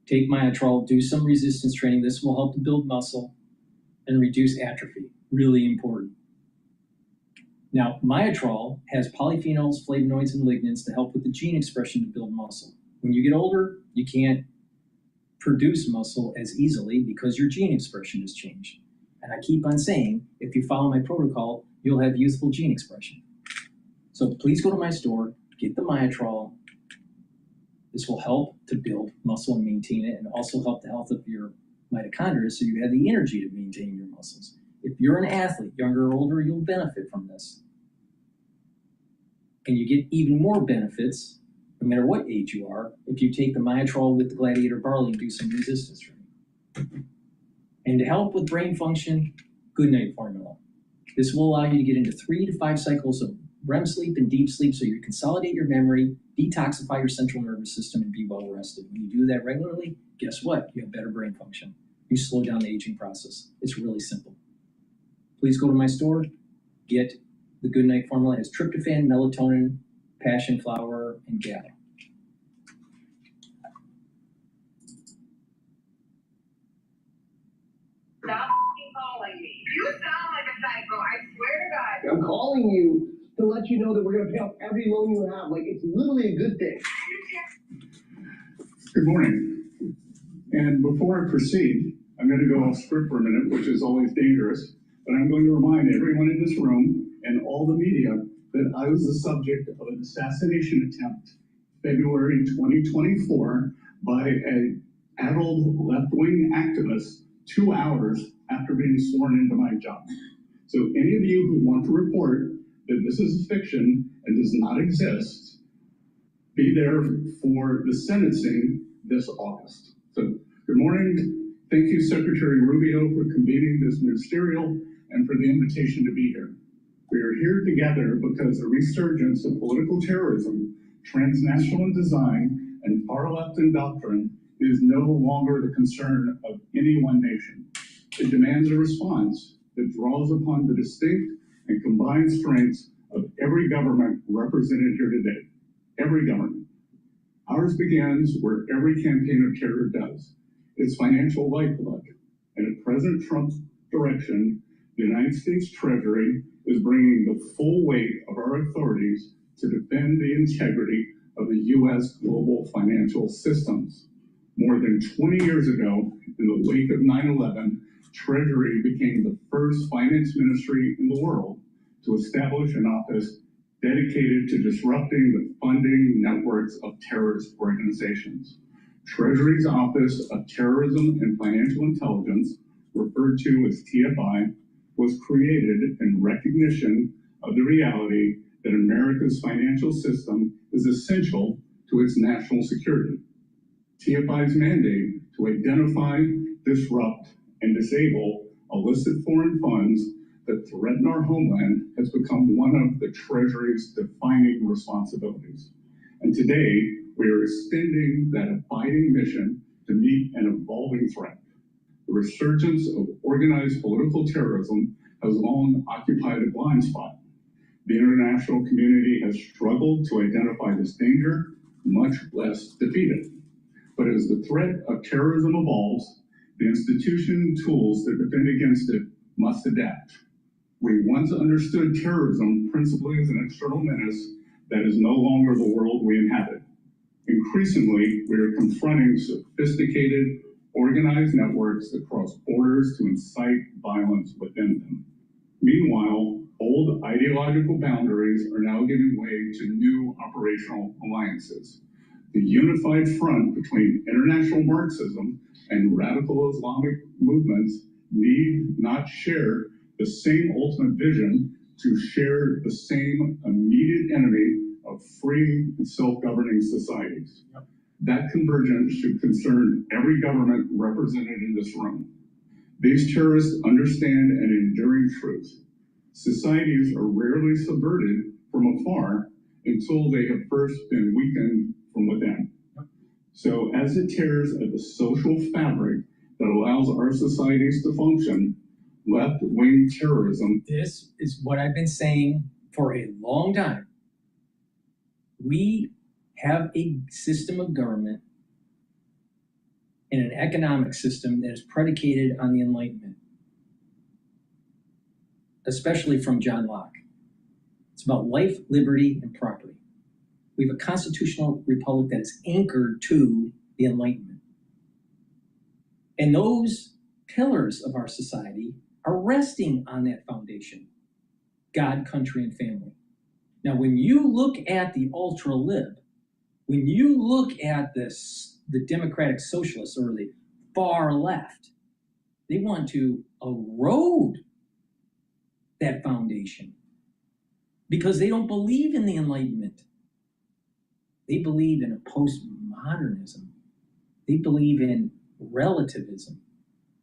take Myotrol, do some resistance training. This will help to build muscle and reduce atrophy. Really important. Now, Myotrol has polyphenols, flavonoids, and lignans to help with the gene expression to build muscle. When you get older, you can't produce muscle as easily because your gene expression has changed. And I keep on saying, if you follow my protocol, you'll have youthful gene expression. So please go to my store, get the Myotrol. This will help to build muscle and maintain it, and also help the health of your mitochondria so you have the energy to maintain your muscles. If you're an athlete, younger or older, you'll benefit from this. And you get even more benefits, no matter what age you are, if you take the Myotrol with the Gladiator Barley and do some resistance training. And to help with brain function, Good Night Formula. This will allow you to get into 3 to 5 cycles of REM sleep and deep sleep so you consolidate your memory, detoxify your central nervous system, and be well rested. When you do that regularly, guess what? You have better brain function. You slow down the aging process. It's really simple. Please go to my store, get the Good Night Formula. It has tryptophan, melatonin, passion flower, and GABA. Stop calling me. You sound like a psycho, I swear to God. I'm calling you to let you know that we're going to pay off every loan you have. Like, it's literally a good thing. Good morning. And before I proceed, I'm going to go off script for a minute, which is always dangerous, but I'm going to remind everyone in this room and all the media that I was the subject of an assassination attempt February 2024 by a addled left-wing activists 2 hours after being sworn into my job. So any of you who want to report that this is fiction and does not exist, be there for the sentencing this August. So good morning. Thank you, Secretary Rubio, for convening this ministerial and for the invitation to be here. We are here together because a resurgence of political terrorism, transnational in design, and far-left in doctrine is no longer the concern of any one nation. It demands a response that draws upon the distinct and combined strengths of every government represented here today. Every government. Ours begins where every campaign of terror does. Its financial lifeblood. And at President Trump's direction, the United States Treasury is bringing the full weight of our authorities to defend the integrity of the U.S. global financial systems. More than 20 years ago, in the wake of 9/11, Treasury became the first finance ministry in the world to establish an office dedicated to disrupting the funding networks of terrorist organizations. Treasury's Office of Terrorism and Financial Intelligence, referred to as TFI, was created in recognition of the reality that America's financial system is essential to its national security. TFI's mandate to identify, disrupt, and disable illicit foreign funds that threaten our homeland has become one of the Treasury's defining responsibilities. And today, we are extending that abiding mission to meet an evolving threat. The resurgence of organized political terrorism has long occupied a blind spot. The international community has struggled to identify this danger, much less defeat it. But as the threat of terrorism evolves, the institution and tools that defend against it must adapt. We once understood terrorism principally as an external menace that is no longer the world we inhabit. Increasingly, we are confronting sophisticated, organized networks that cross borders to incite violence within them. Meanwhile, old ideological boundaries are now giving way to new operational alliances. The unified front between international Marxism and radical Islamic movements need not share the same ultimate vision to share the same immediate enemy of free and self-governing societies. That convergence should concern every government represented in this room. These terrorists understand an enduring truth. Societies are rarely subverted from afar until they have first been weakened from within. So as it tears at the social fabric that allows our societies to function, left-wing terrorism. This is what I've been saying for a long time. We have a system of government and an economic system that is predicated on the Enlightenment, especially from John Locke. It's about life, liberty, and property. We have a constitutional republic that is anchored to the Enlightenment. And those pillars of our society are resting on that foundation: God, country, and family. Now, when you look at the ultra-lib, when you look at this, the democratic socialists or the far left, they want to erode that foundation because they don't believe in the Enlightenment. They believe in a postmodernism. They believe in relativism.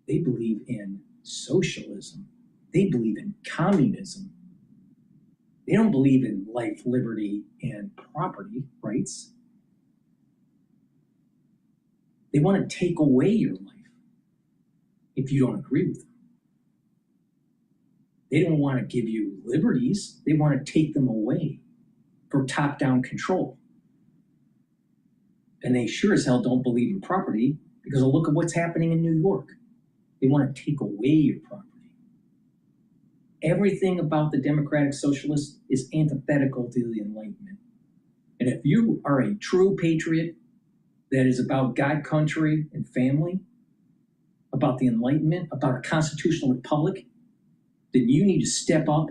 They believe in socialism. They believe in communism. They don't believe in life, liberty, and property rights. They want to take away your life if you don't agree with them. They don't want to give you liberties. They want to take them away for top-down control. And they sure as hell don't believe in property because look at what's happening in New York. They want to take away your property. Everything about the democratic socialists is antithetical to the Enlightenment. And if you are a true patriot that is about God, country, and family, about the Enlightenment, about a constitutional republic, then you need to step up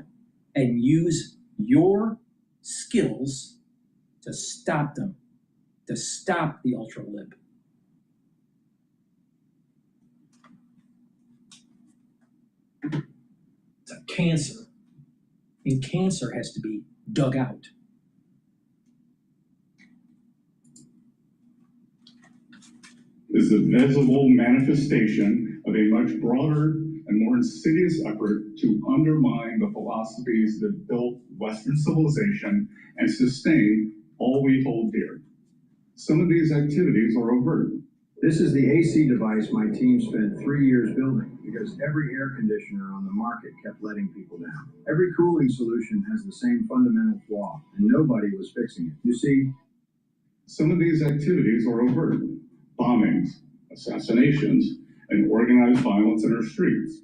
and use your skills to stop them, to stop the ultra-lib. cancer. And cancer has to be dug out. Is the visible manifestation of a much broader and more insidious effort to undermine the philosophies that built Western civilization and sustain all we hold dear. Some of these activities are overt. This is the AC device my team spent 3 years building because every air conditioner on the market kept letting people down. Every cooling solution has the same fundamental flaw, and nobody was fixing it. You see, some of these activities are overt. Bombings, assassinations, and organized violence in our streets.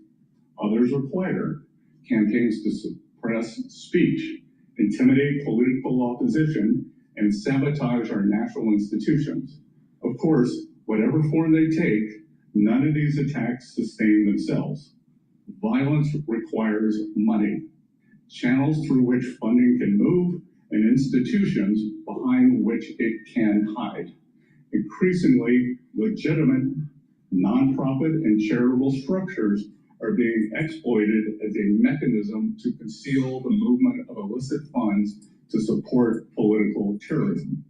Others are quieter. Campaigns to suppress speech, intimidate political opposition, and sabotage our national institutions. Of course, whatever form they take, none of these attacks sustain themselves. Violence requires money, channels through which funding can move, and institutions behind which it can hide. Increasingly, legitimate nonprofit and charitable structures are being exploited as a mechanism to conceal the movement of illicit funds to support political terrorism.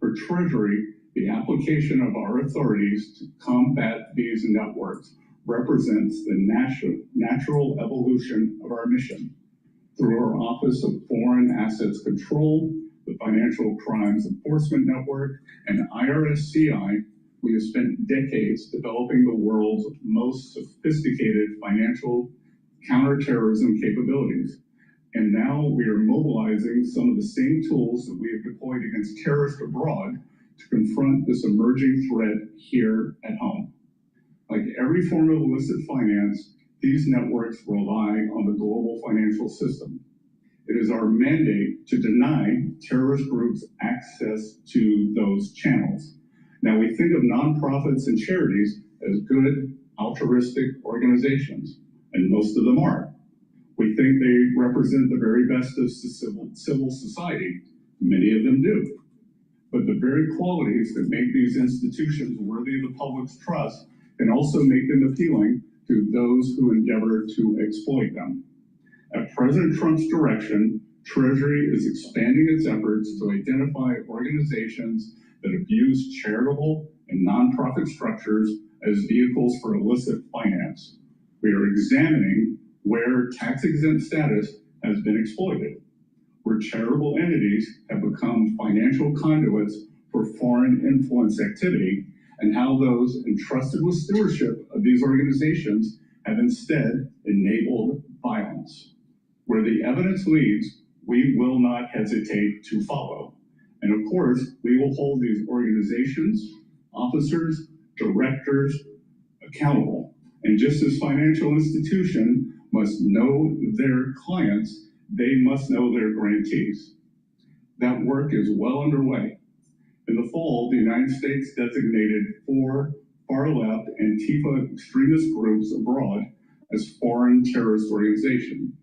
For Treasury, the application of our authorities to combat these networks represents the natural evolution of our mission. Through our Office of Foreign Assets Control, the Financial Crimes Enforcement Network, and IRSCI, we have spent decades developing the world's most sophisticated financial counterterrorism capabilities. And now we are mobilizing some of the same tools that we have deployed against terrorists abroad to confront this emerging threat here at home. Like every form of illicit finance, these networks rely on the global financial system. It is our mandate to deny terrorist groups access to those channels. Now, we think of nonprofits and charities as good, altruistic organizations, and most of them are. We think they represent the very best of civil society. Many of them do. But the very qualities that make these institutions worthy of the public's trust can also make them appealing to those who endeavor to exploit them. At President Trump's direction, Treasury is expanding its efforts to identify organizations that abuse charitable and nonprofit structures as vehicles for illicit finance. We are examining where tax-exempt status has been exploited, where charitable entities have become financial conduits for foreign influence activity, and how those entrusted with stewardship of these organizations have instead enabled violence. Where the evidence leads, we will not hesitate to follow. And of course, we will hold these organizations, officers, directors accountable. And just as financial institutions must know their clients, they must know their grantees. That work is well underway. In the fall, the United States designated 4 far-left Antifa extremist groups abroad as foreign terrorist organizations,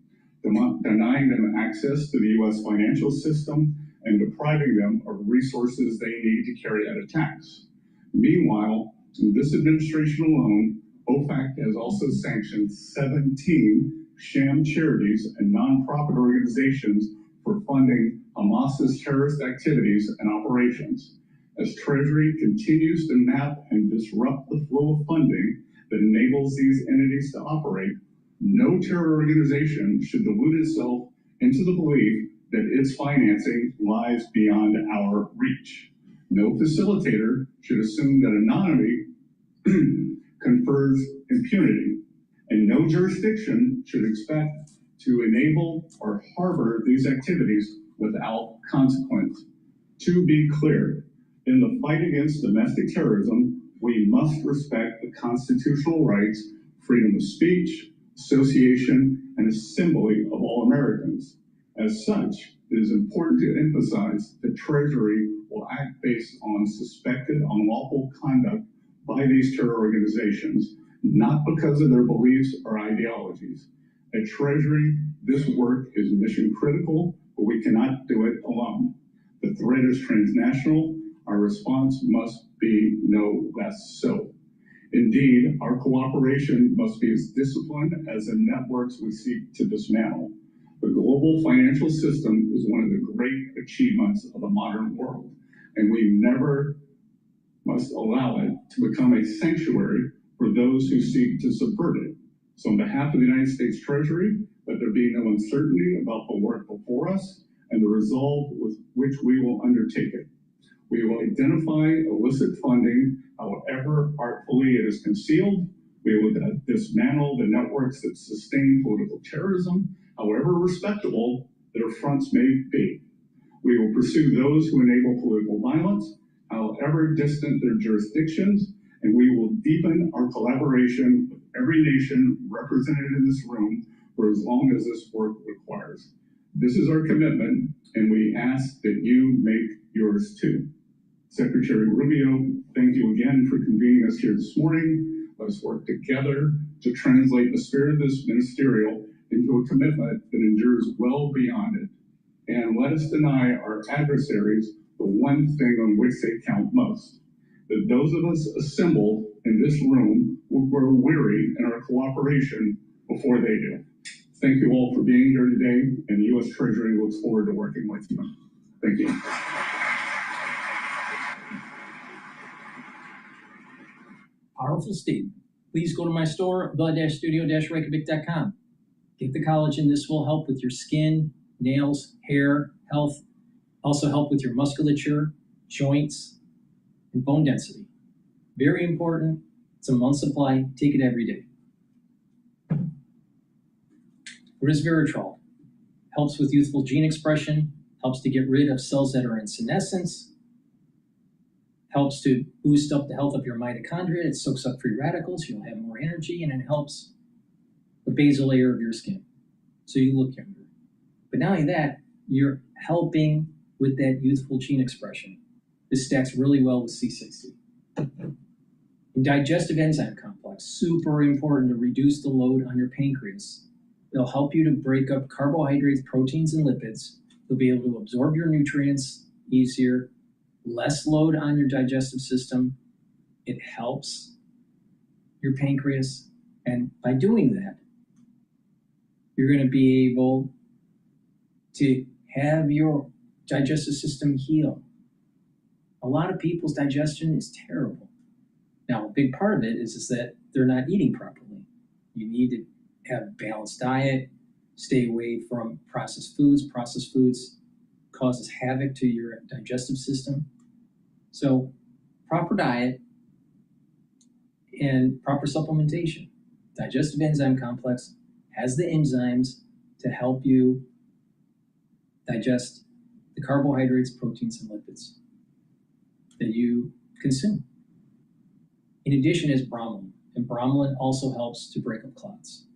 denying them access to the U.S. financial system and depriving them of resources they need to carry out attacks. Meanwhile, in this administration alone, OFAC has also sanctioned 17 sham charities and nonprofit organizations for funding Hamas's terrorist activities and operations. As Treasury continues to map and disrupt the flow of funding that enables these entities to operate, no terror organization should delude itself into the belief that its financing lies beyond our reach. No facilitator should assume that anonymity confers impunity, and no jurisdiction should expect to enable or harbor these activities without consequence. To be clear, in the fight against domestic terrorism, we must respect the constitutional rights, freedom of speech, association, and assembly of all Americans. As such, it is important to emphasize that Treasury will act based on suspected unlawful conduct by these terror organizations, not because of their beliefs or ideologies. At Treasury, this work is mission critical, but we cannot do it alone. The threat is transnational. Our response must be no less so. Indeed, our cooperation must be as disciplined as the networks we seek to dismantle. The global financial system is one of the great achievements of the modern world, and we never must allow it to become a sanctuary for those who seek to subvert it. So on behalf of the United States Treasury, let there be no uncertainty about the work before us and the resolve with which we will undertake it. We will identify illicit funding, however artfully it is concealed. We will dismantle the networks that sustain political terrorism, however respectable their fronts may be. We will pursue those who enable political violence, however distant their jurisdictions, and we will deepen our collaboration with every nation represented in this room for as long as this work requires. This is our commitment, and we ask that you make yours too. Secretary Rubio, thank you again for convening us here this morning. Let us work together to translate the spirit of this ministerial into a commitment that endures well beyond it. And let us deny our adversaries the one thing on which they count most, that those of us assembled in this room will grow weary in our cooperation before they do. Thank you all for being here today, and the U.S. Treasury looks forward to working with you. Thank you. Powerful statement. Please go to my store, the-studio-reykjavik.com. Get the collagen. This will help with your skin, nails, hair, health, also help with your musculature, joints, and bone density. Very important. It's a month's supply. Take it every day. Resveratrol helps with youthful gene expression, helps to get rid of cells that are in senescence, helps to boost up the health of your mitochondria. It soaks up free radicals. You'll have more energy, and it helps the basal layer of your skin, so you look younger. But not only that, you're helping with that youthful gene expression. This stacks really well with C60. Digestive enzyme complex, super important to reduce the load on your pancreas. They'll help you to break up carbohydrates, proteins, and lipids. You'll be able to absorb your nutrients easier, less load on your digestive system. It helps your pancreas. And by doing that, you're going to be able to have your digestive system heal. A lot of people's digestion is terrible. Now, a big part of it is that they're not eating properly. You need to have a balanced diet, stay away from processed foods. Processed foods causes havoc to your digestive system. So proper diet and proper supplementation. Digestive enzyme complex has the enzymes to help you digest the carbohydrates, proteins, and lipids that you consume. In addition is bromelain, and bromelain also helps to break up clots.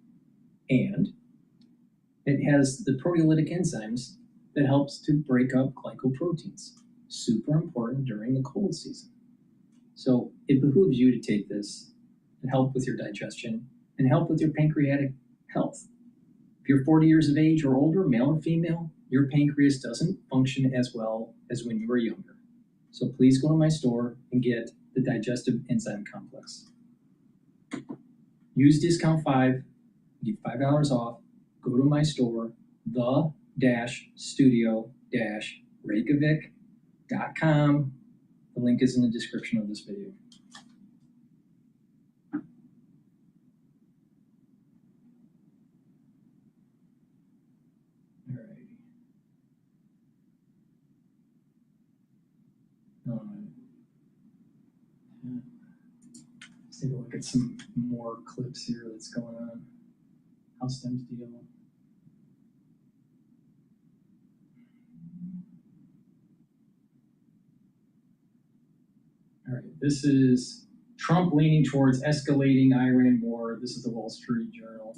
And it has the proteolytic enzymes that helps to break up glycoproteins. Super important during the cold season. So it behooves you to take this and help with your digestion and help with your pancreatic health. If you're 40 years of age or older, male or female, your pancreas doesn't function as well as when you were younger. So please go to my store and get the digestive enzyme complex. Use discount 5, get $5 off. Go to my store, the-studio-reykjavik.com. The link is in the description of this video. Let's take a look at some more clips here that's going on. How stems deal. All right, this is Trump leaning towards escalating Iran war. This is the Wall Street Journal.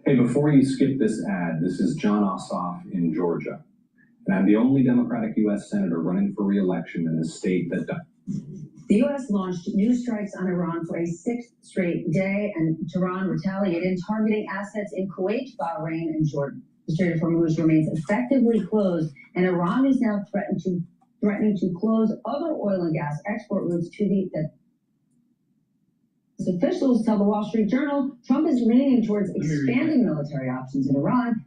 Hey, before you skip this ad, this is John Ossoff in Georgia. And I'm the only Democratic U.S. Senator running for re-election in a state that does. The U.S. launched new strikes on Iran for a sixth straight day, and Tehran retaliated, targeting assets in Kuwait, Bahrain, and Jordan. The Strait of Hormuz remains effectively closed, and Iran is now threatened to threatening to close other oil and gas export routes to the officials tell the Wall Street Journal Trump is leaning towards expanding military options in Iran,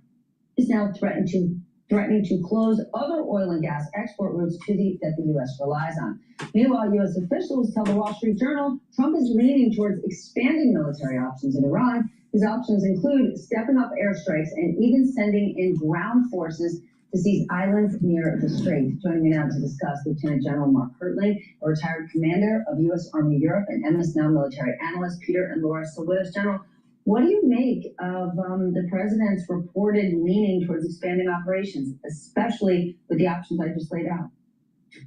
is now threatening to close other oil and gas export routes that the U.S. relies on. Meanwhile, U.S. officials tell the Wall Street Journal Trump is leaning towards expanding military options in Iran. His options include stepping up airstrikes and even sending in ground forces to seize islands near the Strait. Joining me now to discuss, Lieutenant General Mark Hertling, a retired commander of U.S. Army Europe, and MS Now military analyst Peter and Laura still with us. General, what do you make of the president's reported leaning towards expanding operations, especially with the options I just laid out?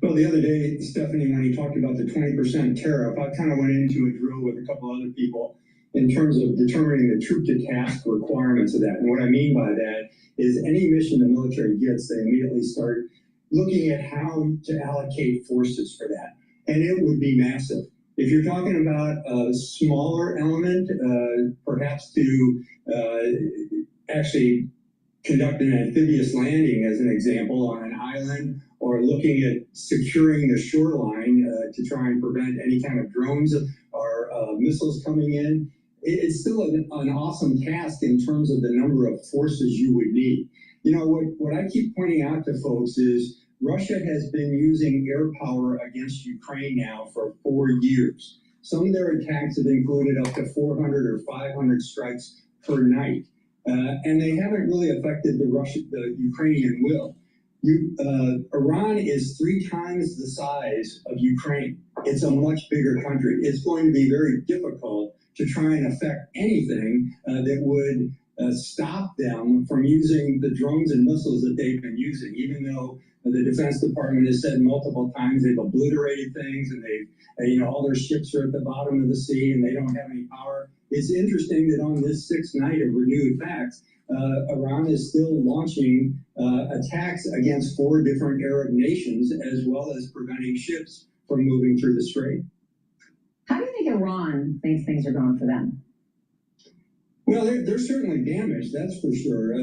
Well, the other day, Stephanie, when he talked about the 20% tariff, I kind of went into a drill with a couple other people in terms of determining the troop-to-task requirements of that. And what I mean by that is any mission the military gets, they immediately start looking at how to allocate forces for that. And it would be massive. If you're talking about a smaller element, perhaps to actually conduct an amphibious landing, as an example, on an island, or looking at securing the shoreline to try and prevent any kind of drones or missiles coming in, it's still an awesome task in terms of the number of forces you would need. You know, what I keep pointing out to folks is Russia has been using air power against Ukraine now for 4 years. Some of their attacks have included up to 400 or 500 strikes per night. And they haven't really affected the Ukrainian will. Iran is 3 times the size of Ukraine. It's a much bigger country. It's going to be very difficult to try and affect anything that would stop them from using the drones and missiles that they've been using, even though the Defense Department has said multiple times they've obliterated things and they've, all their ships are at the bottom of the sea and they don't have any power. It's interesting that on this 6th night of renewed attacks, Iran is still launching attacks against 4 different Arab nations, as well as preventing ships from moving through the strait. How do you think Iran thinks things are going for them? Well, they're certainly damaged, that's for sure.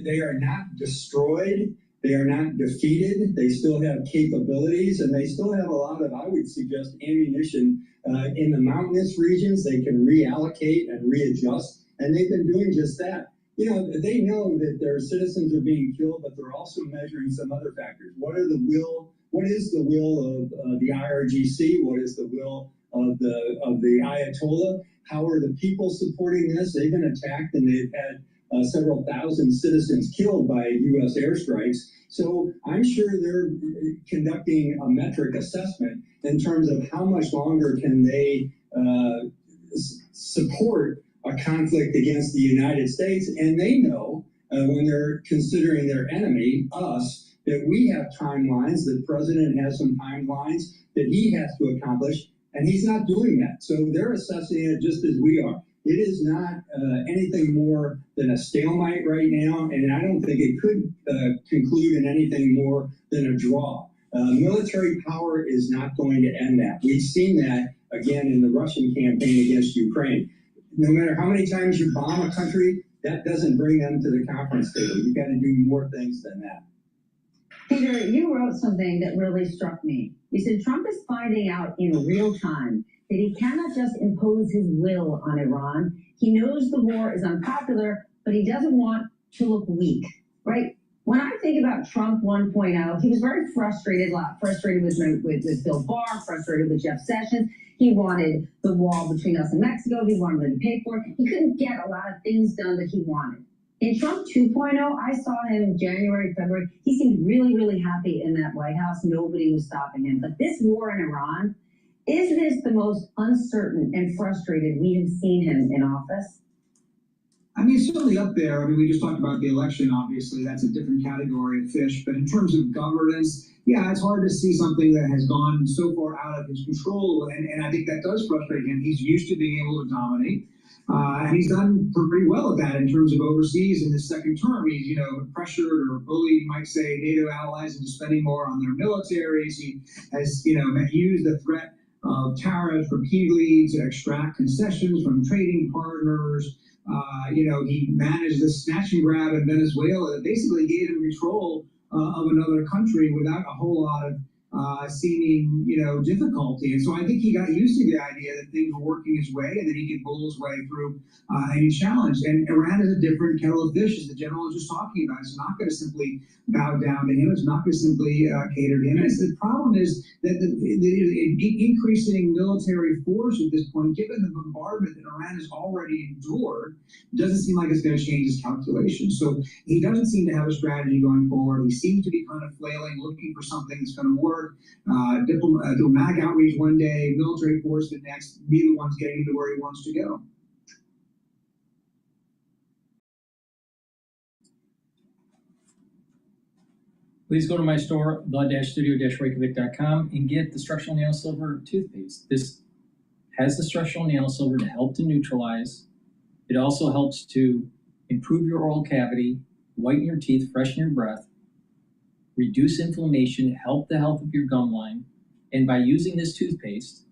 They are not destroyed. They are not defeated. They still have capabilities, and they still have a lot of, I would suggest, ammunition in the mountainous regions. They can reallocate and readjust, and they've been doing just that. You know, they know that their citizens are being killed, but they're also measuring some other factors. What is the will of the IRGC? What is the will of the Ayatollah? How are the people supporting this? They've been attacked, and they've had several thousand citizens killed by U.S. airstrikes. So I'm sure they're conducting a metric assessment in terms of how much longer can they support a conflict against the United States. And they know when they're considering their enemy, us, that we have timelines, the president has some timelines that he has to accomplish, and he's not doing that. So they're assessing it just as we are. It is not anything more than a stalemate right now, and I don't think it could conclude in anything more than a draw. Military power is not going to end that. We've seen that, again, in the Russian campaign against Ukraine. No matter how many times you bomb a country, that doesn't bring them to the conference table. You've got to do more things than that. Peter, you wrote something that really struck me. You said Trump is finding out in real time that he cannot just impose his will on Iran. He knows the war is unpopular, but he doesn't want to look weak, right? When I think about Trump 1.0, he was very frustrated with Bill Barr, frustrated with Jeff Sessions. He wanted the wall between us and Mexico. He wanted them to pay for it. He couldn't get a lot of things done that he wanted. In Trump 2.0, I saw him January, February. He seemed really, really happy in that White House. Nobody was stopping him. But this war in Iran, is this the most uncertain and frustrated we have seen him in office? I mean, it's certainly up there. I mean, we just talked about the election, obviously. That's a different category of fish. But in terms of governance, yeah, it's hard to see something that has gone so far out of his control. And I think that does frustrate him. He's used to being able to dominate. And he's done pretty well at that in terms of overseas in his second term. He's, pressured or bullied, you might say, NATO allies into spending more on their militaries. He has, used the threat of tariffs repeatedly to extract concessions from trading partners. He managed the snatch and grab in Venezuela that basically gave him control of another country without a whole lot of seeming, difficulty. And so I think he got used to the idea that things were working his way and that he could bull his way through any challenge. And Iran is a different kettle of fish, as the general was just talking about. It's not going to simply bow down to him. It's not going to simply cater to him. And the problem is that the increasing military force at this point, given the bombardment that Iran has already endured, doesn't seem like it's going to change his calculations. So he doesn't seem to have a strategy going forward. He seems to be kind of flailing, looking for something that's going to work. Diplomatic outreach one day, military force the next, be the ones getting him to where he wants to go. Please go to my store, the-studio-reykjavik.com, and get the structural nanosilver toothpaste. This has the structural nanosilver to help to neutralize. It also helps to improve your oral cavity, whiten your teeth, freshen your breath, reduce inflammation, help the health of your gum line. And by using this toothpaste,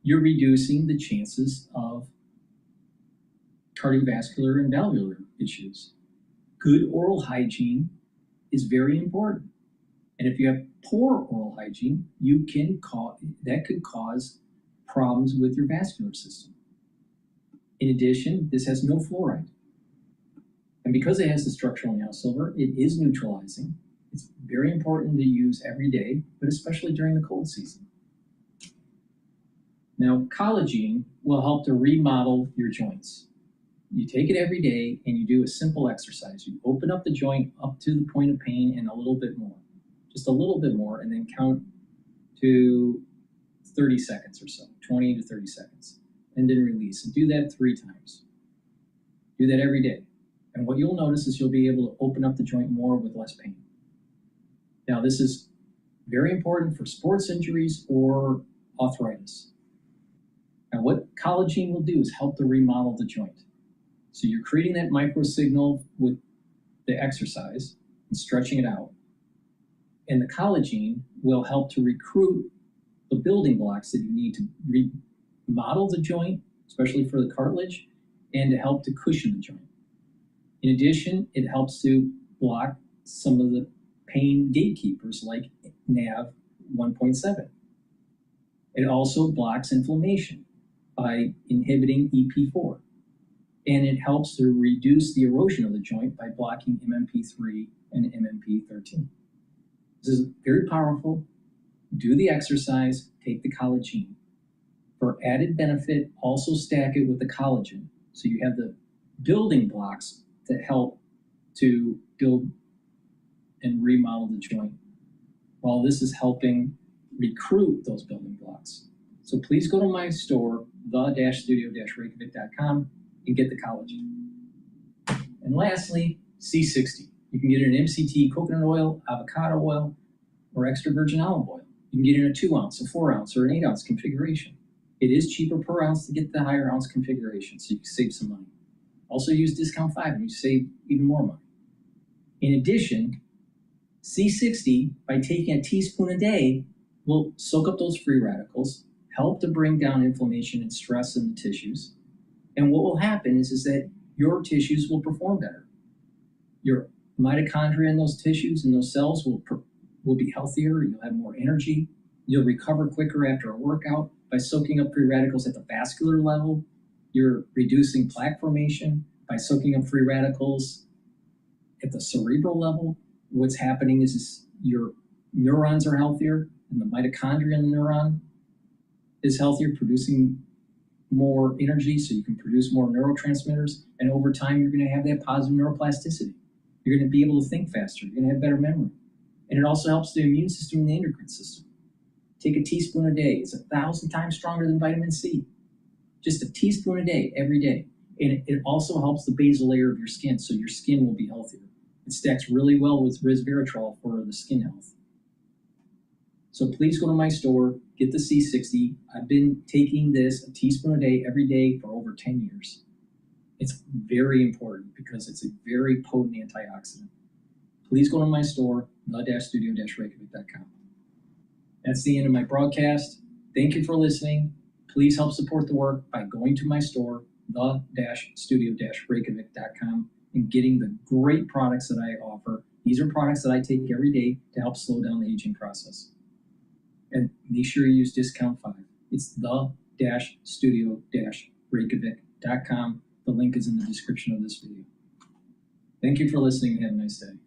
you're reducing the chances of cardiovascular and valvular issues. Good oral hygiene is very important. And if you have poor oral hygiene, that could cause problems with your vascular system. In addition, this has no fluoride. And because it has the structural nanosilver, it is neutralizing. It's very important to use every day, but especially during the cold season. Now, collagen will help to remodel your joints. You take it every day and you do a simple exercise. You open up the joint up to the point of pain and a little bit more, just a little bit more, and then count to 30 seconds or so, 20 to 30 seconds, and then release. And do that 3 times. Do that every day. And what you'll notice is you'll be able to open up the joint more with less pain. Now, this is very important for sports injuries or arthritis. Now, what collagen will do is help to remodel the joint. So you're creating that micro signal with the exercise and stretching it out. And the collagen will help to recruit the building blocks that you need to remodel the joint, especially for the cartilage, and to help to cushion the joint. In addition, it helps to block some of the pain gatekeepers like NAV 1.7. It also blocks inflammation by inhibiting EP4. And it helps to reduce the erosion of the joint by blocking MMP3 and MMP13. This is very powerful. Do the exercise, take the collagen. For added benefit, also stack it with the collagen. So you have the building blocks that help to build and remodel the joint, while this is helping recruit those building blocks. So please go to my store, the-studio-reykjavik.com, and get the collagen. And lastly, C60. You can get it in MCT coconut oil, avocado oil, or extra virgin olive oil. You can get it in a 2 ounce, a 4 ounce, or an 8 ounce configuration. It is cheaper per ounce to get the higher ounce configuration, so you can save some money. Also use discount 5 and you save even more money. In addition, C60, by taking a teaspoon a day, will soak up those free radicals, help to bring down inflammation and stress in the tissues. And what will happen is that your tissues will perform better. Your mitochondria in those tissues and those cells will be healthier. You'll have more energy. You'll recover quicker after a workout. By soaking up free radicals at the vascular level, you're reducing plaque formation. By soaking up free radicals at the cerebral level, what's happening is your neurons are healthier, and the mitochondria in the neuron is healthier, producing more energy, so you can produce more neurotransmitters. And over time, you're going to have that positive neuroplasticity. You're going to be able to think faster. You're going to have better memory. And it also helps the immune system and the endocrine system. Take a teaspoon a day. It's 1,000 times stronger than vitamin C. Just a teaspoon a day, every day. And it also helps the basal layer of your skin, so your skin will be healthier. It stacks really well with resveratrol for the skin health. So please go to my store, get the C60. I've been taking this a teaspoon a day, every day for over 10 years. It's very important because it's a very potent antioxidant. Please go to my store, the-studio-reykjavik.com. That's the end of my broadcast. Thank you for listening. Please help support the work by going to my store, the-studio-reykjavik.com, and getting the great products that I offer These are products that I take every day to help slow down the aging process. And make sure you use discount 5. It's the-studio-reykjavik.com. The link is in the description of this video. Thank you for listening and have a nice day.